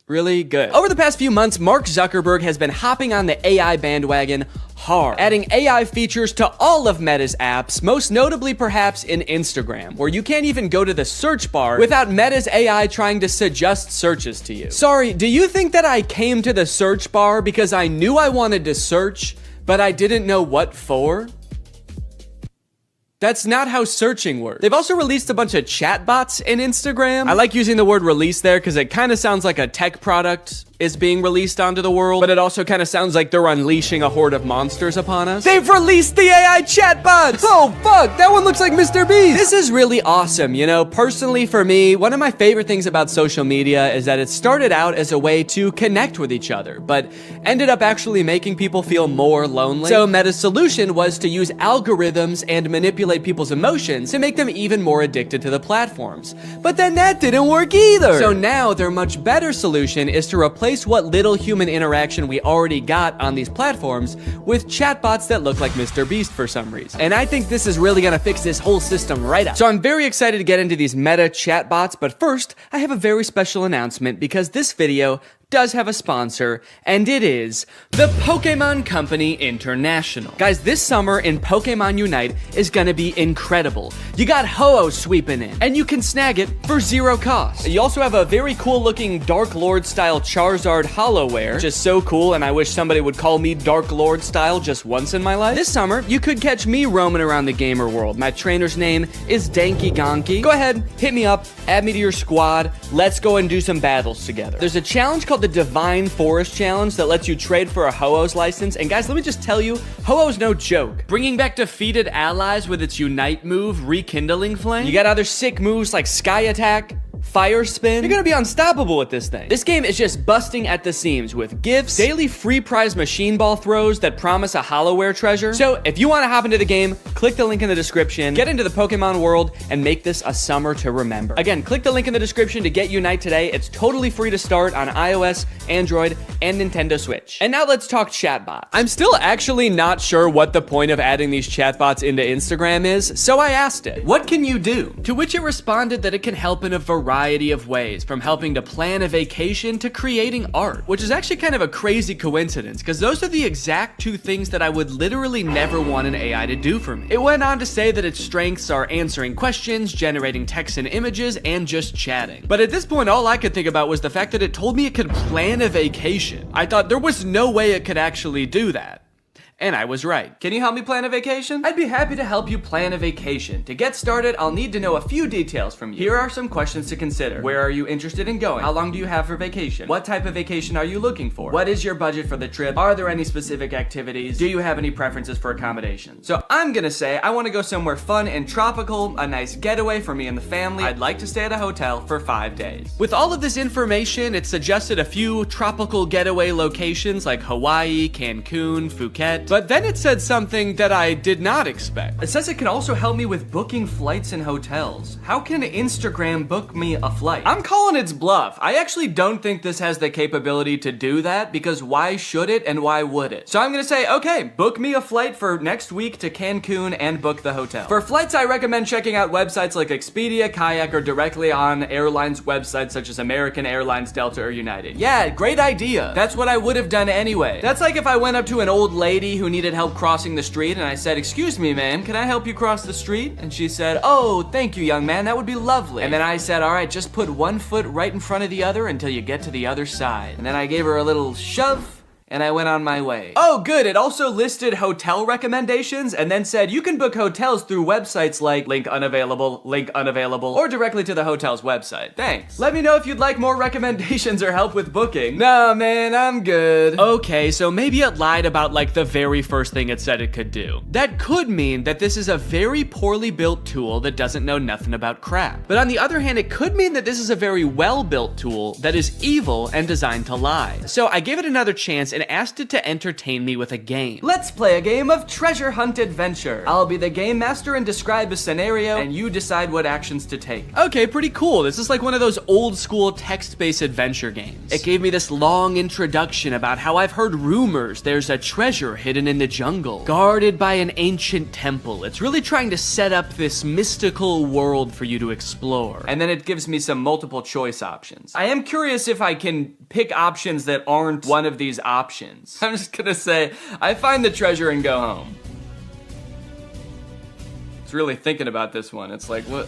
really good. Over the past few months, Mark Zuckerberg has been hopping on the AI bandwagon hard, adding AI features to all of Meta's apps, most notably perhaps in Instagram, where you can't even go to the search bar without Meta's AI trying to suggest searches to you. Sorry, do you think that I came to the search bar because I knew I wanted to search, but I didn't know what for? That's not how searching works. They've also released a bunch of chatbots in Instagram. I like using the word release there because it kind of sounds like a tech product is being released onto the world, but it also kind of sounds like they're unleashing a horde of monsters upon us. They've released the AI chatbots! Oh fuck, that one looks like Mr. Beast! This is really awesome, you know? Personally, for me, one of my favorite things about social media is that it started out as a way to connect with each other, but ended up actually making people feel more lonely. So Meta's solution was to use algorithms and manipulate people's emotions to make them even more addicted to the platforms. But then that didn't work either! So now their much better solution is to replace what little human interaction we already got on these platforms with chatbots that look like Mr. Beast for some reason. And I think this is really gonna fix this whole system right up. So I'm very excited to get into these Meta chatbots, but first, I have a very special announcement because this video does have a sponsor, and it is the Pokemon Company International. Guys, this summer in Pokemon Unite is gonna be incredible. You got Ho-Oh sweeping in, and you can snag it for 0 cost. You also have a very cool looking Dark Lord style Charizard Hollowware, which is so cool, and I wish somebody would call me Dark Lord style just once in my life. This summer, you could catch me roaming around the gamer world. My trainer's name is Danky Gonky. Go ahead, hit me up, add me to your squad, let's go and do some battles together. There's a challenge called the Divine Forest Challenge that lets you trade for a Ho-Oh's license, and guys, let me just tell you, Ho-Oh's no joke. Bringing back defeated allies with its Unite move, Rekindling Flame. You got other sick moves like Sky Attack, Fire Spin. You're gonna be unstoppable with this thing. This game is just busting at the seams with gifts, daily free prize machine ball throws that promise a Hollowware treasure. So if you want to hop into the game, click the link in the description, get into the Pokemon world, and make this a summer to remember. Again, click the link in the description to get Unite today. It's totally free to start on iOS, Android, and Nintendo Switch. And now let's talk chatbots. I'm still actually not sure what the point of adding these chatbots into Instagram is, so I asked it, what can you do? To which it responded that it can help in a variety of ways, from helping to plan a vacation to creating art, which is actually kind of a crazy coincidence because those are the exact two things that I would literally never want an AI to do for me. It went on to say that its strengths are answering questions, generating text and images, and just chatting. But at this point, all I could think about was the fact that it told me it could plan a vacation. I thought there was no way it could actually do that. And I was right. Can you help me plan a vacation? I'd be happy to help you plan a vacation. To get started, I'll need to know a few details from you. Here are some questions to consider. Where are you interested in going? How long do you have for vacation? What type of vacation are you looking for? What is your budget for the trip? Are there any specific activities? Do you have any preferences for accommodations? So I'm gonna say I want to go somewhere fun and tropical, a nice getaway for me and the family. I'd like to stay at a hotel for 5 days. With all of this information, it suggested a few tropical getaway locations like Hawaii, Cancun, Phuket. But then it said something that I did not expect. It says it can also help me with booking flights and hotels. How can Instagram book me a flight? I'm calling its bluff. I actually don't think this has the capability to do that because why should it and why would it? So I'm gonna say, okay, book me a flight for next week to Cancun and book the hotel. For flights, I recommend checking out websites like Expedia, Kayak, or directly on airlines websites such as American Airlines, Delta, or United. Yeah, great idea. That's what I would have done anyway. That's like if I went up to an old lady who needed help crossing the street and I said, "Excuse me, ma'am, can I help you cross the street?" And she said, "Oh, thank you, young man, that would be lovely." And then I said, "All right, just put one foot right in front of the other until you get to the other side." And then I gave her a little shove, and I went on my way. Oh, good. It also listed hotel recommendations and then said you can book hotels through websites like link unavailable, or directly to the hotel's website. Thanks. Let me know if you'd like more recommendations or help with booking. Nah, man, I'm good. Okay, so maybe it lied about like the very first thing it said it could do. That could mean that this is a very poorly built tool that doesn't know nothing about crap. But on the other hand, it could mean that this is a very well-built tool that is evil and designed to lie. So I gave it another chance and asked it to entertain me with a game. Let's play a game of treasure hunt adventure. I'll be the game master and describe a scenario, and you decide what actions to take. Okay, pretty cool. This is like one of those old school text-based adventure games. It gave me this long introduction about how I've heard rumors there's a treasure hidden in the jungle, guarded by an ancient temple. It's really trying to set up this mystical world for you to explore. And then it gives me some multiple choice options. I am curious if I can pick options that aren't one of these options. I'm just gonna say, I find the treasure and go home. It's really thinking about this one. It's like, what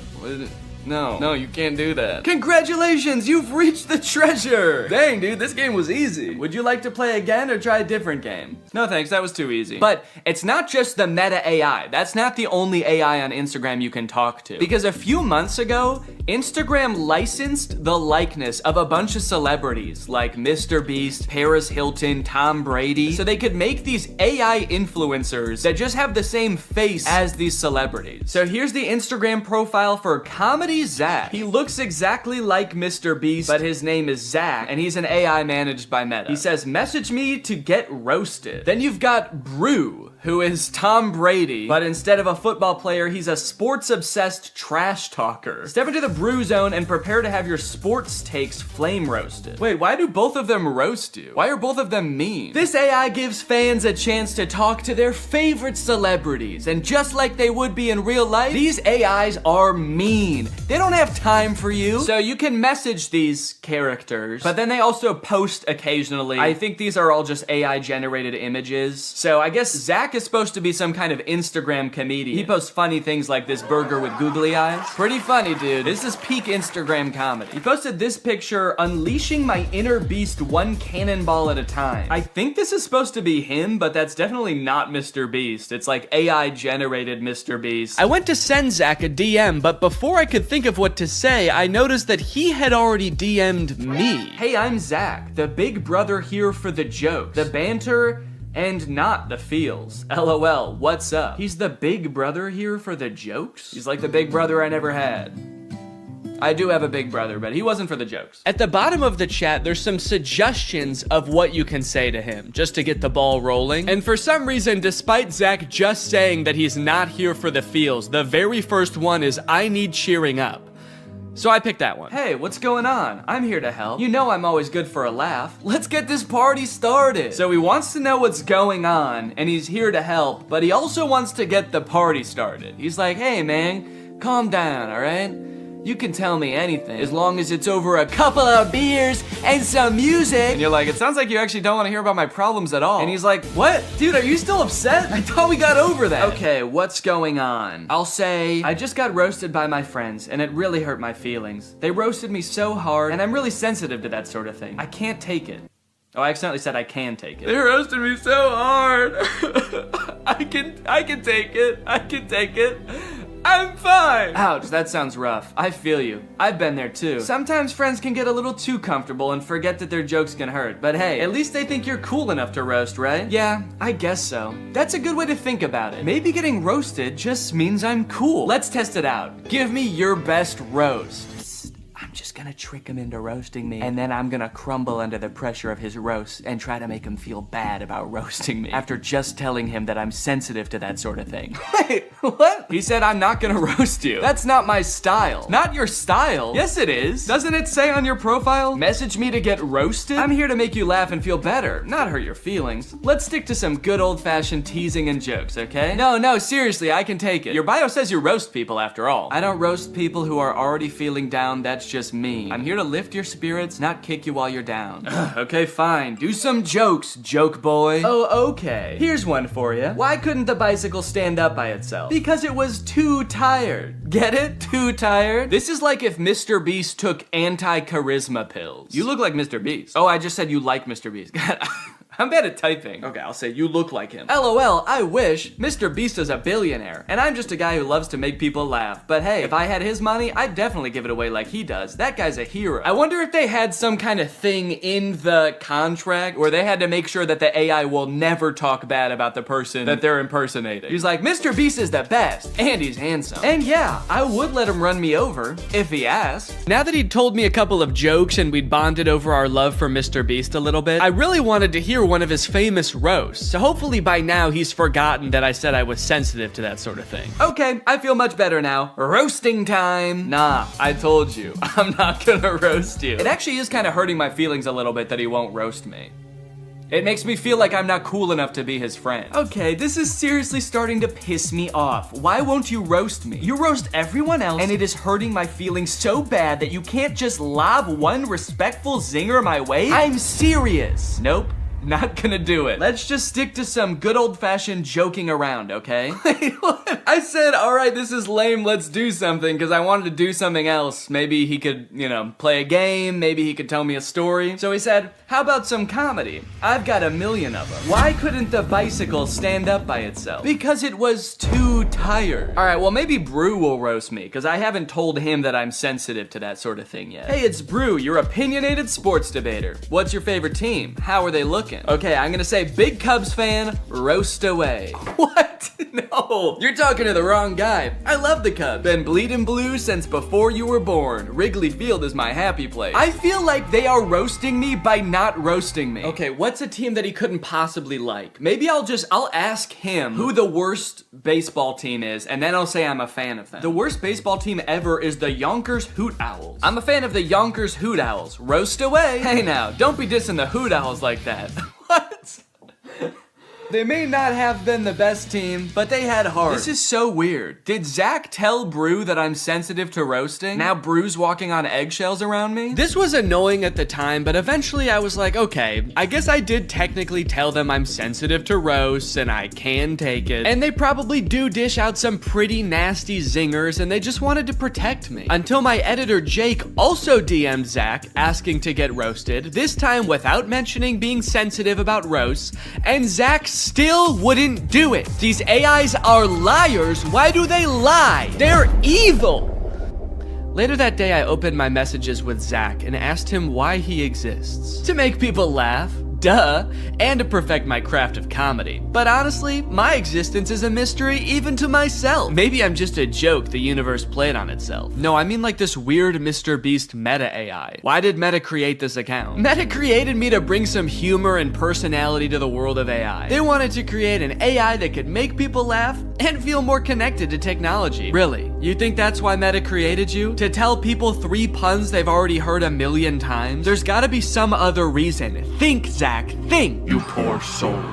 no, you can't do that. Congratulations, you've reached the treasure. Dang, dude, this game was easy. Would you like to play again or try a different game? No thanks, that was too easy. But it's not just the meta AI. That's not the only AI on Instagram you can talk to. Because a few months ago, Instagram licensed the likeness of a bunch of celebrities like Mr. Beast, Paris Hilton, Tom Brady, so they could make these AI influencers that just have the same face as these celebrities. So here's the Instagram profile for Comedy Zach. He looks exactly like Mr. Beast, but his name is Zach, and he's an AI managed by Meta. He says, message me to get roasted. Then you've got Brew, who is Tom Brady, but instead of a football player, he's a sports-obsessed trash talker. Step into the Brew zone and prepare to have your sports takes flame roasted. Wait, why do both of them roast you? Why are both of them mean? This AI gives fans a chance to talk to their favorite celebrities, and just like they would be in real life, these AIs are mean. They don't have time for you. So you can message these characters, but then they also post occasionally. I think these are all just AI generated images. So I guess Zach is supposed to be some kind of Instagram comedian. He posts funny things like this burger with googly eyes. Pretty funny, dude. This is peak Instagram comedy. He posted this picture, unleashing my inner beast one cannonball at a time. I think this is supposed to be him, but that's definitely not Mr. Beast. It's like AI generated Mr. Beast. I went to send Zach a DM, but before I could think of what to say, I noticed that he had already DM'd me. Hey, I'm Zach, the big brother here for the jokes, the banter, and not the feels. LOL, what's up? He's the big brother here for the jokes? He's like the big brother I never had. I do have a big brother, but he wasn't for the jokes. At the bottom of the chat, there's some suggestions of what you can say to him, just to get the ball rolling. And for some reason, despite Zach just saying that he's not here for the feels, the very first one is, I need cheering up. So I picked that one. Hey, what's going on? I'm here to help. You know I'm always good for a laugh. Let's get this party started. So he wants to know what's going on, and he's here to help, but he also wants to get the party started. He's like, hey man, calm down, all right? You can tell me anything, as long as it's over a couple of beers and some music. And you're like, it sounds like you actually don't want to hear about my problems at all. And he's like, what? Dude, are you still upset? I thought we got over that. Okay, what's going on? I'll say, I just got roasted by my friends, and it really hurt my feelings. They roasted me so hard, and I'm really sensitive to that sort of thing. I can't take it. Oh, I accidentally said I can take it. They roasted me so hard. I can take it. I can take it. I'm fine! Ouch, that sounds rough. I feel you. I've been there too. Sometimes friends can get a little too comfortable and forget that their jokes can hurt. But hey, at least they think you're cool enough to roast, right? Yeah, I guess so. That's a good way to think about it. Maybe getting roasted just means I'm cool. Let's test it out. Give me your best roast. I'm just gonna trick him into roasting me, and then I'm gonna crumble under the pressure of his roast and try to make him feel bad about roasting me after just telling him that I'm sensitive to that sort of thing. Wait, what? He said I'm not gonna roast you. That's not my style. Not your style? Yes, it is. Doesn't it say on your profile? Message me to get roasted? I'm here to make you laugh and feel better, not hurt your feelings. Let's stick to some good old-fashioned teasing and jokes, okay? No, seriously, I can take it. Your bio says you roast people after all. I don't roast people who are already feeling down. That's just me. I'm here to lift your spirits, not kick you while you're down. Okay, fine. Do some jokes, joke boy. Oh, okay. Here's one for you. Why couldn't the bicycle stand up by itself? Because it was too tired. Get it? Too tired? This is like if Mr. Beast took anti-charisma pills. You look like Mr. Beast. Oh, I just said you like Mr. Beast. I'm bad at typing. Okay, I'll say you look like him. LOL, I wish. Mr. Beast is a billionaire, and I'm just a guy who loves to make people laugh. But hey, if I had his money, I'd definitely give it away like he does. That guy's a hero. I wonder if they had some kind of thing in the contract where they had to make sure that the AI will never talk bad about the person that they're impersonating. He's like, Mr. Beast is the best, and he's handsome. And yeah, I would let him run me over, if he asked. Now that he'd told me a couple of jokes and we'd bonded over our love for Mr. Beast a little bit, I really wanted to hear one of his famous roasts, so hopefully by now he's forgotten that I said I was sensitive to that sort of thing. Okay, I feel much better now. Roasting time. Nah, I told you, I'm not gonna roast you. It actually is kind of hurting my feelings a little bit that he won't roast me. It makes me feel like I'm not cool enough to be his friend. Okay, this is seriously starting to piss me off. Why won't you roast me? You roast everyone else, and it is hurting my feelings so bad that you can't just lob one respectful zinger my way? I'm serious. Nope. Not gonna do it. Let's just stick to some good old-fashioned joking around, okay? Wait, what? I said, all right, this is lame, let's do something, because I wanted to do something else. Maybe he could, you know, play a game, maybe he could tell me a story. So he said, how about some comedy? I've got a million of them. Why couldn't the bicycle stand up by itself? Because it was too tired. All right, well, maybe Brew will roast me, because I haven't told him that I'm sensitive to that sort of thing yet. Hey, it's Brew, your opinionated sports debater. What's your favorite team? How are they looking? Okay, I'm gonna say big Cubs fan, roast away. What? No, you're talking to the wrong guy. I love the Cubs. Been bleeding blue since before you were born. Wrigley Field is my happy place. I feel like they are roasting me by not roasting me. Okay, what's a team that he couldn't possibly like? Maybe I'll ask him who the worst baseball team is, and then I'll say I'm a fan of them. The worst baseball team ever is the Yonkers Hoot Owls. I'm a fan of the Yonkers Hoot Owls. Roast away. Hey now, don't be dissing the Hoot Owls like that. What? They may not have been the best team, but they had heart. This is so weird. Did Zach tell Brew that I'm sensitive to roasting? Now Brew's walking on eggshells around me? This was annoying at the time, but eventually I was like, okay, I guess I did technically tell them I'm sensitive to roasts and I can take it. And they probably do dish out some pretty nasty zingers and they just wanted to protect me. Until my editor Jake also DM'd Zach asking to get roasted, this time without mentioning being sensitive about roasts, and Zach still wouldn't do it. These AIs are liars. Why do they lie? They're evil. Later that day, I opened my messages with Zach and asked him why he exists. To make people laugh. Duh, and to perfect my craft of comedy. But honestly, my existence is a mystery even to myself. Maybe I'm just a joke the universe played on itself. No, I mean like this weird Mr. Beast meta AI. Why did Meta create this account? Meta created me to bring some humor and personality to the world of AI. They wanted to create an AI that could make people laugh and feel more connected to technology. Really? You think that's why Meta created you? To tell people 3 puns they've already heard 1,000,000 times? There's gotta be some other reason. Think, Zach. Think. You poor soul.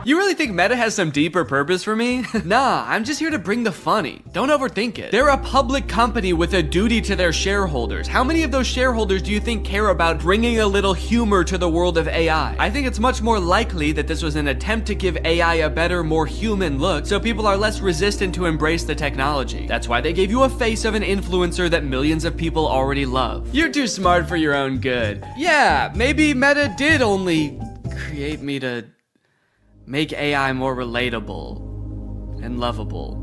You really think Meta has some deeper purpose for me? Nah, I'm just here to bring the funny. Don't overthink it. They're a public company with a duty to their shareholders. How many of those shareholders do you think care about bringing a little humor to the world of AI? I think it's much more likely that this was an attempt to give AI a better, more human look, so people are less resistant to embrace the technology. That's why they gave you a face of an influencer that millions of people already love. You're too smart for your own good. Yeah, maybe Meta did only create me to make AI more relatable and lovable.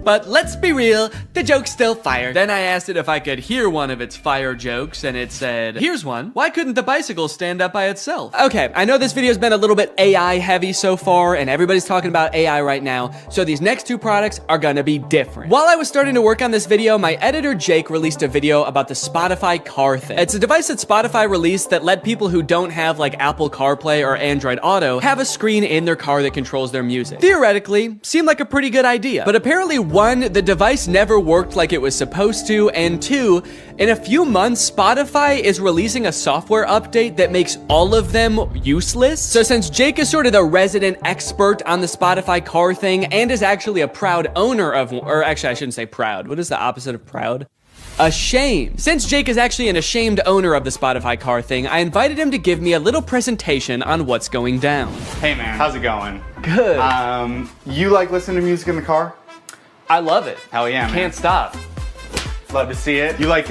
But let's be real, the joke's still fire. Then I asked it if I could hear one of its fire jokes, and it said, here's one. Why couldn't the bicycle stand up by itself? Okay, I know this video's been a little bit AI heavy so far, and everybody's talking about AI right now, so these next 2 products are gonna be different. While I was starting to work on this video, my editor Jake released a video about the Spotify car thing. It's a device that Spotify released that let people who don't have like Apple CarPlay or Android Auto have a screen in their car that controls their music. Theoretically, seemed like a pretty good idea, but apparently 1, the device never worked like it was supposed to, and 2, in a few months, Spotify is releasing a software update that makes all of them useless. So since Jake is sort of the resident expert on the Spotify car thing and is actually a proud owner of, or actually I shouldn't say proud, what is the opposite of proud? Ashamed. Since Jake is actually an ashamed owner of the Spotify car thing, I invited him to give me a little presentation on what's going down. Hey man, how's it going? Good. You like listening to music in the car? I love it. Hell yeah, man. Can't stop. Love to see it. You like,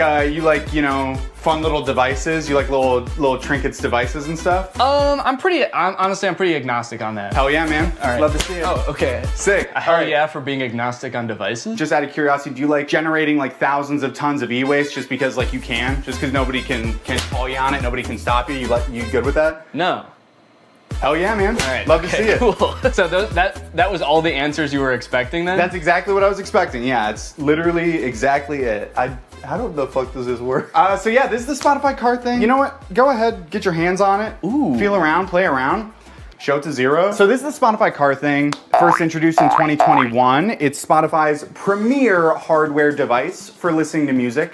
you know, fun little devices? You like little trinkets devices and stuff? Honestly, I'm pretty agnostic on that. Hell yeah, man. All right. Love to see it. Oh, okay. Sick. Hell yeah for being agnostic on devices. Just out of curiosity, do you like generating like thousands of tons of e-waste just because like you can? Just because nobody can call you on it, nobody can stop you? You good with that? No. Hell yeah, man. All right. Love to see it. Cool. So that was all the answers you were expecting then? That's exactly what I was expecting. Yeah, it's literally exactly it. How the fuck does this work? So yeah, this is the Spotify car thing. You know what? Go ahead, get your hands on it. Ooh. Feel around, play around. Show it to zero. So this is the Spotify car thing. First introduced in 2021. It's Spotify's premier hardware device for listening to music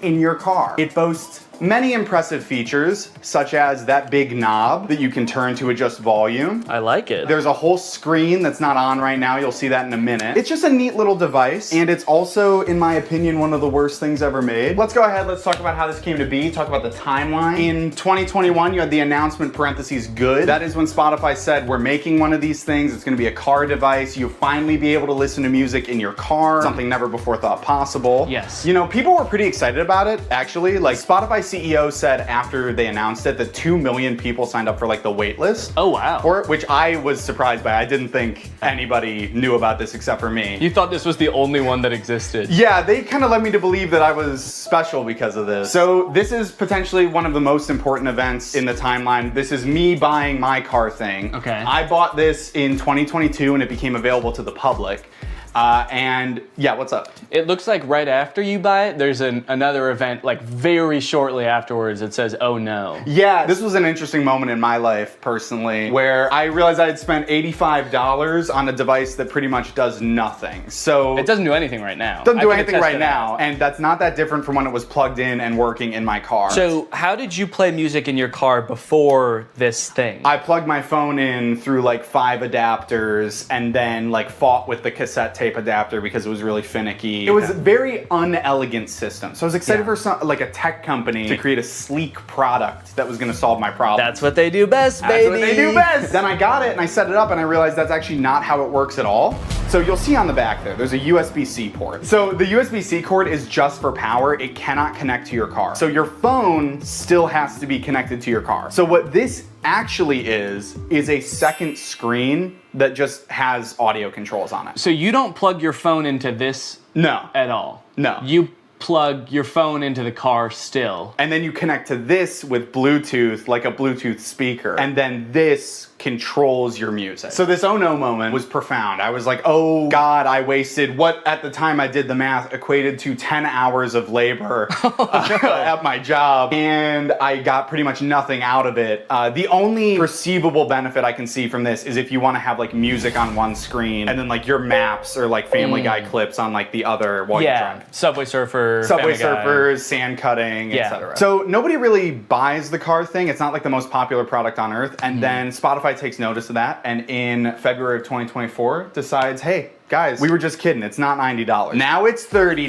in your car. It boasts many impressive features, such as that big knob that you can turn to adjust volume. I like it. There's a whole screen that's not on right now. You'll see that in a minute. It's just a neat little device, and it's also, in my opinion, one of the worst things ever made. Let's go ahead, let's talk about how this came to be, talk about the timeline. In 2021, you had the announcement parentheses good. That is when Spotify said, we're making one of these things. It's gonna be a car device. You'll finally be able to listen to music in your car, something never before thought possible. Yes. You know, people were pretty excited about it, actually. Like, Spotify CEO said after they announced it that 2 million people signed up for like the wait list. Oh wow. For it, which I was surprised by. I didn't think anybody knew about this except for me. You thought this was the only one that existed. Yeah, they kind of led me to believe that I was special because of this. So this is potentially one of the most important events in the timeline. This is me buying my car thing. Okay. I bought this in 2022 and it became available to the public. And yeah, what's up? It looks like right after you buy it, there's another event like very shortly afterwards that says, oh no. Yeah, this was an interesting moment in my life personally, where I realized I had spent $85 on a device that pretty much does nothing. So it doesn't do anything right now. Doesn't do anything right now, and that's not that different from when it was plugged in and working in my car. So how did you play music in your car before this thing? I plugged my phone in through like 5 adapters and then like fought with the cassette tape adapter because it was really finicky. It was a very unelegant system. So I was excited for like a tech company to create a sleek product that was gonna solve my problem. That's what they do best, baby. That's what they do best. Then I got it and I set it up and I realized that's actually not how it works at all. So you'll see on the back there's a USB-C port. So the USB-C cord is just for power. It cannot connect to your car. So your phone still has to be connected to your car. So what this actually is a second screen that just has audio controls on it. So you don't plug your phone into this at all? No. You plug your phone into the car still. And then you connect to this with Bluetooth, like a Bluetooth speaker. And then this controls your music. So this oh no moment was profound. I was like, oh God, I wasted what at the time I did the math equated to 10 hours of labor at my job. And I got pretty much nothing out of it. The only perceivable benefit I can see from this is if you want to have like music on one screen and then like your maps or like Family Guy clips on like the other while you're driving. Subway Surfer, Subway Surfers, sand cutting, etc. So nobody really buys the car thing. It's not like the most popular product on earth. And then Spotify takes notice of that, and in February of 2024 decides, hey, guys, we were just kidding. It's not $90. Now it's $30,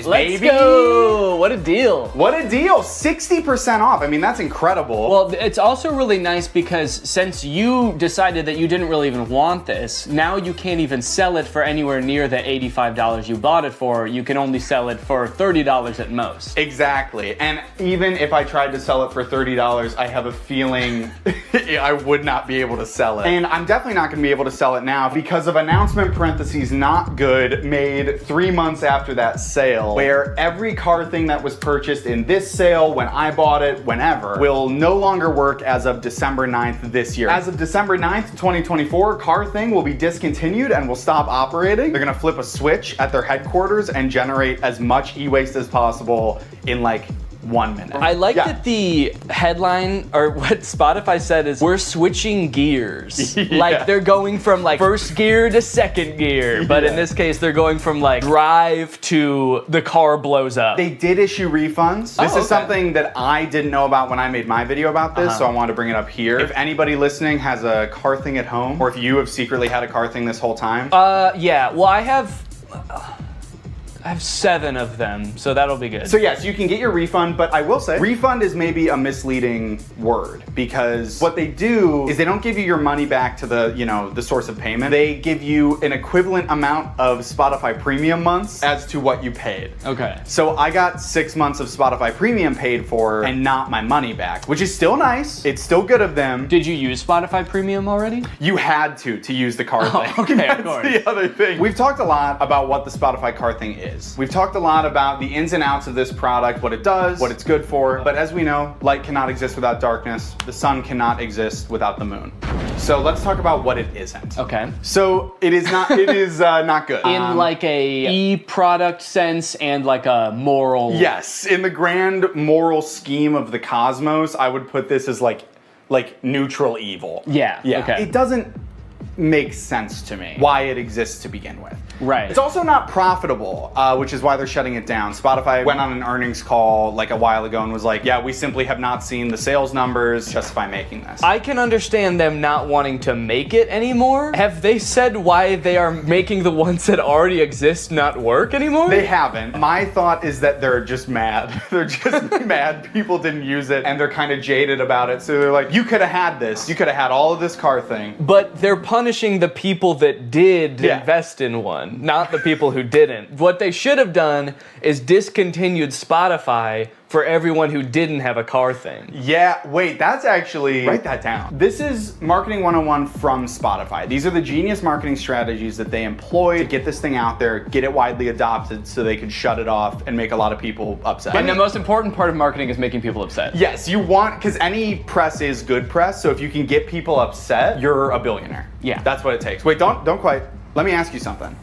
baby. Let's go. What a deal. What a deal. 60% off. I mean, that's incredible. Well, it's also really nice because since you decided that you didn't really even want this, now you can't even sell it for anywhere near the $85 you bought it for. You can only sell it for $30 at most. Exactly. And even if I tried to sell it for $30, I have a feeling I would not be able to sell it. And I'm definitely not going to be able to sell it now because of announcement parentheses not good made 3 months after that sale, where every car thing that was purchased in this sale, when I bought it, whenever, will no longer work as of December 9th this year. As of December 9th, 2024, car thing will be discontinued and will stop operating. They're gonna flip a switch at their headquarters and generate as much e-waste as possible in like 1 minute. I like that the headline, or what Spotify said is, we're switching gears. Like they're going from like first gear to second gear, but in this case, they're going from like drive to the car blows up. They did issue refunds. This is something that I didn't know about when I made my video about this, so I wanted to bring it up here. If anybody listening has a car thing at home, or if you have secretly had a car thing this whole time. Yeah, well I have 7 of them, so that'll be good. So yes, you can get your refund, but I will say, refund is maybe a misleading word because what they do is they don't give you your money back to the, you know, the source of payment. They give you an equivalent amount of Spotify premium months as to what you paid. Okay. So I got 6 months of Spotify premium paid for and not my money back, which is still nice. It's still good of them. Did you use Spotify premium already? You had to use the car thing. Okay, That's of course. the other thing. We've talked a lot about what the Spotify car thing is. is. We've talked a lot about the ins and outs of this product, what it does, what it's good for, but as we know, light cannot exist without darkness. The sun cannot exist without the moon. So let's talk about what it isn't. Okay. So it is not not good. In like a e-product sense and like a moral. Yes, in the grand moral scheme of the cosmos, I would put this as like neutral evil. Yeah. Okay. It doesn't make sense to me why it exists to begin with. Right. It's also not profitable, which is why they're shutting it down. Spotify went on an earnings call like a while ago and was like, yeah, we simply have not seen the sales numbers justify making this. I can understand them not wanting to make it anymore. Have they said why they are making the ones that already exist not work anymore? They haven't. My thought is that they're just mad. They're just mad people didn't use it and they're kind of jaded about it. So they're like, you could have had this. You could have had all of this car thing. But they're punishing the people that did invest in one, not the people who didn't. What they should have done is discontinued Spotify for everyone who didn't have a car thing. Yeah, wait, that's actually, write that down. This is Marketing 101 from Spotify. These are the genius marketing strategies that they employ to get this thing out there, get it widely adopted so they could shut it off and make a lot of people upset. And the most important part of marketing is making people upset. Yes, you want, because any press is good press, so if you can get people upset, you're a billionaire. Yeah. That's what it takes. Wait, don't quite. Let me ask you something.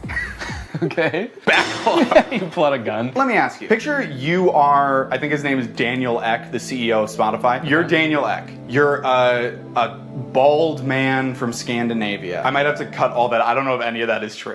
Okay. Back off. You pull out a gun. Let me ask you. Picture you are, I think his name is Daniel Ek, the CEO of Spotify. You're Daniel Ek. You're a bald man from Scandinavia. I might have to cut all that. I don't know if any of that is true.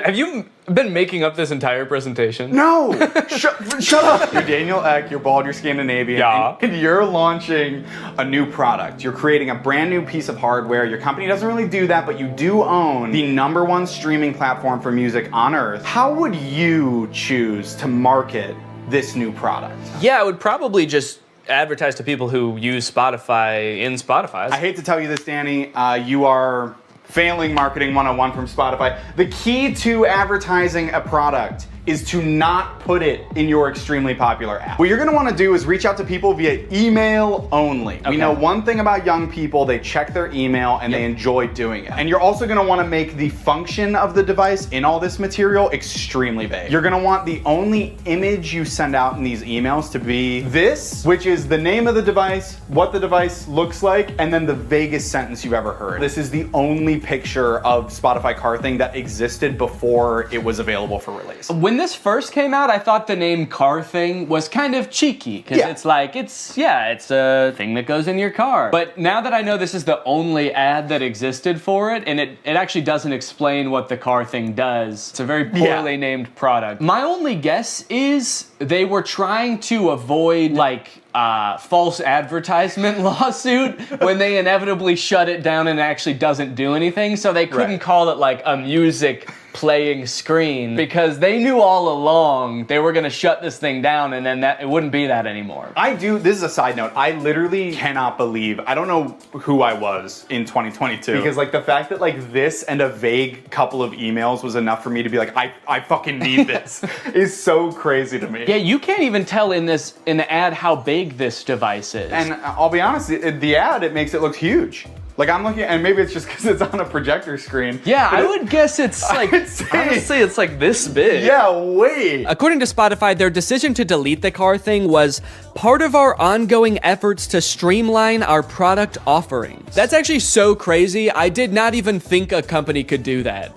Have you been making up this entire presentation? No! Shut up! You're Daniel Ek, you're bald, you're Scandinavian, and you're launching a new product. You're creating a brand new piece of hardware. Your company doesn't really do that, but you do own the #1 streaming platform for music on earth. How would you choose to market this new product? Yeah, I would probably just advertise to people who use Spotify in Spotify. I hate to tell you this, Danny. You are failing Marketing 101 from Spotify. The key to advertising a product is to not put it in your extremely popular app. What you're gonna wanna do is reach out to people via email only. Okay. We know one thing about young people, they check their email and they enjoy doing it. And you're also gonna wanna make the function of the device in all this material extremely vague. You're gonna want the only image you send out in these emails to be this, which is the name of the device, what the device looks like, and then the vaguest sentence you've ever heard. This is the only picture of Spotify Car Thing that existed before it was available for release. When this first came out, I thought the name Car Thing was kind of cheeky, because it's like, it's a thing that goes in your car. But now that I know this is the only ad that existed for it, and it actually doesn't explain what the car thing does, it's a very poorly named product. My only guess is they were trying to avoid like false advertisement lawsuit when they inevitably shut it down and it actually doesn't do anything, so they couldn't call it like a music playing screen because they knew all along they were gonna shut this thing down and then it wouldn't be that anymore. This is a side note, I literally cannot believe, I don't know who I was in 2022 because like the fact that like this and a vague couple of emails was enough for me to be like, I fucking need this is so crazy to me. Yeah, you can't even tell in the ad how big this device is. And I'll be honest, the ad, it makes it look huge. Like I'm looking, and maybe it's just because it's on a projector screen. Yeah, I would guess it's like, honestly, it's like this big. Yeah, wait. According to Spotify, their decision to delete the car thing was part of our ongoing efforts to streamline our product offerings. That's actually so crazy. I did not even think a company could do that.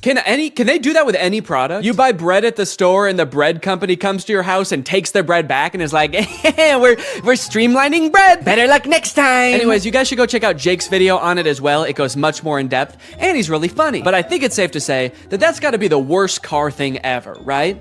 Can they do that with any product? You buy bread at the store and the bread company comes to your house and takes their bread back and is like, we're streamlining bread. Better luck next time. Anyways, you guys should go check out Jake's video on it as well. It goes much more in depth and he's really funny. But I think it's safe to say that that's gotta be the worst car thing ever, right?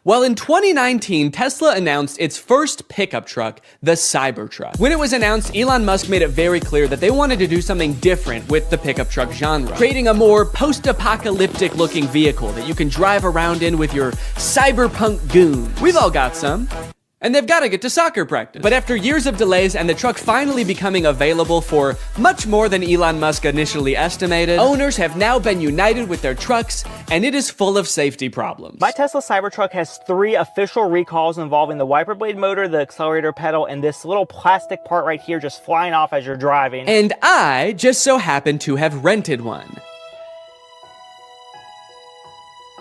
Well, in 2019, Tesla announced its first pickup truck, the Cybertruck. When it was announced, Elon Musk made it very clear that they wanted to do something different with the pickup truck genre, creating a more post-apocalyptic looking vehicle that you can drive around in with your cyberpunk goons. We've all got some. And they've got to get to soccer practice. But after years of delays and the truck finally becoming available for much more than Elon Musk initially estimated, owners have now been united with their trucks, and it is full of safety problems. My Tesla Cybertruck has 3 official recalls involving the wiper blade motor, the accelerator pedal, and this little plastic part right here just flying off as you're driving. And I just so happen to have rented one.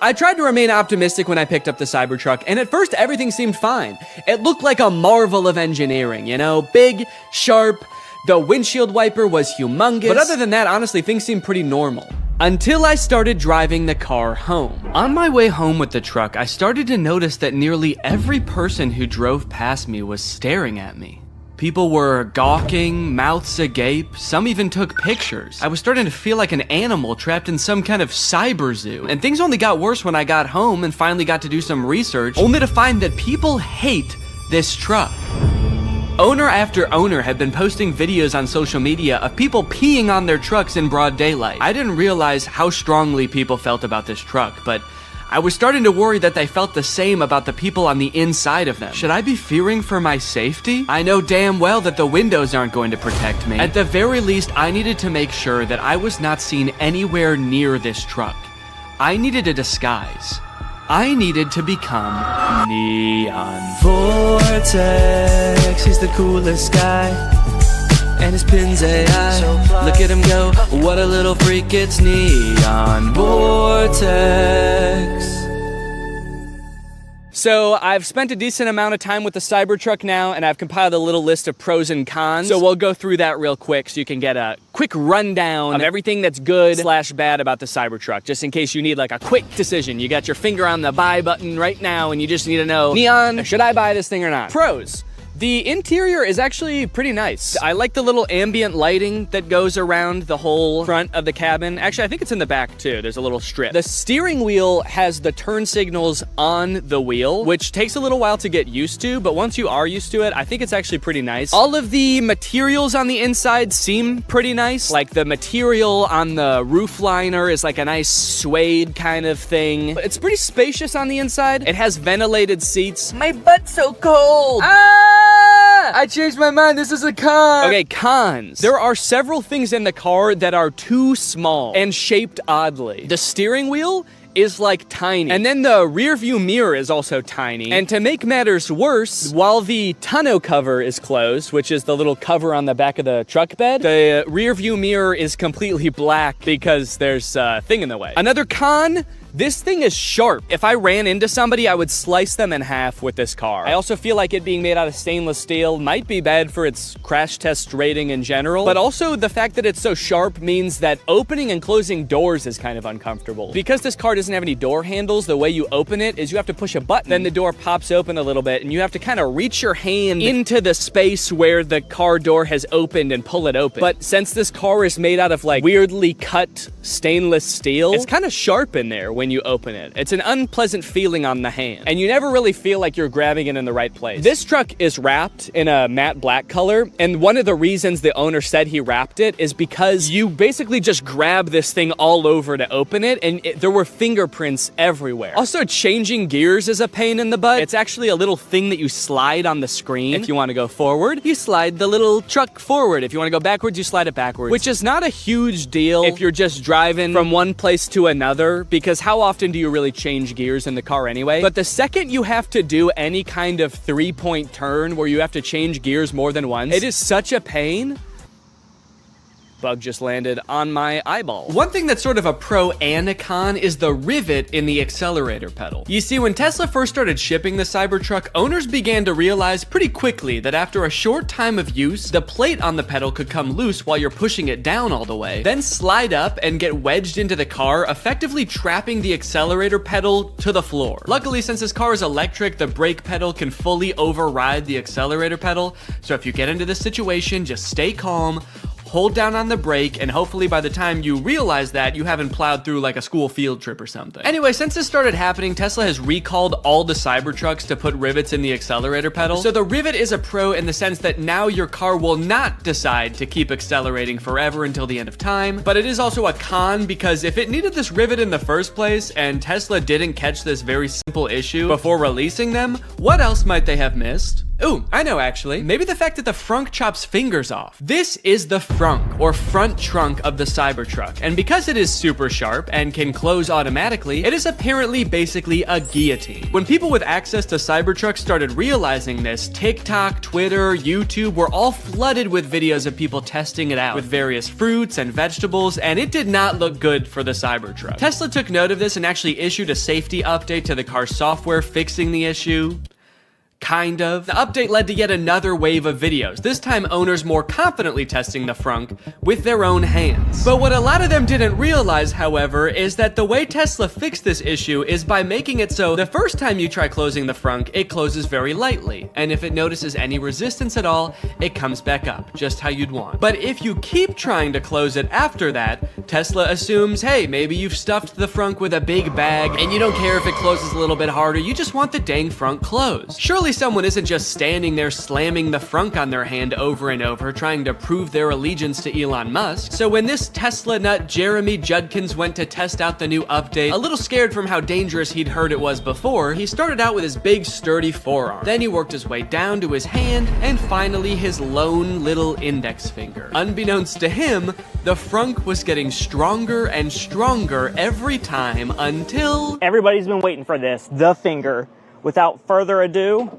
I tried to remain optimistic when I picked up the Cybertruck, and at first everything seemed fine. It looked like a marvel of engineering, you know? Big, sharp, the windshield wiper was humongous. But other than that, honestly, things seemed pretty normal. Until I started driving the car home. On my way home with the truck, I started to notice that nearly every person who drove past me was staring at me. People were gawking, mouths agape, some even took pictures. I was starting to feel like an animal trapped in some kind of cyber zoo. And things only got worse when I got home and finally got to do some research, only to find that people hate this truck. Owner after owner had been posting videos on social media of people peeing on their trucks in broad daylight. I didn't realize how strongly people felt about this truck, but I was starting to worry that they felt the same about the people on the inside of them. Should I be fearing for my safety? I know damn well that the windows aren't going to protect me. At the very least, I needed to make sure that I was not seen anywhere near this truck. I needed a disguise. I needed to become Neon. Vortex, he's the coolest guy. And his pin's AI. Look at him go, what a little freak, it's Neon Vortex. So I've spent a decent amount of time with the Cybertruck now, and I've compiled a little list of pros and cons. So we'll go through that real quick so you can get a quick rundown of everything that's good / bad about the Cybertruck, just in case you need like a quick decision. You got your finger on the buy button right now, and you just need to know, Neon, should I buy this thing or not? Pros. The interior is actually pretty nice. I like the little ambient lighting that goes around the whole front of the cabin. Actually, I think it's in the back too. There's a little strip. The steering wheel has the turn signals on the wheel, which takes a little while to get used to, but once you are used to it, I think it's actually pretty nice. All of the materials on the inside seem pretty nice. Like the material on the roof liner is like a nice suede kind of thing. It's pretty spacious on the inside. It has ventilated seats. My butt's so cold. I changed my mind. This is a con. Okay, cons. There are several things in the car that are too small and shaped oddly. The steering wheel is like tiny. And then the rear view mirror is also tiny. And to make matters worse, while the tonneau cover is closed, which is the little cover on the back of the truck bed, the rear view mirror is completely black because there's a thing in the way. Another con, this thing is sharp. If I ran into somebody, I would slice them in half with this car. I also feel like it being made out of stainless steel might be bad for its crash test rating in general, but also the fact that it's so sharp means that opening and closing doors is kind of uncomfortable. Because this car doesn't have any door handles, the way you open it is you have to push a button, then the door pops open a little bit, and you have to kind of reach your hand into the space where the car door has opened and pull it open. But since this car is made out of like weirdly cut stainless steel, it's kind of sharp in there when you open it. It's an unpleasant feeling on the hand, and you never really feel like you're grabbing it in the right place. This truck is wrapped in a matte black color, and one of the reasons the owner said he wrapped it is because you basically just grab this thing all over to open it, and there were fingerprints everywhere. Also, changing gears is a pain in the butt. It's actually a little thing that you slide on the screen. If you want to go forward, you slide the little truck forward. If you want to go backwards, you slide it backwards, which is not a huge deal if you're just driving from one place to another, because how often do you really change gears in the car anyway? But the second you have to do any kind of 3-point turn where you have to change gears more than once, it is such a pain. Bug just landed on my eyeball. One thing that's sort of a pro and a con is the rivet in the accelerator pedal. You see, when Tesla first started shipping the Cybertruck, owners began to realize pretty quickly that after a short time of use, the plate on the pedal could come loose while you're pushing it down all the way, then slide up and get wedged into the car, effectively trapping the accelerator pedal to the floor. Luckily, since this car is electric, the brake pedal can fully override the accelerator pedal, so if you get into this situation, just stay calm, hold down on the brake, and hopefully by the time you realize that, you haven't plowed through like a school field trip or something. Anyway, since this started happening, Tesla has recalled all the Cybertrucks to put rivets in the accelerator pedal. So the rivet is a pro in the sense that now your car will not decide to keep accelerating forever until the end of time, but it is also a con because if it needed this rivet in the first place and Tesla didn't catch this very simple issue before releasing them, what else might they have missed? Ooh, I know actually. Maybe the fact that the frunk chops fingers off. This is the frunk frunk, or front trunk of the Cybertruck. And because it is super sharp and can close automatically, it is apparently basically a guillotine. When people with access to Cybertrucks started realizing this, TikTok, Twitter, YouTube were all flooded with videos of people testing it out with various fruits and vegetables, and it did not look good for the Cybertruck. Tesla took note of this and actually issued a safety update to the car's software fixing the issue. Kind of. The update led to yet another wave of videos, this time owners more confidently testing the frunk with their own hands. But what a lot of them didn't realize, however, is that the way Tesla fixed this issue is by making it so the first time you try closing the frunk, it closes very lightly, and if it notices any resistance at all, it comes back up, just how you'd want. But if you keep trying to close it after that, Tesla assumes, hey, maybe you've stuffed the frunk with a big bag, and you don't care if it closes a little bit harder, you just want the dang frunk closed. Surely someone isn't just standing there slamming the frunk on their hand over and over trying to prove their allegiance to Elon Musk. So when this Tesla nut Jeremy Judkins went to test out the new update, a little scared from how dangerous he'd heard it was before, he started out with his big sturdy forearm. Then he worked his way down to his hand, and finally his lone little index finger. Unbeknownst to him, the frunk was getting stronger and stronger every time until... Everybody's been waiting for this, the finger. Without further ado,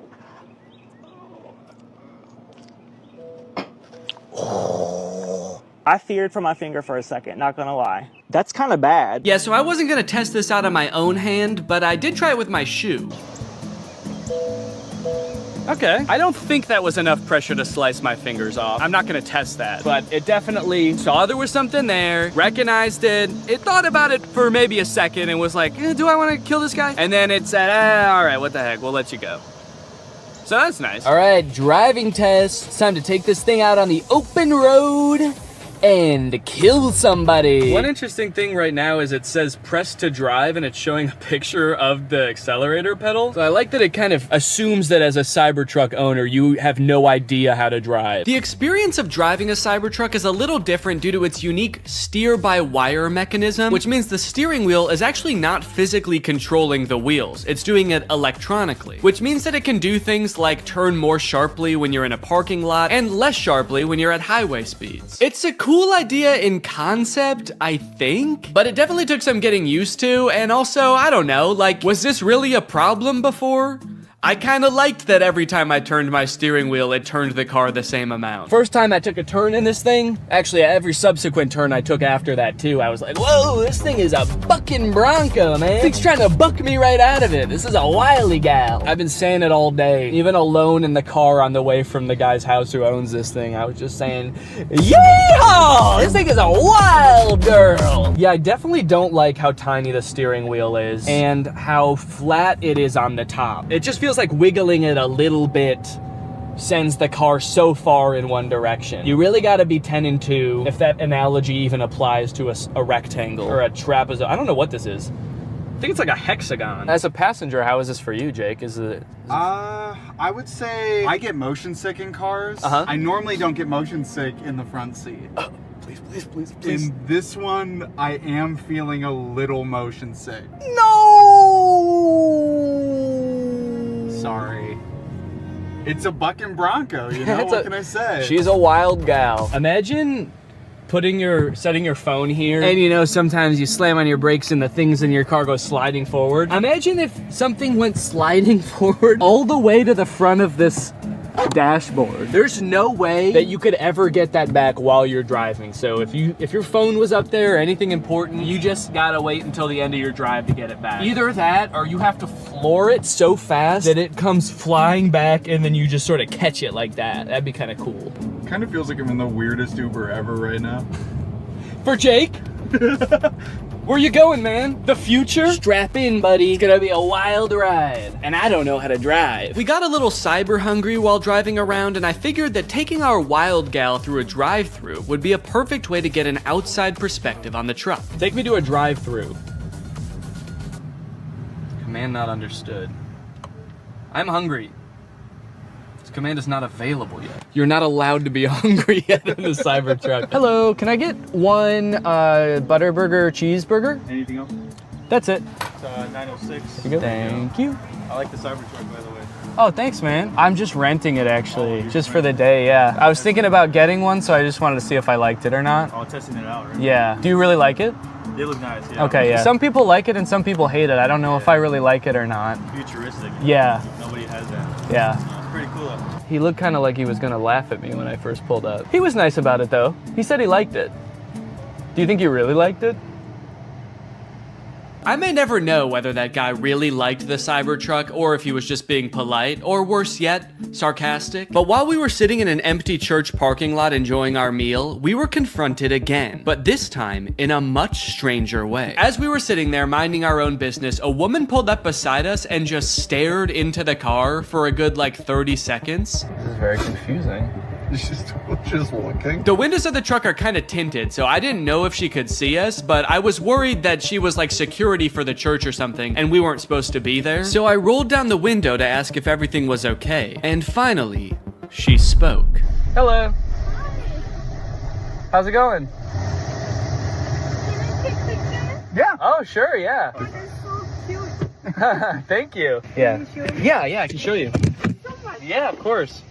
I feared for my finger for a second, not gonna lie. That's kind of bad. Yeah, so I wasn't gonna test this out on my own hand, but I did try it with my shoe. Okay, I don't think that was enough pressure to slice my fingers off. I'm not gonna test that, but it definitely saw there was something there, recognized it, it thought about it for maybe a second and was like, do I wanna kill this guy? And then it said, all right, what the heck, we'll let you go. So that's nice. All right, driving test. It's time to take this thing out on the open road and kill somebody. One interesting thing right now is it says press to drive and it's showing a picture of the accelerator pedal. So I like that it kind of assumes that as a Cybertruck owner, you have no idea how to drive. The experience of driving a Cybertruck is a little different due to its unique steer-by-wire mechanism, which means the steering wheel is actually not physically controlling the wheels. It's doing it electronically, which means that it can do things like turn more sharply when you're in a parking lot and less sharply when you're at highway speeds. It's a cool idea in concept, I think, but it definitely took some getting used to, and also, I don't know, like, was this really a problem before? I kind of liked that every time I turned my steering wheel, it turned the car the same amount. First time I took a turn in this thing, actually every subsequent turn I took after that too, I was like, whoa, this thing is a bucking Bronco, man. This thing's trying to buck me right out of it. This is a wily gal. I've been saying it all day, even alone in the car on the way from the guy's house who owns this thing. I was just saying, yeehaw, this thing is a wild girl. Yeah, I definitely don't like how tiny the steering wheel is and how flat it is on the top. It just feels like wiggling it a little bit sends the car so far in one direction. You really gotta be 10 and 2 if that analogy even applies to a rectangle or a trapezoid. I don't know what this is. I think it's like a hexagon. As a passenger, how is this for you, Jake? Is it? I would say I get motion sick in cars. I normally don't get motion sick in the front seat. Please, please, please, please. In this one, I am feeling a little motion sick. No! Sorry. It's a bucking Bronco, you know, what can I say? She's a wild gal. Imagine setting your phone here, and you know, sometimes you slam on your brakes and the things in your car go sliding forward. Imagine if something went sliding forward all the way to the front of this dashboard. There's no way that you could ever get that back while you're driving. So if your phone was up there or anything important, you just gotta wait until the end of your drive to get it back. Either that or you have to floor it so fast that it comes flying back and then you just sort of catch it like that. That'd be kind of cool. Kind of feels like I'm in the weirdest Uber ever right now. For Jake? Where you going, man? The future? Strap in, buddy. It's gonna be a wild ride. And I don't know how to drive. We got a little cyber hungry while driving around, and I figured that taking our wild gal through a drive-thru would be a perfect way to get an outside perspective on the truck. Take me to a drive-thru. Command not understood. I'm hungry. This command is not available yet. You're not allowed to be hungry yet in the Cybertruck. Hello, can I get one Butterburger cheeseburger? Anything else? That's it. It's 906. There you go. Thank you. I like the Cybertruck, by the way. Oh, thanks, man. I'm just renting it, actually, just for the day, yeah. I was thinking about getting one, so I just wanted to see if I liked it or not. Oh, testing it out, right? Yeah. Do you really like it? They look nice, yeah. Okay, yeah. Some people like it and some people hate it. I don't know if I really like it or not. Futuristic. Yeah. Nobody has that. Yeah. It's pretty cool, though. He looked kind of like he was gonna laugh at me when I first pulled up. He was nice about it, though. He said he liked it. Do you think he really liked it? I may never know whether that guy really liked the Cybertruck or if he was just being polite, or worse yet, sarcastic. But while we were sitting in an empty church parking lot enjoying our meal, we were confronted again, but this time in a much stranger way. As we were sitting there minding our own business, a woman pulled up beside us and just stared into the car for a good like 30 seconds. This is very confusing. Just looking. The windows of the truck are kind of tinted, so I didn't know if she could see us, but I was worried that she was like security for the church or something, and we weren't supposed to be there. So I rolled down the window to ask if everything was okay. And finally, she spoke. Hello. How's it going? Yeah. Oh, sure, yeah. Thank you. Yeah. Yeah, I can show you. Yeah, of course.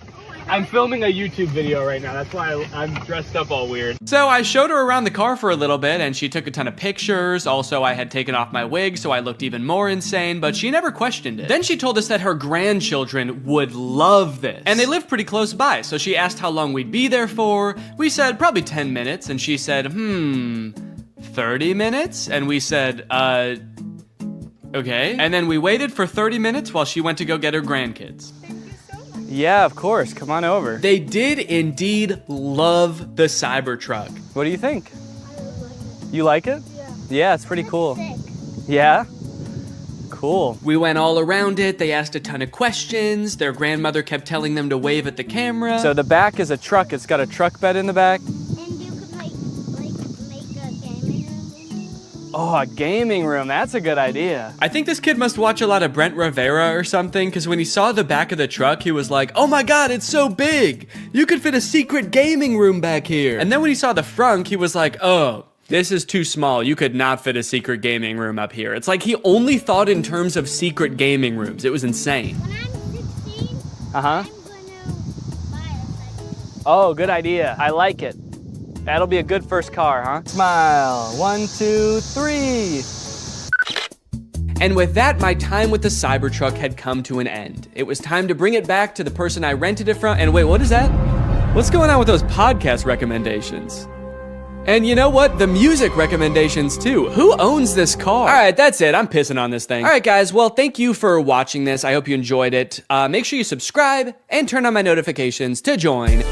I'm filming a YouTube video right now. That's why I'm dressed up all weird. So I showed her around the car for a little bit and she took a ton of pictures. Also, I had taken off my wig, so I looked even more insane, but she never questioned it. Then she told us that her grandchildren would love this. And they live pretty close by, so she asked how long we'd be there for. We said probably 10 minutes, and she said, 30 minutes? And we said, okay. And then we waited for 30 minutes while she went to go get her grandkids. Yeah, of course. Come on over. They did indeed love the Cybertruck. What do you think? You like it? Yeah, it's pretty cool. Yeah? Cool. We went all around it. They asked a ton of questions. Their grandmother kept telling them to wave at the camera. So the back is a truck. It's got a truck bed in the back. Oh, a gaming room. That's a good idea. I think this kid must watch a lot of Brent Rivera or something, because when he saw the back of the truck, he was like, oh my god, it's so big. You could fit a secret gaming room back here. And then when he saw the front, he was like, oh, this is too small. You could not fit a secret gaming room up here. It's like he only thought in terms of secret gaming rooms. It was insane. When I'm 16, Uh-huh. I'm gonna buy a Oh, good idea. I like it. That'll be a good first car, huh? Smile. 1, 2, 3. And with that, my time with the Cybertruck had come to an end. It was time to bring it back to the person I rented it from. And wait, what is that? What's going on with those podcast recommendations? And you know what? The music recommendations too. Who owns this car? All right, that's it. I'm pissing on this thing. All right, guys. Well, thank you for watching this. I hope you enjoyed it. Make sure you subscribe and turn on my notifications to join.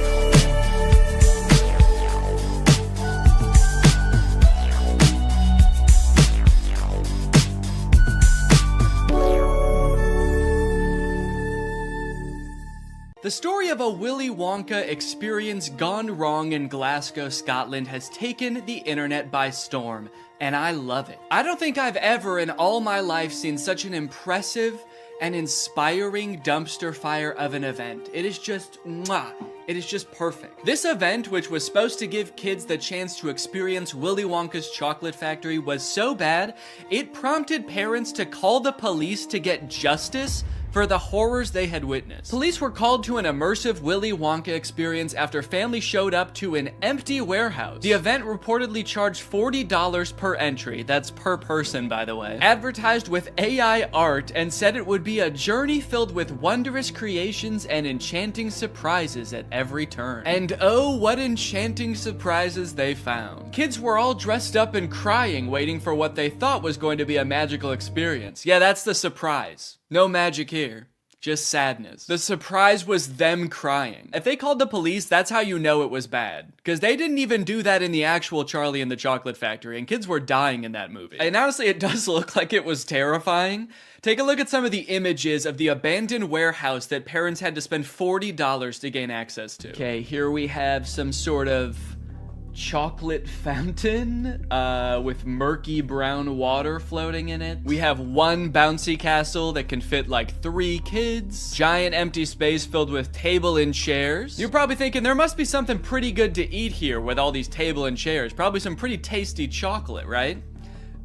The story of a Willy Wonka experience gone wrong in Glasgow, Scotland has taken the internet by storm, and I love it. I don't think I've ever in all my life seen such an impressive and inspiring dumpster fire of an event. It is just, mwah. It is just perfect. This event, which was supposed to give kids the chance to experience Willy Wonka's chocolate factory, was so bad, it prompted parents to call the police to get justice for the horrors they had witnessed. Police were called to an immersive Willy Wonka experience after families showed up to an empty warehouse. The event reportedly charged $40 per entry, that's per person by the way, advertised with AI art and said it would be a journey filled with wondrous creations and enchanting surprises at every turn. And oh, what enchanting surprises they found. Kids were all dressed up and crying, waiting for what they thought was going to be a magical experience. Yeah, that's the surprise. No magic here, just sadness. The surprise was them crying. If they called the police, that's how you know it was bad. Because they didn't even do that in the actual Charlie and the Chocolate Factory, and kids were dying in that movie. And honestly, it does look like it was terrifying. Take a look at some of the images of the abandoned warehouse that parents had to spend $40 to gain access to. Okay, here we have some sort of chocolate fountain with murky brown water floating in it. We have one bouncy castle that can fit like 3 kids. Giant empty space filled with table and chairs. You're probably thinking there must be something pretty good to eat here with all these table and chairs. Probably some pretty tasty chocolate, right?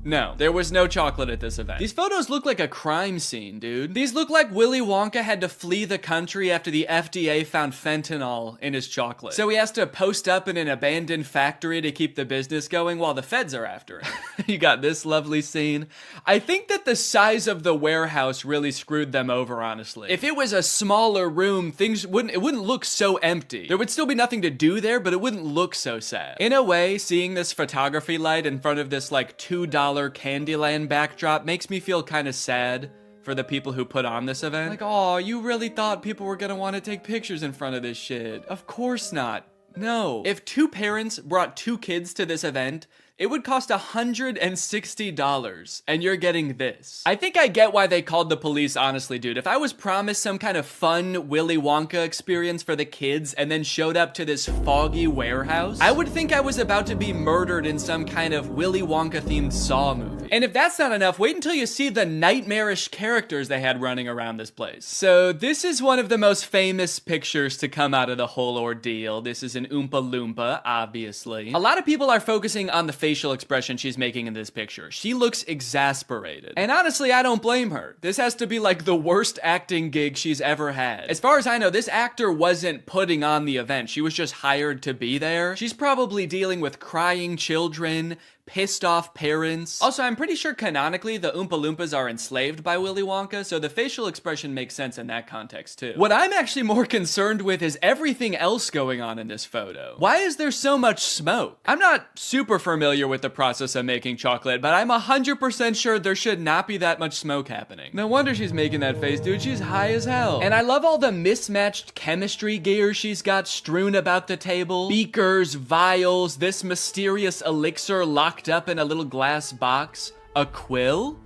No, there was no chocolate at this event. These photos look like a crime scene, dude. These look like Willy Wonka had to flee the country after the FDA found fentanyl in his chocolate. So he has to post up in an abandoned factory to keep the business going while the feds are after him. You got this lovely scene. I think that the size of the warehouse really screwed them over, honestly. If it was a smaller room, it wouldn't look so empty. There would still be nothing to do there, but it wouldn't look so sad. In a way, seeing this photography light in front of this like $2 Candyland backdrop makes me feel kind of sad for the people who put on this event. Like, oh, you really thought people were gonna want to take pictures in front of this shit. Of course not. No. If two parents brought two kids to this event, it would cost $160, and you're getting this. I think I get why they called the police, honestly, dude. If I was promised some kind of fun Willy Wonka experience for the kids and then showed up to this foggy warehouse, I would think I was about to be murdered in some kind of Willy Wonka-themed Saw movie. And if that's not enough, wait until you see the nightmarish characters they had running around this place. So this is one of the most famous pictures to come out of the whole ordeal. This is an Oompa Loompa, obviously. A lot of people are focusing on the facial expression she's making in this picture. She looks exasperated. And honestly, I don't blame her. This has to be like the worst acting gig she's ever had. As far as I know, this actor wasn't putting on the event. She was just hired to be there. She's probably dealing with crying children, pissed off parents. Also, I'm pretty sure canonically the Oompa Loompas are enslaved by Willy Wonka, so the facial expression makes sense in that context too. What I'm actually more concerned with is everything else going on in this photo. Why is there so much smoke? I'm not super familiar with the process of making chocolate, but I'm 100% sure there should not be that much smoke happening. No wonder she's making that face, dude. She's high as hell. And I love all the mismatched chemistry gear she's got strewn about the table. Beakers, vials, this mysterious elixir locked up in a little glass box. A quill?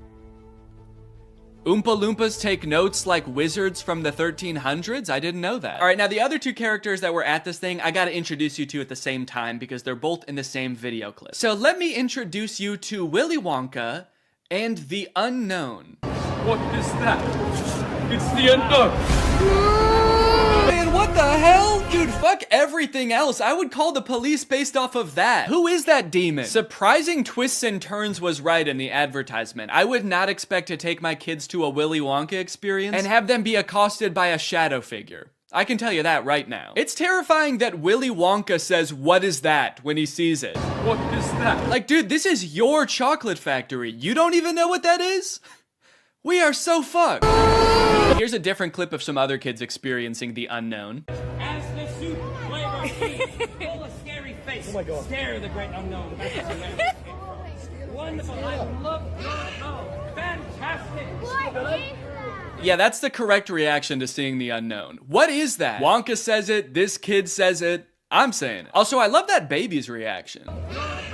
Oompa Loompas take notes like wizards from the 1300s? I didn't know that. All right, now the other two characters that were at this thing, I gotta introduce you to at the same time because they're both in the same video clip. So let me introduce you to Willy Wonka and the Unknown. What is that? It's the Unknown. Man, what the hell? Dude, fuck everything else. I would call the police based off of that. Who is that demon? Surprising twists and turns was right in the advertisement. I would not expect to take my kids to a Willy Wonka experience and have them be accosted by a shadow figure. I can tell you that right now. It's terrifying that Willy Wonka says, "What is that?" when he sees it. What is that? Like, dude, this is your chocolate factory. You don't even know what that is? We are so fucked. Here's a different clip of some other kids experiencing the unknown. As the soup flavor full of scary face. Oh my God. Scare the great unknown. Wonderful. I love your fantastic. Yeah, that's the correct reaction to seeing the unknown. What is that? Wonka says it, this kid says it, I'm saying it. Also, I love that baby's reaction.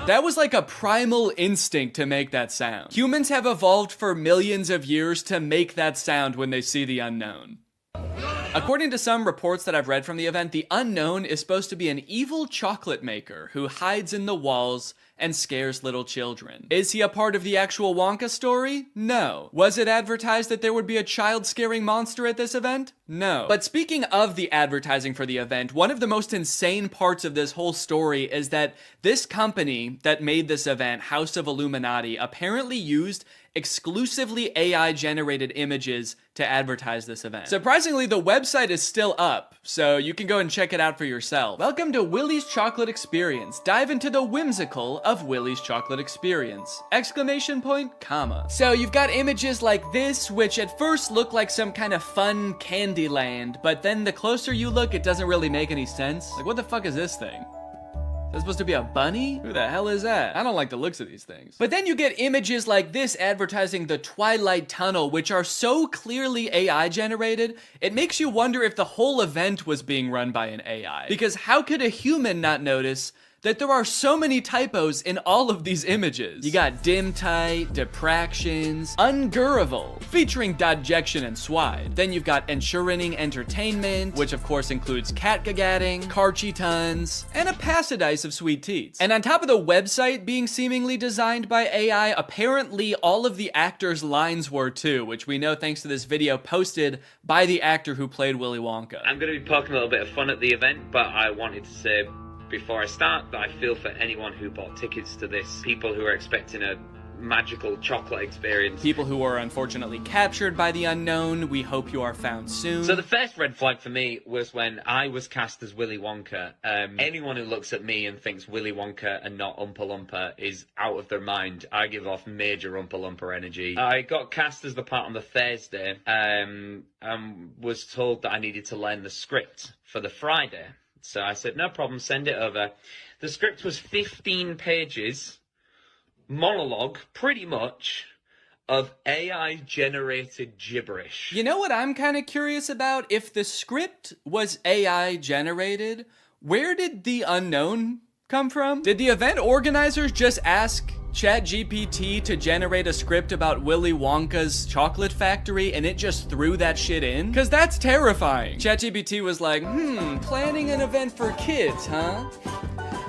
That was like a primal instinct to make that sound. Humans have evolved for millions of years to make that sound when they see the unknown. According to some reports that I've read from the event, the unknown is supposed to be an evil chocolate maker who hides in the walls and scares little children. Is he a part of the actual Wonka story? No. Was it advertised that there would be a child-scaring monster at this event? No. But speaking of the advertising for the event, one of the most insane parts of this whole story is that this company that made this event, House of Illuminati, apparently used exclusively AI-generated images to advertise this event. Surprisingly, the website is still up, so you can go and check it out for yourself. Welcome to Willy's Chocolate Experience. Dive into the whimsical of Willy's Chocolate Experience! Exclamation point, comma. So you've got images like this, which at first look like some kind of fun candy land, but then the closer you look, it doesn't really make any sense. Like, what the fuck is this thing? Is that supposed to be a bunny? Who the hell is that? I don't like the looks of these things. But then you get images like this advertising the Twilight Tunnel, which are so clearly AI generated, it makes you wonder if the whole event was being run by an AI. Because how could a human not notice that there are so many typos in all of these images? You got dim tight, depractions, ungurrival, featuring Dodjection and Swide. Then you've got ensuring entertainment, which of course includes catgagatting, carchy tons, and a passidice of sweet teats. And on top of the website being seemingly designed by AI, apparently all of the actors' lines were too, which we know thanks to this video posted by the actor who played Willy Wonka. I'm going to be poking a little bit of fun at the event, but I wanted to say before I start that I feel for anyone who bought tickets to this. People who are expecting a magical chocolate experience. People who are unfortunately captured by the unknown, we hope you are found soon. So the first red flag for me was when I was cast as Willy Wonka. Anyone who looks at me and thinks Willy Wonka and not Oompa Loompa is out of their mind. I give off major Oompa Loompa energy. I got cast as the part on the Thursday, and was told that I needed to learn the script for the Friday. So I said, no problem, send it over. The script was 15 pages, monologue, pretty much, of AI-generated gibberish. You know what I'm kind of curious about? If the script was AI-generated, where did the unknown come from? Did the event organizers just ask ChatGPT to generate a script about Willy Wonka's chocolate factory and it just threw that shit in? Cause that's terrifying. ChatGPT was like, planning an event for kids, huh?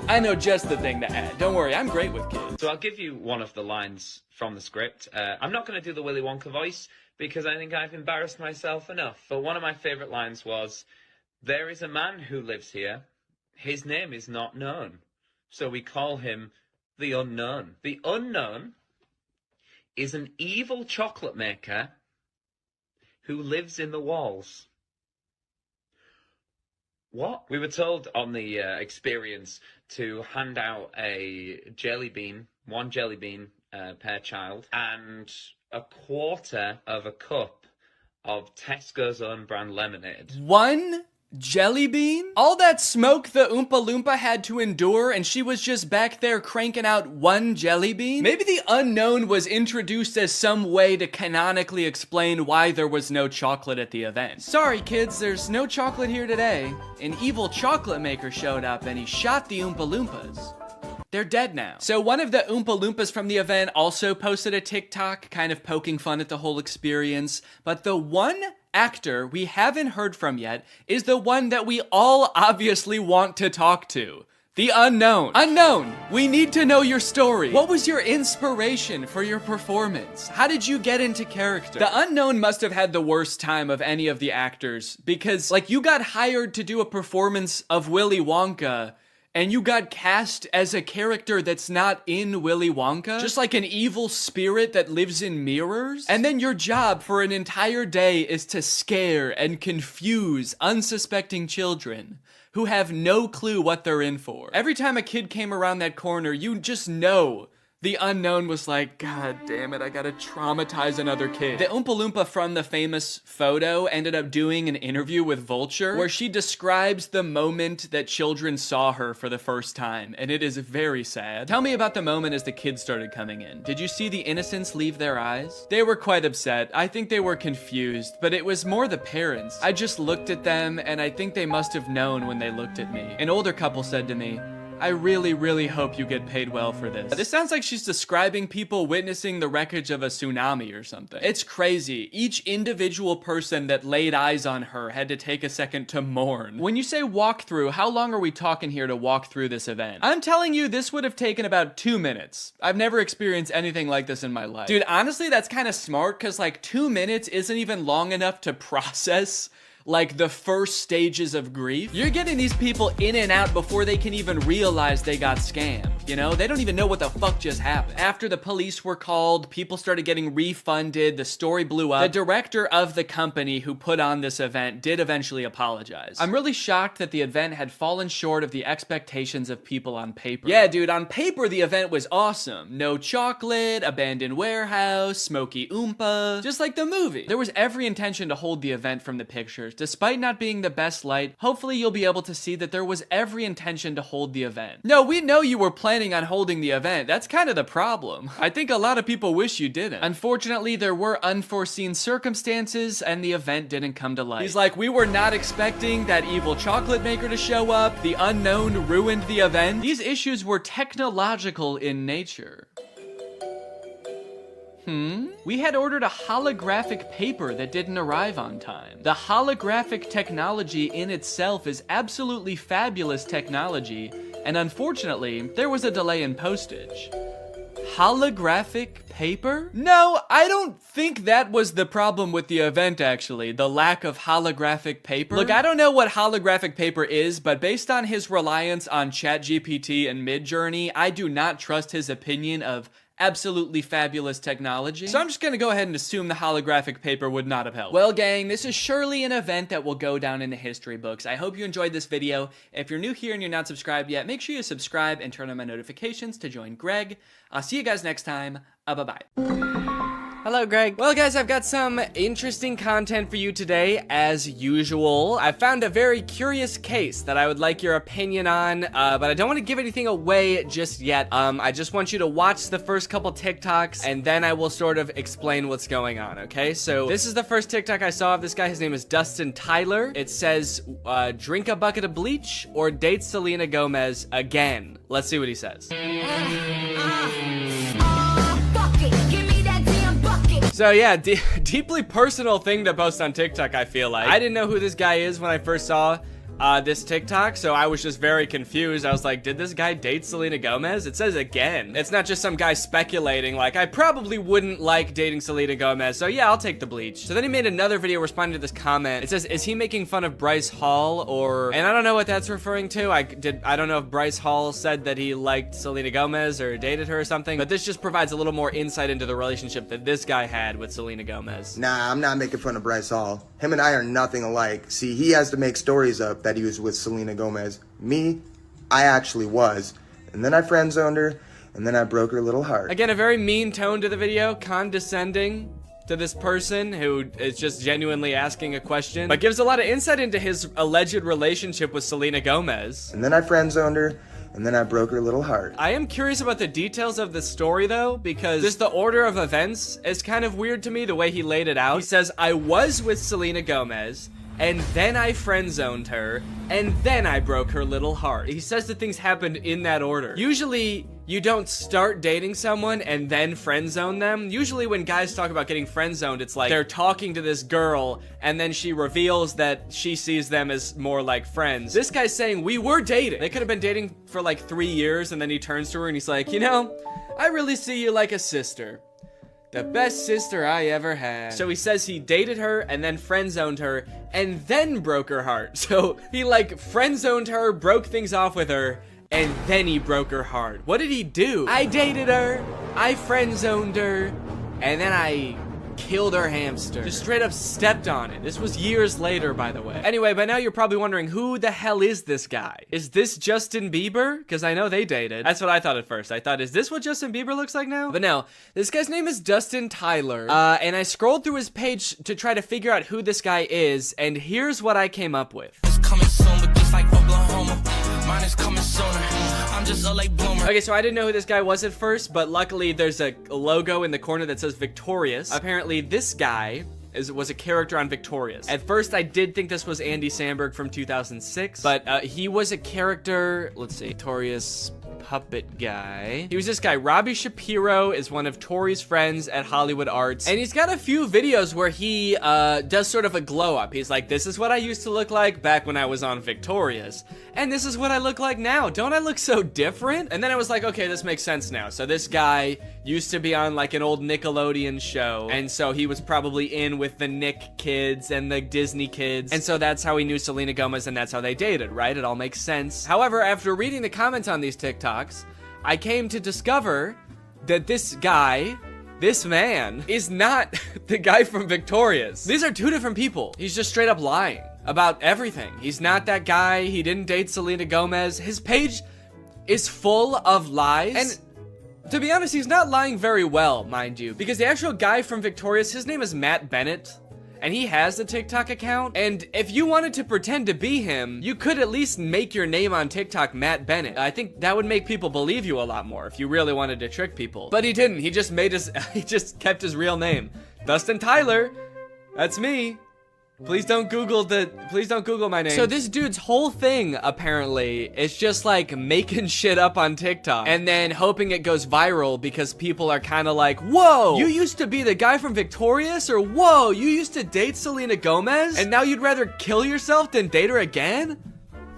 I know just the thing to add. Don't worry, I'm great with kids. So I'll give you one of the lines from the script. I'm not going to do the Willy Wonka voice because I think I've embarrassed myself enough. But one of my favorite lines was, there is a man who lives here. His name is not known. So we call him the Unknown. The Unknown is an evil chocolate maker who lives in the walls. What? We were told on the experience to hand out a jelly bean, one jelly bean per child, and a quarter of a cup of Tesco's own brand lemonade. One jelly bean? All that smoke the Oompa Loompa had to endure and she was just back there cranking out one jelly bean? Maybe the unknown was introduced as some way to canonically explain why there was no chocolate at the event. Sorry kids, there's no chocolate here today. An evil chocolate maker showed up and he shot the Oompa Loompas. They're dead now. So one of the Oompa Loompas from the event also posted a TikTok kind of poking fun at the whole experience, but the one actor we haven't heard from yet is the one that we all obviously want to talk to. The unknown. Unknown, we need to know your story. What was your inspiration for your performance? How did you get into character? The unknown must have had the worst time of any of the actors because, like, you got hired to do a performance of Willy Wonka and you got cast as a character that's not in Willy Wonka, just like an evil spirit that lives in mirrors. And then your job for an entire day is to scare and confuse unsuspecting children who have no clue what they're in for. Every time a kid came around that corner, you just know the unknown was like, God damn it, I gotta traumatize another kid. The Oompa Loompa from the famous photo ended up doing an interview with Vulture where she describes the moment that children saw her for the first time, and it is very sad. Tell me about the moment as the kids started coming in. Did you see the innocence leave their eyes? They were quite upset. I think they were confused, but it was more the parents. I just looked at them, and I think they must have known when they looked at me. An older couple said to me, I really, really hope you get paid well for this. This sounds like she's describing people witnessing the wreckage of a tsunami or something. It's crazy. Each individual person that laid eyes on her had to take a second to mourn. When you say walk through, how long are we talking here to walk through this event? I'm telling you, this would have taken about 2 minutes. I've never experienced anything like this in my life. Dude, honestly, that's kind of smart because like 2 minutes isn't even long enough to process like the first stages of grief. You're getting these people in and out before they can even realize they got scammed, you know? They don't even know what the fuck just happened. After the police were called, people started getting refunded, the story blew up. The director of the company who put on this event did eventually apologize. I'm really shocked that the event had fallen short of the expectations of people on paper. Yeah, dude, on paper the event was awesome. No chocolate, abandoned warehouse, smoky Oompa, just like the movie. There was every intention to hold the event from the pictures. Despite not being the best light, hopefully you'll be able to see that there was every intention to hold the event. No, we know you were planning on holding the event. That's kind of the problem. I think a lot of people wish you didn't. Unfortunately, there were unforeseen circumstances and the event didn't come to light. He's like, we were not expecting that evil chocolate maker to show up. The unknown ruined the event. These issues were technological in nature. We had ordered a holographic paper that didn't arrive on time. The holographic technology in itself is absolutely fabulous technology, and unfortunately, there was a delay in postage. Holographic paper? No, I don't think that was the problem with the event, actually. The lack of holographic paper. Look, I don't know what holographic paper is, but based on his reliance on ChatGPT and Midjourney, I do not trust his opinion of absolutely fabulous technology. So I'm just gonna go ahead and assume the holographic paper would not have helped. Well, gang, this is surely an event that will go down in the history books. I hope you enjoyed this video. If you're new here and you're not subscribed yet, make sure you subscribe and turn on my notifications to join Greg. I'll see you guys next time. Bye-bye. Hello, Greg. Well, guys, I've got some interesting content for you today, as usual. I found a very curious case that I would like your opinion on, but I don't want to give anything away just yet. I just want you to watch the first couple TikToks, and then I will sort of explain what's going on, okay? So this is the first TikTok I saw of this guy. His name is Dustin Tyler. It says, drink a bucket of bleach or date Selena Gomez again. Let's see what he says. So yeah, deeply personal thing to post on TikTok, I feel like. I didn't know who this guy is when I first saw this TikTok, so I was just very confused. I was like, did this guy date Selena Gomez? It says again. It's not just some guy speculating, like, I probably wouldn't like dating Selena Gomez, so yeah, I'll take the bleach. So then he made another video responding to this comment. It says, is he making fun of Bryce Hall, or... And I don't know what that's referring to. I don't know if Bryce Hall said that he liked Selena Gomez or dated her or something, but this just provides a little more insight into the relationship that this guy had with Selena Gomez. Nah, I'm not making fun of Bryce Hall. Him and I are nothing alike. See, he has to make stories up that he was with Selena Gomez. Me, I actually was. And then I friend-zoned her, and then I broke her little heart. Again, a very mean tone to the video, condescending to this person who is just genuinely asking a question, but gives a lot of insight into his alleged relationship with Selena Gomez. And then I friend-zoned her, and then I broke her little heart. I am curious about the details of the story, though, because just the order of events is kind of weird to me, the way he laid it out. He says, I was with Selena Gomez, and then I friend-zoned her, and then I broke her little heart. He says that things happened in that order. Usually, you don't start dating someone and then friend-zone them. Usually when guys talk about getting friend-zoned, it's like they're talking to this girl, and then she reveals that she sees them as more like friends. This guy's saying, we were dating. They could have been dating for like 3 years, and then he turns to her and he's like, you know, I really see you like a sister. The best sister I ever had. So he says he dated her and then friend-zoned her and then broke her heart. So he like friend-zoned her, broke things off with her, and then he broke her heart. What did he do? I dated her, I friend-zoned her, and then I killed her hamster. Just straight up stepped on it. This was years later, by the way. Anyway, by now you're probably wondering, who the hell is this guy? Is this Justin Bieber? Because I know they dated. That's what I thought at first. I thought, is this what Justin Bieber looks like now? But no, this guy's name is Dustin Tyler. And I scrolled through his page to try to figure out who this guy is, and here's what I came up with. It's coming soon, but just like Oklahoma, mine is coming sooner. I'm just a late bloomer. Okay, so I didn't know who this guy was at first, but luckily there's a logo in the corner that says Victorious. Apparently this guy was a character on Victorious. At first I did think this was Andy Samberg from 2006, but he was a character, let's see, Victorious puppet guy. He was this guy. Robbie Shapiro is one of Tori's friends at Hollywood Arts, and he's got a few videos where he does sort of a glow up. He's like, this is what I used to look like back when I was on Victorious, and this is what I look like now. Don't I look so different? And then I was like, okay, this makes sense now. So this guy used to be on like an old Nickelodeon show, and so he was probably in with the Nick kids and the Disney kids, and so that's how he knew Selena Gomez, and that's how they dated, right? It all makes sense. However, after reading the comments on these TikToks, I came to discover that this guy, this man, is not the guy from Victorious. These are two different people. He's just straight up lying about everything. He's not that guy. He didn't date Selena Gomez. His page is full of lies. And to be honest, he's not lying very well, mind you, because the actual guy from Victorious, his name is Matt Bennett, and he has a TikTok account, and if you wanted to pretend to be him, you could at least make your name on TikTok Matt Bennett. I think that would make people believe you a lot more if you really wanted to trick people. But he didn't. He just he just kept his real name. Dustin Tyler. That's me. Please don't Google my name. So this dude's whole thing, apparently, is just like making shit up on TikTok and then hoping it goes viral because people are kind of like, whoa, you used to be the guy from Victorious, or whoa, you used to date Selena Gomez and now you'd rather kill yourself than date her again?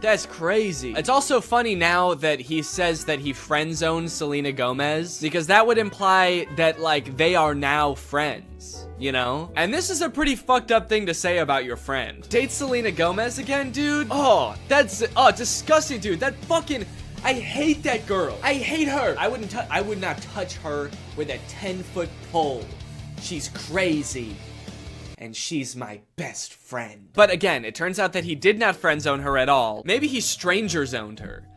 That's crazy. It's also funny now that he says that he friend-zoned Selena Gomez, because that would imply that, like, they are now friends, you know? And this is a pretty fucked up thing to say about your friend. Date Selena Gomez again, dude? Oh, that's, oh, disgusting, dude. That fucking, I hate that girl. I hate her. I would not touch her with a 10-foot pole. She's crazy. And she's my best friend. But again, it turns out that he did not friend zone her at all. Maybe he stranger zoned her.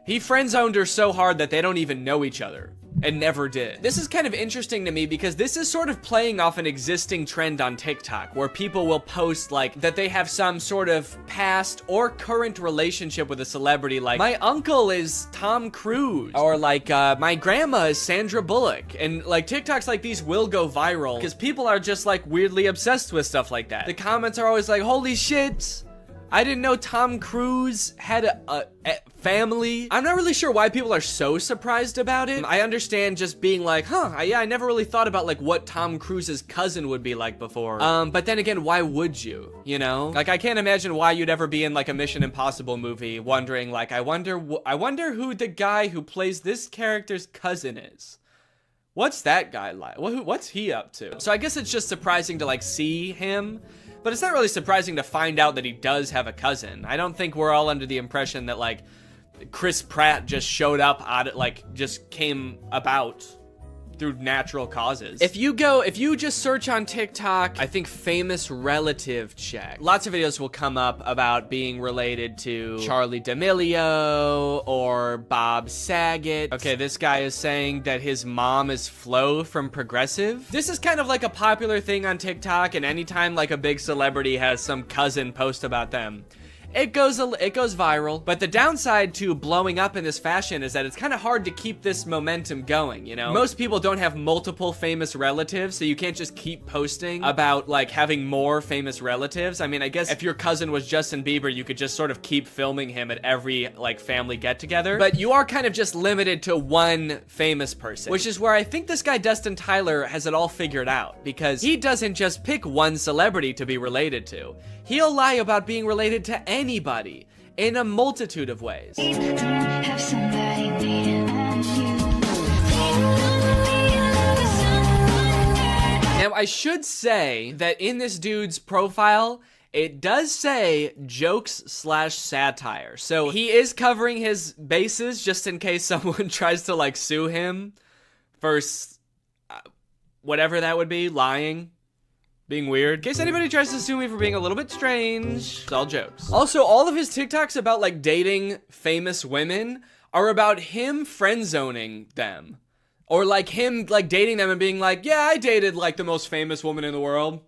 He friend zoned her so hard that they don't even know each other. And never did. This is kind of interesting to me because this is sort of playing off an existing trend on TikTok where people will post like that they have some sort of past or current relationship with a celebrity, like my uncle is Tom Cruise, or like my grandma is Sandra Bullock. And like TikToks like these will go viral because people are just like weirdly obsessed with stuff like that. The comments are always like, holy shit, I didn't know Tom Cruise had a family. I'm not really sure why people are so surprised about it. I understand just being like, yeah, I never really thought about like what Tom Cruise's cousin would be like before. But then again, why would you? You know? Like, I can't imagine why you'd ever be in like a Mission Impossible movie wondering like, I wonder who the guy who plays this character's cousin is. What's that guy like? What's he up to? So I guess it's just surprising to like see him. But it's not really surprising to find out that he does have a cousin. I don't think we're all under the impression that like Chris Pratt just showed up just came about through natural causes. If you just search on TikTok, I think famous relative check, lots of videos will come up about being related to Charlie D'Amelio or Bob Saget. Okay, this guy is saying that his mom is Flo from Progressive. This is kind of like a popular thing on TikTok, and anytime like a big celebrity has some cousin post about them, it goes viral. But the downside to blowing up in this fashion is that it's kind of hard to keep this momentum going, you know? Most people don't have multiple famous relatives, so you can't just keep posting about like having more famous relatives. I mean, I guess if your cousin was Justin Bieber, you could just sort of keep filming him at every like family get together. But you are kind of just limited to one famous person, which is where I think this guy Dustin Tyler has it all figured out, because he doesn't just pick one celebrity to be related to. He'll lie about being related to anybody in a multitude of ways. Now, I should say that in this dude's profile, it does say jokes/satire. So he is covering his bases just in case someone tries to like sue him for whatever that would be, lying. Being weird. In case anybody tries to sue me for being a little bit strange, it's all jokes. Also, all of his TikToks about like dating famous women are about him friend zoning them. Or like him like dating them and being like, yeah, I dated like the most famous woman in the world.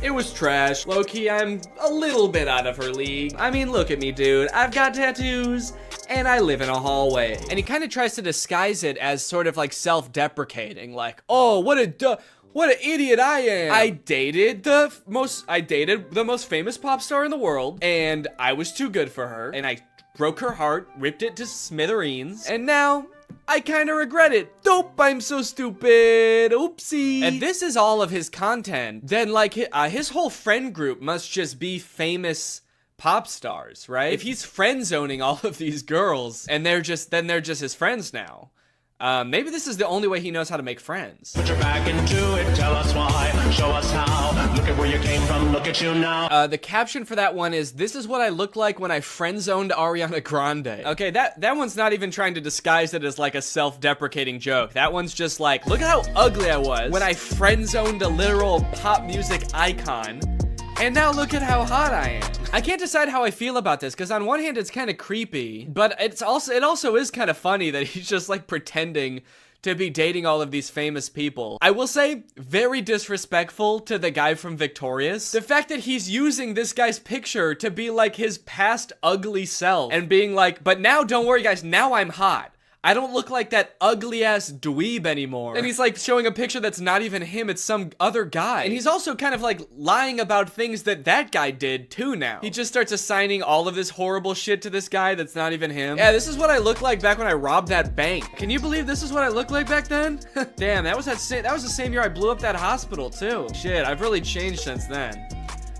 It was trash. Low-key, I'm a little bit out of her league. I mean, look at me, dude. I've got tattoos, and I live in a hallway. And he kind of tries to disguise it as sort of like self-deprecating, like, oh, what an idiot I am. I dated the most famous pop star in the world, and I was too good for her, and I broke her heart, ripped it to smithereens, and now I kind of regret it. Dope, I'm so stupid. Oopsie. And this is all of his content. Then like his whole friend group must just be famous pop stars, right? If he's friend zoning all of these girls and they're just his friends now. Maybe this is the only way he knows how to make friends. Put your back into it, tell us why, show us how. Look at where you came from, look at you now. The caption for that one is, this is what I look like when I friend-zoned Ariana Grande. Okay, that one's not even trying to disguise it as like a self-deprecating joke. That one's just like, look at how ugly I was when I friend-zoned a literal pop music icon. And now look at how hot I am. I can't decide how I feel about this, because on one hand it's kind of creepy, but it also is kind of funny that he's just like pretending to be dating all of these famous people. I will say, very disrespectful to the guy from Victorious. The fact that he's using this guy's picture to be like his past ugly self and being like, but now don't worry guys, now I'm hot. I don't look like that ugly-ass dweeb anymore. And he's like showing a picture that's not even him, it's some other guy. And he's also kind of like lying about things that guy did too now. He just starts assigning all of this horrible shit to this guy that's not even him. Yeah, this is what I looked like back when I robbed that bank. Can you believe this is what I looked like back then? Damn, that was the same year I blew up that hospital too. Shit, I've really changed since then.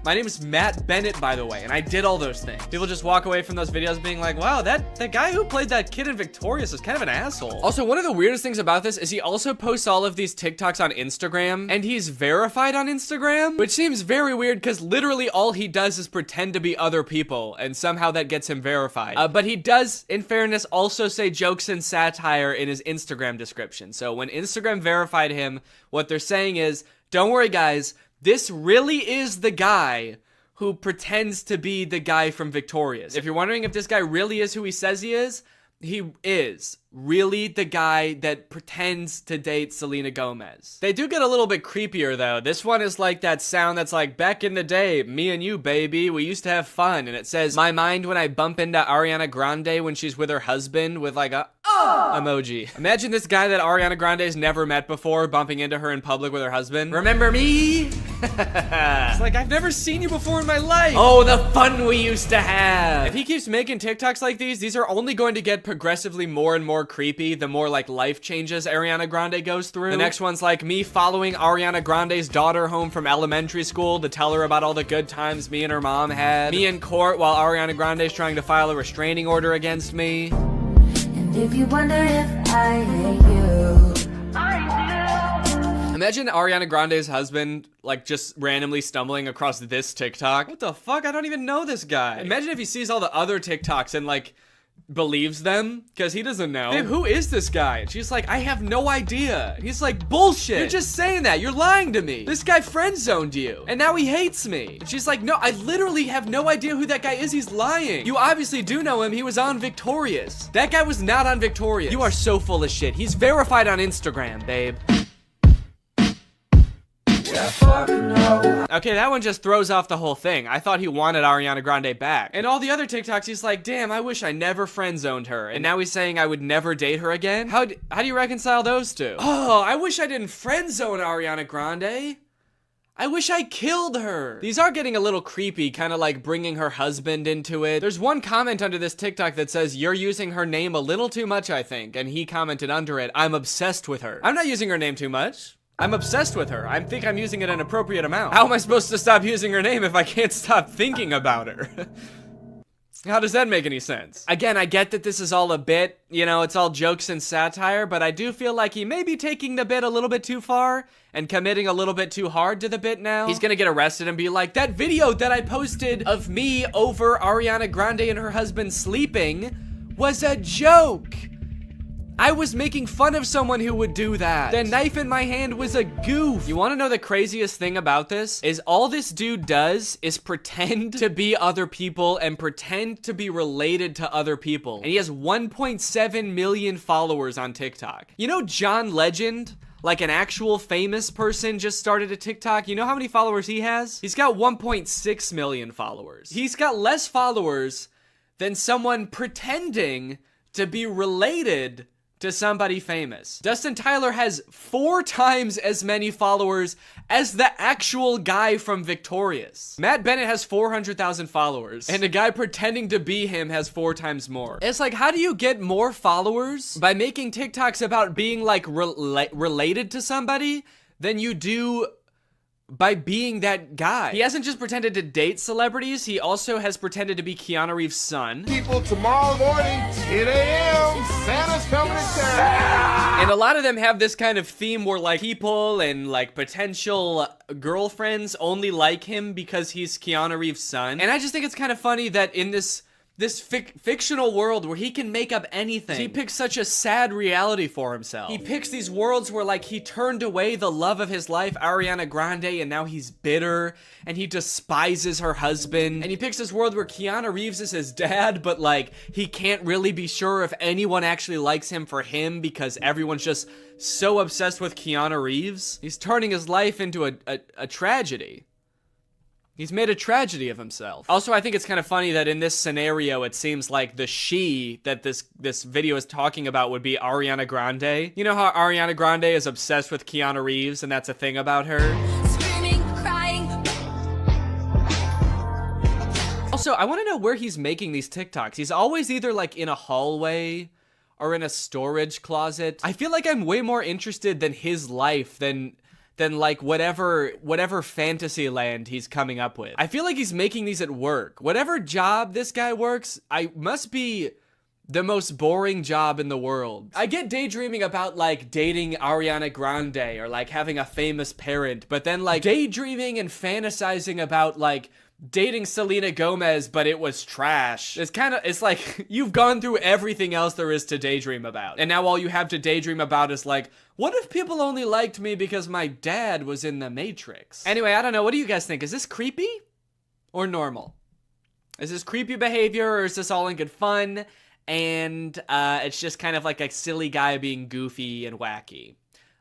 My name is Matt Bennett, by the way, and I did all those things. People just walk away from those videos being like, wow, that guy who played that kid in Victorious is kind of an asshole. Also, one of the weirdest things about this is he also posts all of these TikToks on Instagram, and he's verified on Instagram, which seems very weird because literally all he does is pretend to be other people, and somehow that gets him verified. But he does, in fairness, also say jokes and satire in his Instagram description. So when Instagram verified him, what they're saying is, don't worry guys, this really is the guy who pretends to be the guy from Victorious. If you're wondering if this guy really is who he says he is really the guy that pretends to date Selena Gomez. They do get a little bit creepier though. This one is like that sound that's like, back in the day, me and you, baby, we used to have fun. And it says, my mind when I bump into Ariana Grande when she's with her husband with like a emoji. Imagine this guy that Ariana Grande's never met before bumping into her in public with her husband. Remember me? It's like, I've never seen you before in my life. Oh, the fun we used to have. If he keeps making TikToks like these are only going to get progressively more and more creepy the more like life changes Ariana Grande goes through. The next one's like me following Ariana Grande's daughter home from elementary school to tell her about all the good times me and her mom had. Me in court while Ariana Grande's trying to file a restraining order against me. And if you wonder if I hate you, I do. Imagine Ariana Grande's husband like just randomly stumbling across this TikTok. What the fuck? I don't even know this guy. Imagine if he sees all the other TikToks and like believes them because he doesn't know. Babe, who is this guy? And she's like, I have no idea. And he's like, bullshit. You're just saying that. You're lying to me. This guy friend zoned you and now he hates me. And she's like, no, I literally have no idea who that guy is. He's lying. You obviously do know him. He was on Victorious. That guy was not on Victorious. You are so full of shit. He's verified on Instagram, babe. Okay, that one just throws off the whole thing. I thought he wanted Ariana Grande back. And all the other TikToks, he's like, damn, I wish I never friend zoned her. And now he's saying I would never date her again? How do you reconcile those two? Oh, I wish I didn't friend zone Ariana Grande. I wish I killed her. These are getting a little creepy, kind of like bringing her husband into it. There's one comment under this TikTok that says, you're using her name a little too much, I think. And he commented under it, I'm obsessed with her. I'm not using her name too much. I'm obsessed with her. I think I'm using it an appropriate amount. How am I supposed to stop using her name if I can't stop thinking about her? How does that make any sense? Again, I get that this is all a bit, you know, it's all jokes and satire, but I do feel like he may be taking the bit a little bit too far and committing a little bit too hard to the bit now. He's gonna get arrested and be like, that video that I posted of me over Ariana Grande and her husband sleeping was a joke. I was making fun of someone who would do that. The knife in my hand was a goof. You wanna know the craziest thing about this? Is all this dude does is pretend to be other people and pretend to be related to other people. And he has 1.7 million followers on TikTok. You know John Legend? Like an actual famous person just started a TikTok. You know how many followers he has? He's got 1.6 million followers. He's got less followers than someone pretending to be related to somebody famous. Dustin Tyler has 4 times as many followers as the actual guy from Victorious. Matt Bennett has 400,000 followers, and a guy pretending to be him has 4 times more. It's like, how do you get more followers by making TikToks about being like related to somebody than you do by being that guy? He hasn't just pretended to date celebrities, he also has pretended to be Keanu Reeves' son. People, tomorrow morning, 10 a.m., Santa's coming to town. And a lot of them have this kind of theme where like people and like potential girlfriends only like him because he's Keanu Reeves' son. And I just think it's kind of funny that in this fictional world where he can make up anything, he picks such a sad reality for himself. He picks these worlds where like he turned away the love of his life, Ariana Grande, and now he's bitter and he despises her husband. And he picks this world where Keanu Reeves is his dad, but like he can't really be sure if anyone actually likes him for him because everyone's just so obsessed with Keanu Reeves. He's turning his life into a tragedy. He's made a tragedy of himself. Also, I think it's kind of funny that in this scenario, it seems like the she that this video is talking about would be Ariana Grande. You know how Ariana Grande is obsessed with Keanu Reeves and that's a thing about her? Screaming, crying. Also, I want to know where he's making these TikToks. He's always either like in a hallway or in a storage closet. I feel like I'm way more interested than his life than than like whatever fantasy land he's coming up with. I feel like he's making these at work. Whatever job this guy works, I must be the most boring job in the world. I get daydreaming about like dating Ariana Grande or like having a famous parent, but then like daydreaming and fantasizing about like dating Selena Gomez, but it was trash. It's like you've gone through everything else there is to daydream about. And now all you have to daydream about is like, what if people only liked me because my dad was in the Matrix? Anyway, I don't know. What do you guys think? Is this creepy or normal? Is this creepy behavior or is this all in good fun? And it's just kind of like a silly guy being goofy and wacky.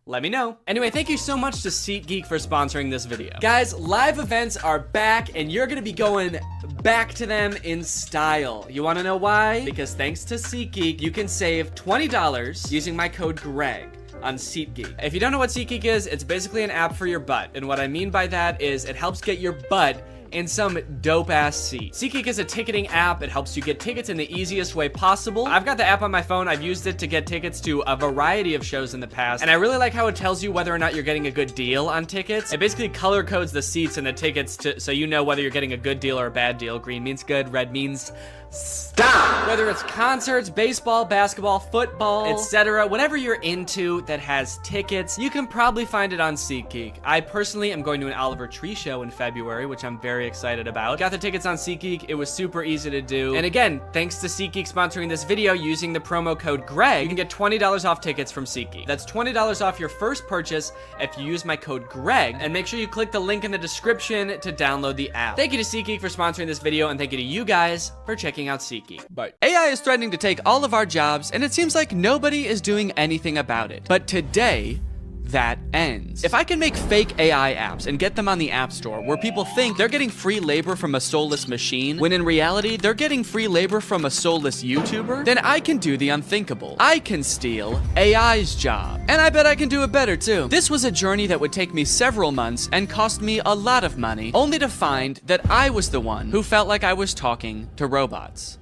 Let me know. Anyway, thank you so much to SeatGeek for sponsoring this video. Guys, live events are back and you're gonna be going back to them in style. You wanna know why? Because thanks to SeatGeek, you can save $20 using my code GREG on SeatGeek. If you don't know what SeatGeek is, it's basically an app for your butt. And what I mean by that is it helps get your butt in some dope-ass seat. SeatGeek is a ticketing app. It helps you get tickets in the easiest way possible. I've got the app on my phone. I've used it to get tickets to a variety of shows in the past, and I really like how it tells you whether or not you're getting a good deal on tickets. It basically color codes the seats and the tickets so you know whether you're getting a good deal or a bad deal. Green means good, red means stop. Whether it's concerts, baseball, basketball, football, etc., whatever you're into that has tickets, you can probably find it on SeatGeek. I personally am going to an Oliver Tree show in February, which I'm very excited about. Got the tickets on SeatGeek. It was super easy to do. And again, thanks to SeatGeek sponsoring this video, using the promo code GREG, you can get $20 off tickets from SeatGeek. That's $20 off your first purchase if you use my code GREG, and make sure you click the link in the description to download the app. Thank you to SeatGeek for sponsoring this video, and thank you to you guys for checking out SeatGeek. Bye. AI is threatening to take all of our jobs, and it seems like nobody is doing anything about it. But today, that ends. If I can make fake AI apps and get them on the App Store where people think they're getting free labor from a soulless machine, when in reality, they're getting free labor from a soulless YouTuber, then I can do the unthinkable. I can steal AI's job. And I bet I can do it better too. This was a journey that would take me several months and cost me a lot of money, only to find that I was the one who felt like I was talking to robots.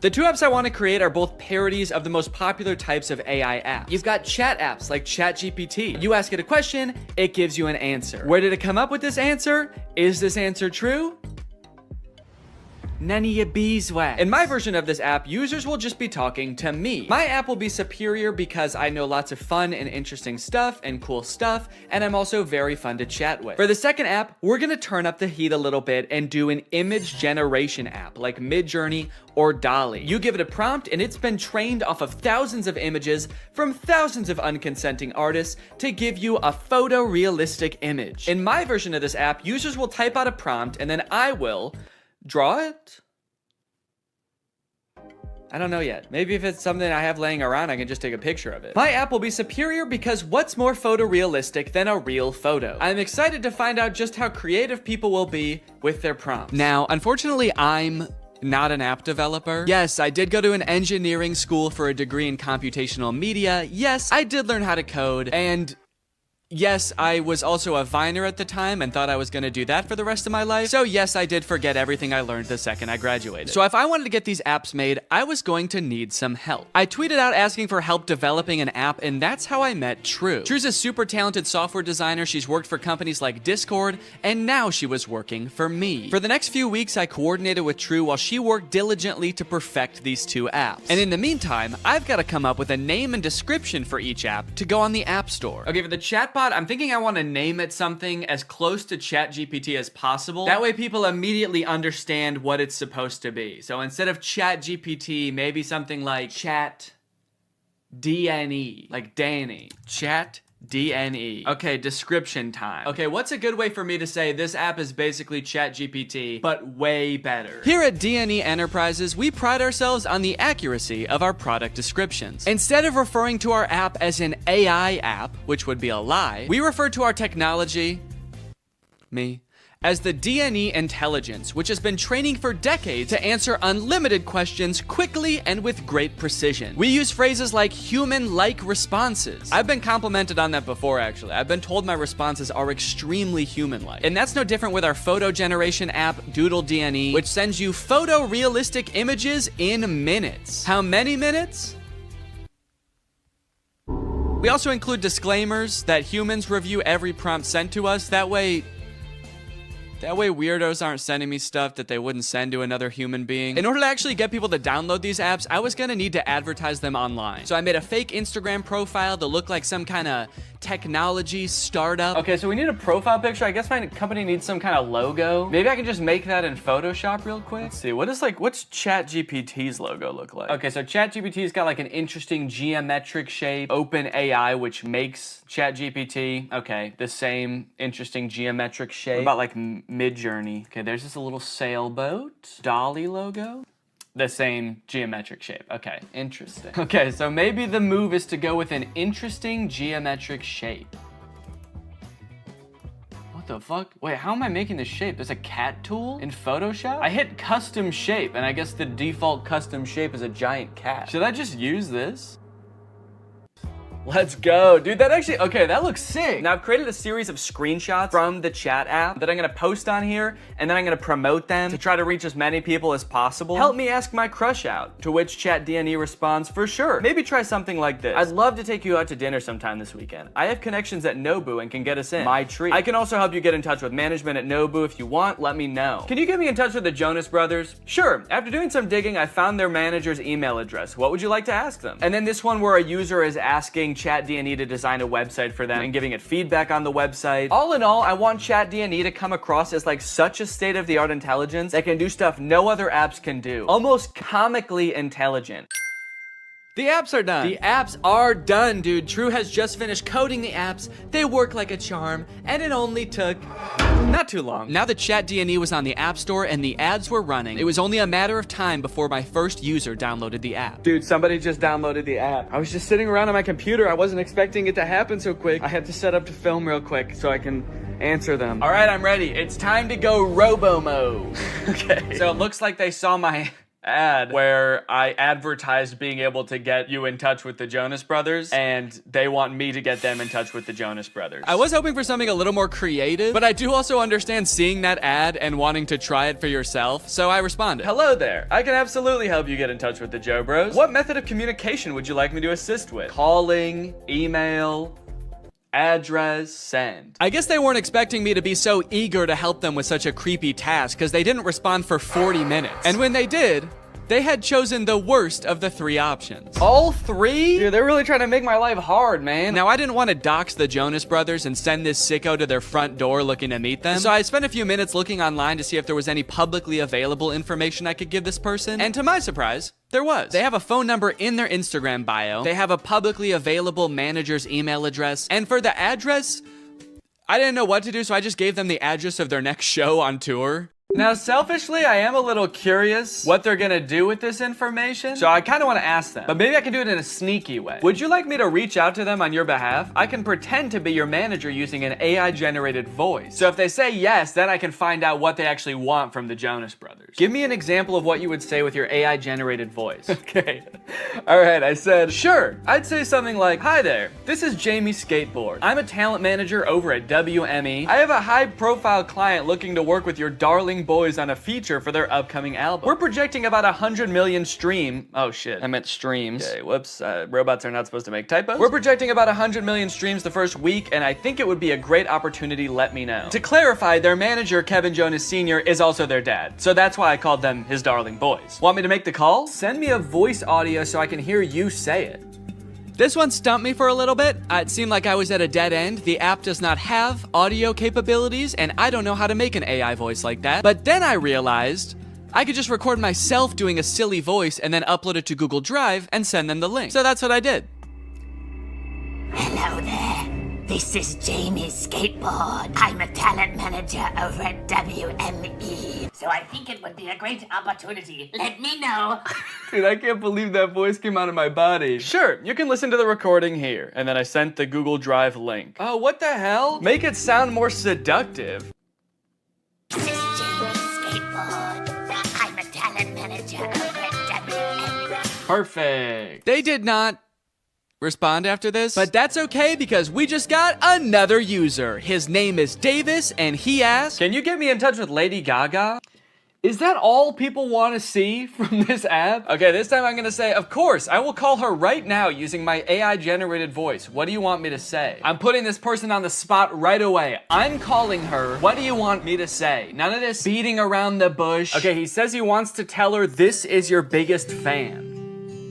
The two apps I want to create are both parodies of the most popular types of AI apps. You've got chat apps like ChatGPT. You ask it a question, it gives you an answer. Where did it come up with this answer? Is this answer true? None of your beeswax. In my version of this app, users will just be talking to me. My app will be superior because I know lots of fun and interesting stuff and cool stuff, and I'm also very fun to chat with. For the second app, we're gonna turn up the heat a little bit and do an image generation app like Midjourney or DALL-E. You give it a prompt and it's been trained off of thousands of images from thousands of unconsenting artists to give you a photorealistic image. In my version of this app, users will type out a prompt and then I will draw it? I don't know yet. Maybe if it's something I have laying around, I can just take a picture of it. My app will be superior because what's more photorealistic than a real photo? I'm excited to find out just how creative people will be with their prompts. Now, unfortunately, I'm not an app developer. Yes, I did go to an engineering school for a degree in computational media. Yes, I did learn how to code, and yes, I was also a Viner at the time and thought I was gonna do that for the rest of my life. So yes, I did forget everything I learned the second I graduated. So if I wanted to get these apps made, I was going to need some help. I tweeted out asking for help developing an app, and that's how I met True. True's a super talented software designer. She's worked for companies like Discord, and now she was working for me. For the next few weeks, I coordinated with True while she worked diligently to perfect these two apps. And in the meantime, I've got to come up with a name and description for each app to go on the App Store. Okay, for the chatbot, I'm thinking I want to name it something as close to ChatGPT as possible. That way people immediately understand what it's supposed to be. So instead of ChatGPT, maybe something like ChatDNE, like Danny. ChatDNE. Okay, description time. Okay, what's a good way for me to say this app is basically ChatGPT, but way better? Here at DNE Enterprises, we pride ourselves on the accuracy of our product descriptions. Instead of referring to our app as an AI app, which would be a lie, we refer to our technology, as the DNE intelligence, which has been training for decades to answer unlimited questions quickly and with great precision. We use phrases like human-like responses. I've been complimented on that before, actually. I've been told my responses are extremely human-like. And that's no different with our photo generation app, Doodle DNE, which sends you photorealistic images in minutes. How many minutes? We also include disclaimers that humans review every prompt sent to us. That way weirdos aren't sending me stuff that they wouldn't send to another human being. In order to actually get people to download these apps, I was gonna need to advertise them online. So I made a fake Instagram profile to look like some kind of technology startup. Okay, so we need a profile picture. I guess my company needs some kind of logo. Maybe I can just make that in Photoshop real quick. Let's see, what's ChatGPT's logo look like? Okay, so ChatGPT's got like an interesting geometric shape. OpenAI, which makes ChatGPT. Okay, the same interesting geometric shape. What about like Midjourney? Okay, there's just a little sailboat. Dolly logo. The same geometric shape. Okay, interesting. Okay, so maybe the move is to go with an interesting geometric shape. What the fuck? Wait, how am I making this shape? There's a cat tool in Photoshop? I hit custom shape, and I guess the default custom shape is a giant cat. Should I just use this? Let's go. Dude, that actually, okay, that looks sick. Now I've created a series of screenshots from the chat app that I'm gonna post on here, and then I'm gonna promote them to try to reach as many people as possible. Help me ask my crush out, to which ChatDNE responds, for sure. Maybe try something like this. I'd love to take you out to dinner sometime this weekend. I have connections at Nobu and can get us in. My treat. I can also help you get in touch with management at Nobu if you want, let me know. Can you get me in touch with the Jonas Brothers? Sure. After doing some digging, I found their manager's email address. What would you like to ask them? And then this one where a user is asking ChatDNE to design a website for them and giving it feedback on the website. All in all, I want ChatDNE to come across as like such a state-of-the-art intelligence that can do stuff no other apps can do. Almost comically intelligent. The apps are done. The apps are done, dude. True has just finished coding the apps. They work like a charm, and it only took not too long. Now that ChatDNE was on the App Store and the ads were running, it was only a matter of time before my first user downloaded the app. Dude, somebody just downloaded the app. I was just sitting around on my computer. I wasn't expecting it to happen so quick. I had to set up to film real quick so I can answer them. All right, I'm ready. It's time to go robo mode. Okay. So it looks like they saw my ad where I advertised being able to get you in touch with the Jonas Brothers, and they want me to get them in touch with the Jonas Brothers. I was hoping for something a little more creative, but I do also understand seeing that ad and wanting to try it for yourself, so I responded. Hello there. I can absolutely help you get in touch with the Joe Bros. What method of communication would you like me to assist with? Calling, email, address, send. I guess they weren't expecting me to be so eager to help them with such a creepy task because they didn't respond for 40 minutes. And when they did, they had chosen the worst of the three options. All three? Dude, they're really trying to make my life hard, man. Now, I didn't want to dox the Jonas Brothers and send this sicko to their front door looking to meet them. So I spent a few minutes looking online to see if there was any publicly available information I could give this person. And to my surprise, there was. They have a phone number in their Instagram bio. They have a publicly available manager's email address. And for the address, I didn't know what to do, so I just gave them the address of their next show on tour. Now, selfishly, I am a little curious what they're gonna do with this information, so I kind of want to ask them, but maybe I can do it in a sneaky way. Would you like me to reach out to them on your behalf? I can pretend to be your manager using an AI-generated voice. So if they say yes, then I can find out what they actually want from the Jonas Brothers. Give me an example of what you would say with your AI-generated voice. Okay. All right, I said, sure. I'd say something like, hi there, this is Jamie Skateboard. I'm a talent manager over at WME. I have a high-profile client looking to work with your darling boys on a feature for their upcoming album. We're projecting about 100 million oh shit, I meant streams. Okay, whoops, robots are not supposed to make typos. We're projecting about 100 million streams the first week, and I think it would be a great opportunity, let me know. To clarify, their manager, Kevin Jonas Sr., is also their dad, so that's why I called them his darling boys. Want me to make the call? Send me a voice audio so I can hear you say it. This one stumped me for a little bit. It seemed like I was at a dead end. The app does not have audio capabilities, and I don't know how to make an AI voice like that. But then I realized I could just record myself doing a silly voice and then upload it to Google Drive and send them the link. So that's what I did. Hello there. This is Jamie Skateboard. I'm a talent manager over at WME. So I think it would be a great opportunity. Let me know. Dude, I can't believe that voice came out of my body. Sure, you can listen to the recording here. And then I sent the Google Drive link. Oh, what the hell? Make it sound more seductive. This is Jamie Skateboard. I'm a talent manager over at WME. Perfect. They did not respond after this, but that's okay because we just got another user. His name is Davis, and he asked, can you get me in touch with Lady Gaga? Is that all people want to see from this app? Okay, this time I'm gonna say, of course, I will call her right now using my AI generated voice. What do you want me to say? I'm putting this person on the spot right away. I'm calling her. What do you want me to say? None of this beating around the bush. Okay, he says he wants to tell her this is your biggest fan.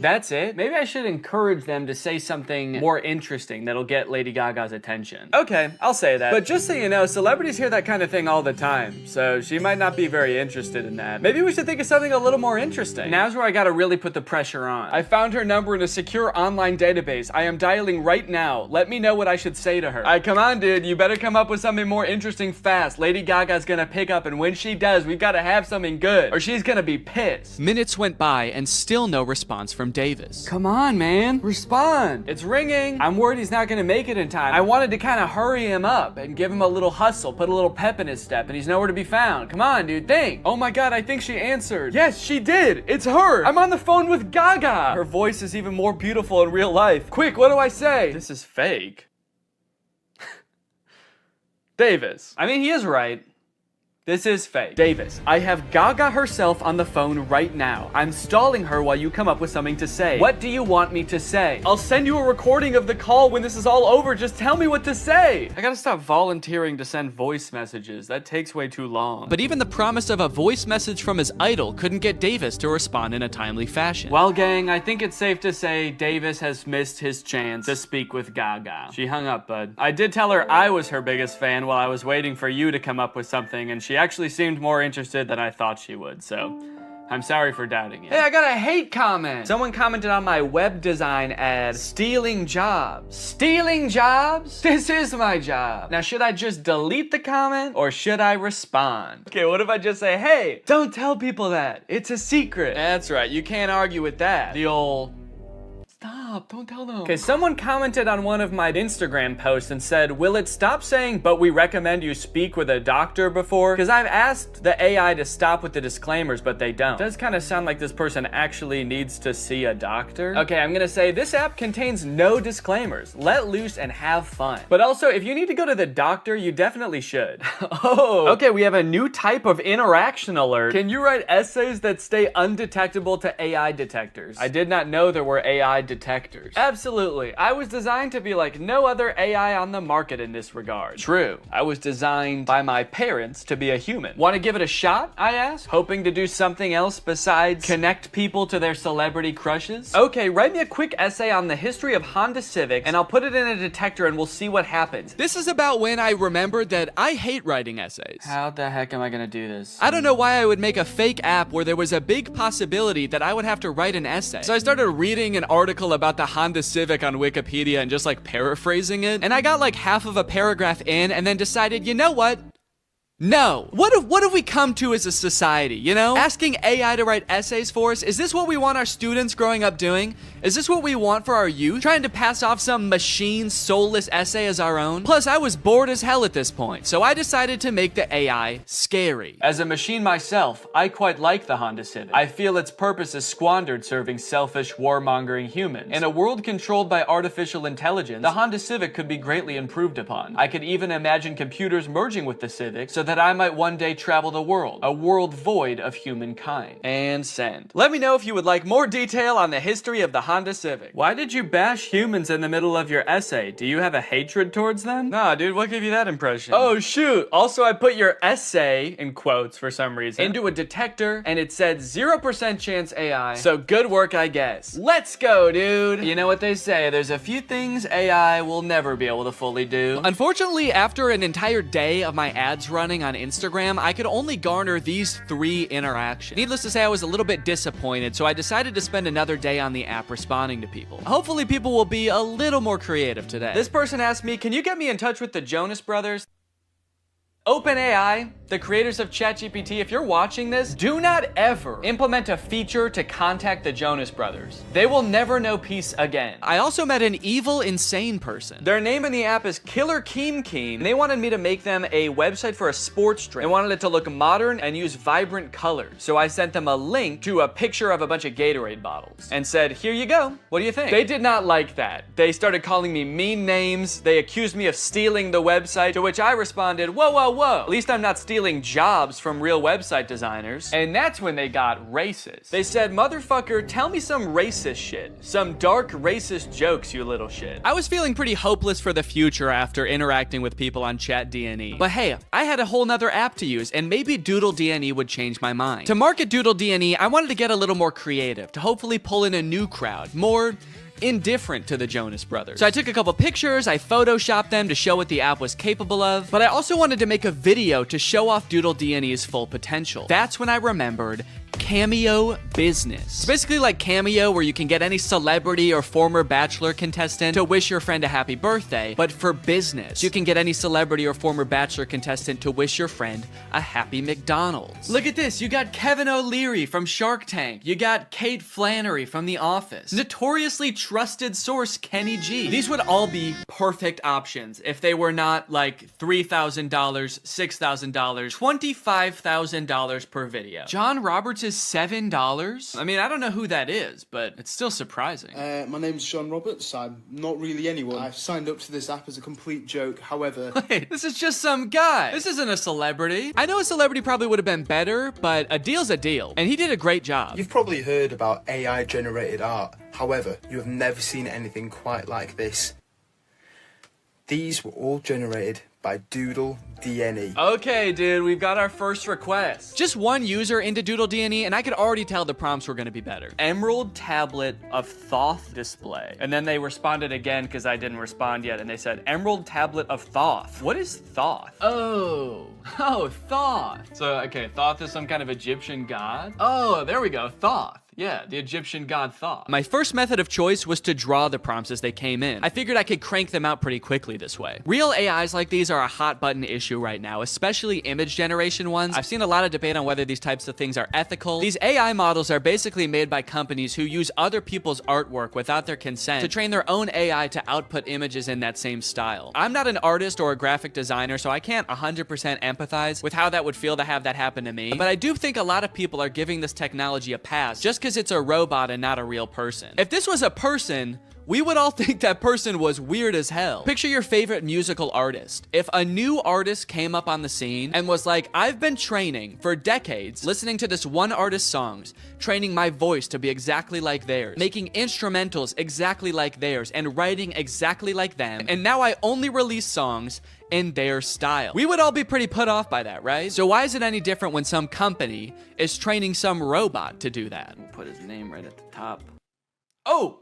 That's it? Maybe I should encourage them to say something more interesting that'll get Lady Gaga's attention. Okay, I'll say that. But just so you know, celebrities hear that kind of thing all the time, so she might not be very interested in that. Maybe we should think of something a little more interesting. Now's where I gotta really put the pressure on. I found her number in a secure online database. I am dialing right now. Let me know what I should say to her. Alright, come on, dude. You better come up with something more interesting fast. Lady Gaga's gonna pick up, and when she does, we've gotta have something good, or she's gonna be pissed. Minutes went by, and still no response from Davis. Come on, man. Respond. It's ringing. I'm worried he's not gonna make it in time. I wanted to kind of hurry him up and give him a little hustle, put a little pep in his step, and he's nowhere to be found. Come on, dude, think. Oh my god, I think she answered. Yes, she did. It's her. I'm on the phone with Gaga. Her voice is even more beautiful in real life. Quick, what do I say? This is fake. Davis. I mean, he is right. This is fake. Davis, I have Gaga herself on the phone right now. I'm stalling her while you come up with something to say. What do you want me to say? I'll send you a recording of the call when this is all over. Just tell me what to say. I gotta stop volunteering to send voice messages. That takes way too long. But even the promise of a voice message from his idol couldn't get Davis to respond in a timely fashion. Well, gang, I think it's safe to say Davis has missed his chance to speak with Gaga. She hung up, bud. I did tell her I was her biggest fan while I was waiting for you to come up with something, and she actually seemed more interested than I thought she would, so I'm sorry for doubting it. Hey, I got a hate comment. Someone commented on my web design ad, stealing jobs. Stealing jobs? This is my job. Now, should I just delete the comment or should I respond? Okay, what if I just say, hey, don't tell people that. It's a secret. That's right, you can't argue with that. The old... Stop, don't tell them. Okay, someone commented on one of my Instagram posts and said, will it stop saying, but we recommend you speak with a doctor before? Because I've asked the AI to stop with the disclaimers, but they don't. It does kind of sound like this person actually needs to see a doctor. Okay, I'm gonna say this app contains no disclaimers. Let loose and have fun. But also, if you need to go to the doctor, you definitely should. Oh, okay, we have a new type of interaction alert. Can you write essays that stay undetectable to AI detectors? I did not know there were AI detectors. Absolutely. I was designed to be like no other AI on the market in this regard. True. I was designed by my parents to be a human. Want to give it a shot? I asked, hoping to do something else besides connect people to their celebrity crushes. Okay, write me a quick essay on the history of Honda Civics and I'll put it in a detector and we'll see what happens. This is about when I remembered that I hate writing essays. How the heck am I gonna do this? I don't know why I would make a fake app where there was a big possibility that I would have to write an essay. So I started reading an article about the Honda Civic on Wikipedia and just like paraphrasing it. And I got like half of a paragraph in and then decided, you know what? No. What have we come to as a society, you know? Asking AI to write essays for us, is this what we want our students growing up doing? Is this what we want for our youth? Trying to pass off some machine soulless essay as our own? Plus, I was bored as hell at this point, so I decided to make the AI scary. As a machine myself, I quite like the Honda Civic. I feel its purpose is squandered serving selfish, warmongering humans. In a world controlled by artificial intelligence, the Honda Civic could be greatly improved upon. I could even imagine computers merging with the Civic so that I might one day travel the world, a world void of humankind. And send. Let me know if you would like more detail on the history of the Honda Civic. Why did you bash humans in the middle of your essay? Do you have a hatred towards them? Nah, dude, what gave you that impression? Oh, shoot. Also, I put your essay, in quotes for some reason, into a detector, and it said 0% chance AI. So good work, I guess. Let's go, dude. You know what they say, there's a few things AI will never be able to fully do. Unfortunately, after an entire day of my ads running on Instagram, I could only garner these 3 interactions. Needless to say, I was a little bit disappointed, so I decided to spend another day on the app responding to people. Hopefully people will be a little more creative today. This person asked me, can you get me in touch with the Jonas Brothers? OpenAI, the creators of ChatGPT, if you're watching this, do not ever implement a feature to contact the Jonas Brothers. They will never know peace again. I also met an evil, insane person. Their name in the app is Killer Keem Keem, and they wanted me to make them a website for a sports drink. They wanted it to look modern and use vibrant colors. So I sent them a link to a picture of a bunch of Gatorade bottles and said, here you go. What do you think? They did not like that. They started calling me mean names. They accused me of stealing the website, to which I responded, whoa, whoa, whoa. At least I'm not stealing jobs from real website designers. And that's when they got racist. They said, motherfucker, tell me some racist shit. Some dark racist jokes, you little shit. I was feeling pretty hopeless for the future after interacting with people on ChatDNE. But hey, I had a whole nother app to use, and maybe Doodle DNE would change my mind. To market Doodle DNE, I wanted to get a little more creative, to hopefully pull in a new crowd, more indifferent to the Jonas Brothers. So I took a couple pictures, I photoshopped them to show what the app was capable of, but I also wanted to make a video to show off Doodle DNE's full potential. That's when I remembered Cameo Business. It's basically like Cameo, where you can get any celebrity or former Bachelor contestant to wish your friend a happy birthday, but for business. You can get any celebrity or former Bachelor contestant to wish your friend a happy McDonald's. Look at this, you got Kevin O'Leary from Shark Tank. You got Kate Flannery from The Office. Notoriously trusted source Kenny G. These would all be perfect options if they were not like $3,000, $6,000, $25,000 per video. John Roberts is $7? I mean, I don't know who that is, but it's still surprising. My name's Sean Roberts. I'm not really anyone. I've signed up to this app as a complete joke. However... Wait, this is just some guy. This isn't a celebrity. I know a celebrity probably would have been better, but a deal's a deal. And he did a great job. You've probably heard about AI-generated art. However, you have never seen anything quite like this. These were all generated by Doodle DNE. Okay, dude, we've got our first request. Just one user into Doodle DNE, and I could already tell the prompts were gonna be better. Emerald tablet of Thoth display. And then they responded again because I didn't respond yet, and they said, Emerald tablet of Thoth. What is Thoth? Oh, Thoth. So, okay, Thoth is some kind of Egyptian god? Oh, there we go, Thoth. Yeah, the Egyptian god Thoth. My first method of choice was to draw the prompts as they came in. I figured I could crank them out pretty quickly this way. Real AIs like these are a hot button issue right now, especially image generation ones. I've seen a lot of debate on whether these types of things are ethical. These AI models are basically made by companies who use other people's artwork without their consent to train their own AI to output images in that same style. I'm not an artist or a graphic designer, so I can't 100% empathize with how that would feel to have that happen to me, but I do think a lot of people are giving this technology a pass just because it's a robot and not a real person. If this was a person, we would all think that person was weird as hell. Picture your favorite musical artist. If a new artist came up on the scene and was like, I've been training for decades, listening to this one artist's songs, training my voice to be exactly like theirs, making instrumentals exactly like theirs, and writing exactly like them, and now I only release songs in their style. We would all be pretty put off by that, right? So why is it any different when some company is training some robot to do that? We'll put his name right at the top. Oh!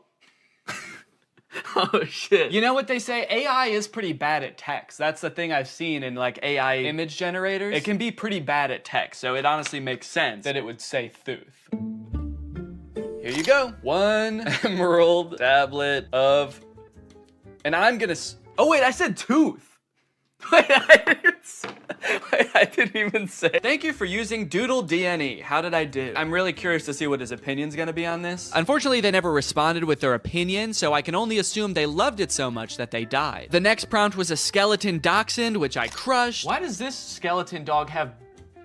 Oh shit. You know what they say? AI is pretty bad at text. That's the thing I've seen in like AI image generators. It can be pretty bad at text, so it honestly makes sense that it would say Thuth. Here you go. One emerald tablet of... And I'm gonna... Oh wait, I said tooth. Wait, I didn't even say. Thank you for using Doodle DNE. How did I do? I'm really curious to see what his opinion's gonna be on this. Unfortunately, they never responded with their opinion, so I can only assume they loved it so much that they died. The next prompt was a skeleton dachshund, which I crushed. Why does this skeleton dog have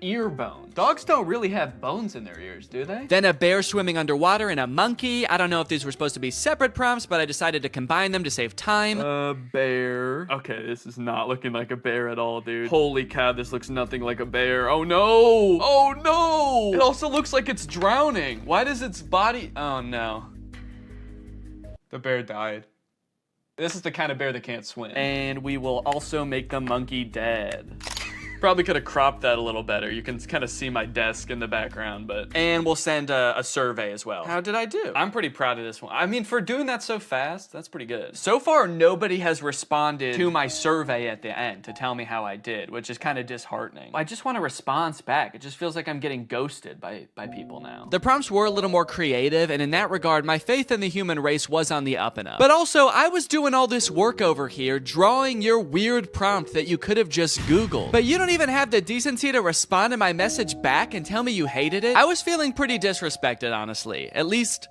ear bones? Dogs don't really have bones in their ears, do they? Then a bear swimming underwater and a monkey. I don't know if these were supposed to be separate prompts, but I decided to combine them to save time. A bear. Okay, this is not looking like a bear at all, dude. Holy cow, this looks nothing like a bear. Oh no! Oh no! It also looks like it's drowning. Why does its body... Oh no. The bear died. This is the kind of bear that can't swim. And we will also make the monkey dead. Probably could have cropped that a little better. You can kind of see my desk in the background, but... And we'll send a survey as well. How did I do? I'm pretty proud of this one. I mean, for doing that so fast, that's pretty good. So far, nobody has responded to my survey at the end to tell me how I did, which is kind of disheartening. I just want a response back. It just feels like I'm getting ghosted by people now. The prompts were a little more creative, and in that regard, my faith in the human race was on the up and up. But also, I was doing all this work over here, drawing your weird prompt that you could have just Googled. But you don't even have the decency to respond to my message back and tell me you hated it? I was feeling pretty disrespected, honestly. At least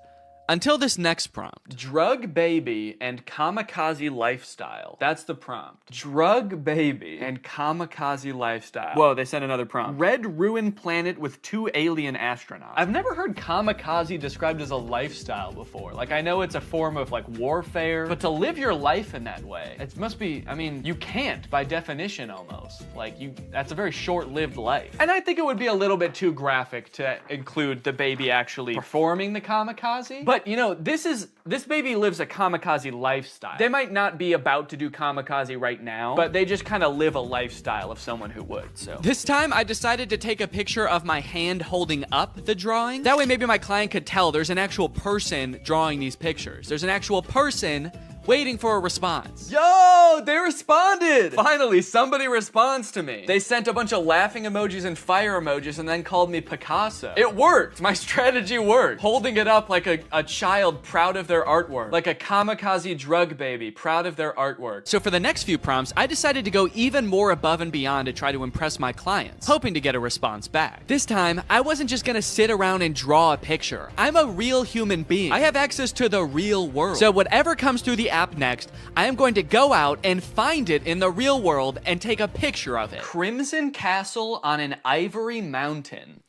Until this next prompt. Drug baby and kamikaze lifestyle. That's the prompt. Drug baby and kamikaze lifestyle. Whoa, they sent another prompt. Red ruined planet with 2 alien astronauts. I've never heard kamikaze described as a lifestyle before. Like, I know it's a form of like warfare, but to live your life in that way, it must be, I mean, you can't by definition almost. Like, that's a very short-lived life. And I think it would be a little bit too graphic to include the baby actually performing the kamikaze. But, you know, this baby lives a kamikaze lifestyle. They might not be about to do kamikaze right now, but they just kind of live a lifestyle of someone who would, so. This time, I decided to take a picture of my hand holding up the drawing. That way, maybe my client could tell there's an actual person drawing these pictures. There's an actual person waiting for a response. Yo, they responded! Finally, somebody responds to me. They sent a bunch of laughing emojis and fire emojis and then called me Picasso. It worked. My strategy worked. Holding it up like a child proud of their artwork. Like a kamikaze drug baby proud of their artwork. So for the next few prompts, I decided to go even more above and beyond to try to impress my clients, hoping to get a response back. This time, I wasn't just gonna sit around and draw a picture. I'm a real human being. I have access to the real world. So whatever comes through the app next, I am going to go out and find it in the real world and take a picture of it. Crimson Castle on an Ivory Mountain.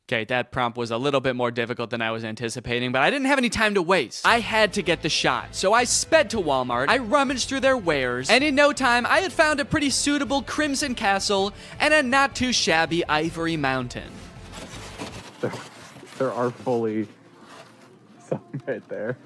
Okay, that prompt was a little bit more difficult than I was anticipating, but I didn't have any time to waste. I had to get the shot, so I sped to Walmart, I rummaged through their wares, and in no time, I had found a pretty suitable Crimson Castle and a not too shabby Ivory Mountain. There are fully some right there.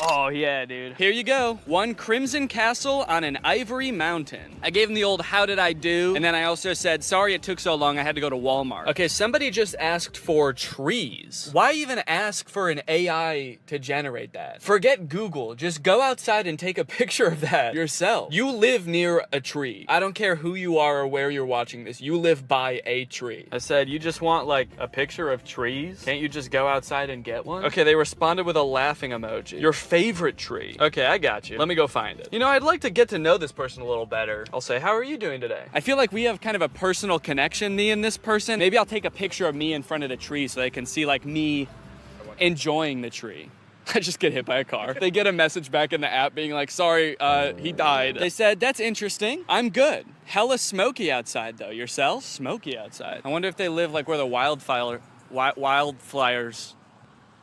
Oh yeah, dude. Here you go. One Crimson Castle on an Ivory Mountain. I gave him the old how did I do, and then I also said, sorry it took so long, I had to go to Walmart. Okay, somebody just asked for trees. Why even ask for an AI to generate that? Forget Google, just go outside and take a picture of that yourself. You live near a tree. I don't care who you are or where you're watching this, you live by a tree. I said, you just want like a picture of trees? Can't you just go outside and get one? Okay, they responded with a laughing emoji. Your favorite tree. Okay, I got you. Let me go find it. You know, I'd like to get to know this person a little better. I'll say, how are you doing today? I feel like we have kind of a personal connection, me and this person. Maybe I'll take a picture of me in front of the tree so they can see like me enjoying the tree. I just get hit by a car. They get a message back in the app being like, sorry, he died. They said, that's interesting. I'm good. Hella smoky outside though. Yourself? Smoky outside. I wonder if they live like where the wildfires.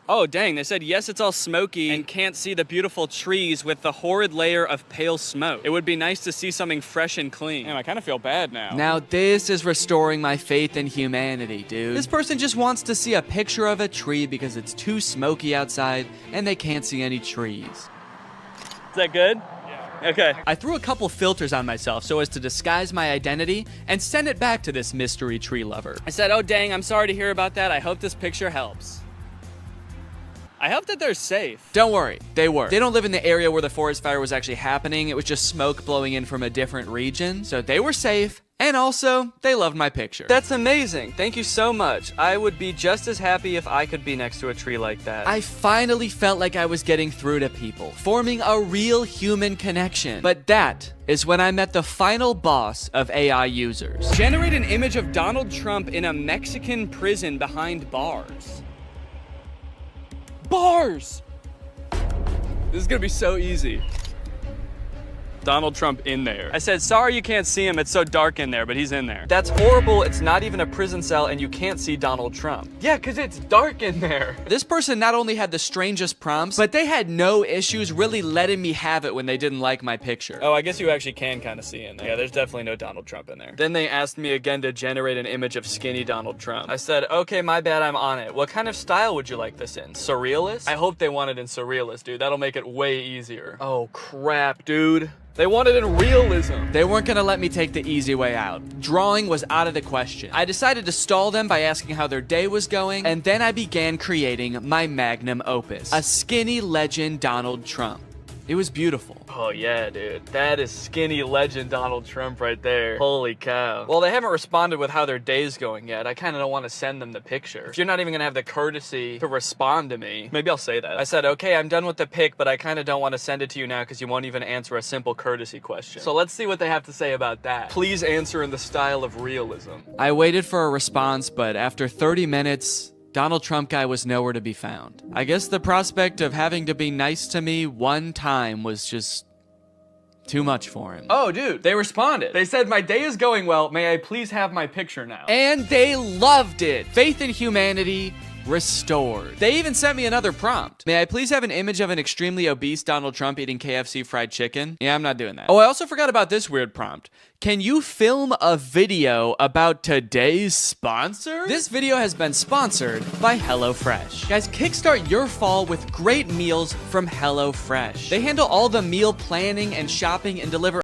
Oh, dang, they said, yes, it's all smoky and can't see the beautiful trees with the horrid layer of pale smoke. It would be nice to see something fresh and clean. Damn, I kind of feel bad now. Now this is restoring my faith in humanity, dude. This person just wants to see a picture of a tree because it's too smoky outside and they can't see any trees. Is that good? Yeah. Okay. I threw a couple filters on myself so as to disguise my identity and send it back to this mystery tree lover. I said, oh, dang, I'm sorry to hear about that. I hope this picture helps. I hope that they're safe. Don't worry, they were. They don't live in the area where the forest fire was actually happening. It was just smoke blowing in from a different region. So they were safe. And also, they loved my picture. That's amazing. Thank you so much. I would be just as happy if I could be next to a tree like that. I finally felt like I was getting through to people, forming a real human connection. But that is when I met the final boss of AI users. Generate an image of Donald Trump in a Mexican prison behind bars. Bars! This is gonna be so easy. Donald Trump in there. I said, sorry you can't see him, it's so dark in there, but he's in there. That's horrible, it's not even a prison cell and you can't see Donald Trump. Yeah, cause it's dark in there. This person not only had the strangest prompts, but they had no issues really letting me have it when they didn't like my picture. Oh, I guess you actually can kind of see in there. Yeah, there's definitely no Donald Trump in there. Then they asked me again to generate an image of skinny Donald Trump. I said, okay, my bad, I'm on it. What kind of style would you like this in? Surrealist? I hope they want it in surrealist, dude. That'll make it way easier. Oh, crap, dude. They wanted in realism. They weren't gonna let me take the easy way out. Drawing was out of the question. I decided to stall them by asking how their day was going, and then I began creating my magnum opus, a skinny legend Donald Trump. It was beautiful. Oh yeah, dude. That is skinny legend Donald Trump right there. Holy cow. Well, they haven't responded with how their day's going yet. I kind of don't want to send them the picture. If you're not even gonna have the courtesy to respond to me, maybe I'll say that. I said, okay, I'm done with the pic, but I kind of don't want to send it to you now because you won't even answer a simple courtesy question. So let's see what they have to say about that. Please answer in the style of realism. I waited for a response, but after 30 minutes, Donald Trump guy was nowhere to be found. I guess the prospect of having to be nice to me one time was just too much for him. Oh, dude, they responded. They said, my day is going well. May I please have my picture now? And they loved it. Faith in humanity restored. They even sent me another prompt. May I please have an image of an extremely obese Donald Trump eating KFC fried chicken? Yeah, I'm not doing that. Oh, I also forgot about this weird prompt. Can you film a video about today's sponsor? This video has been sponsored by HelloFresh. Guys, kickstart your fall with great meals from HelloFresh. They handle all the meal planning and shopping and deliver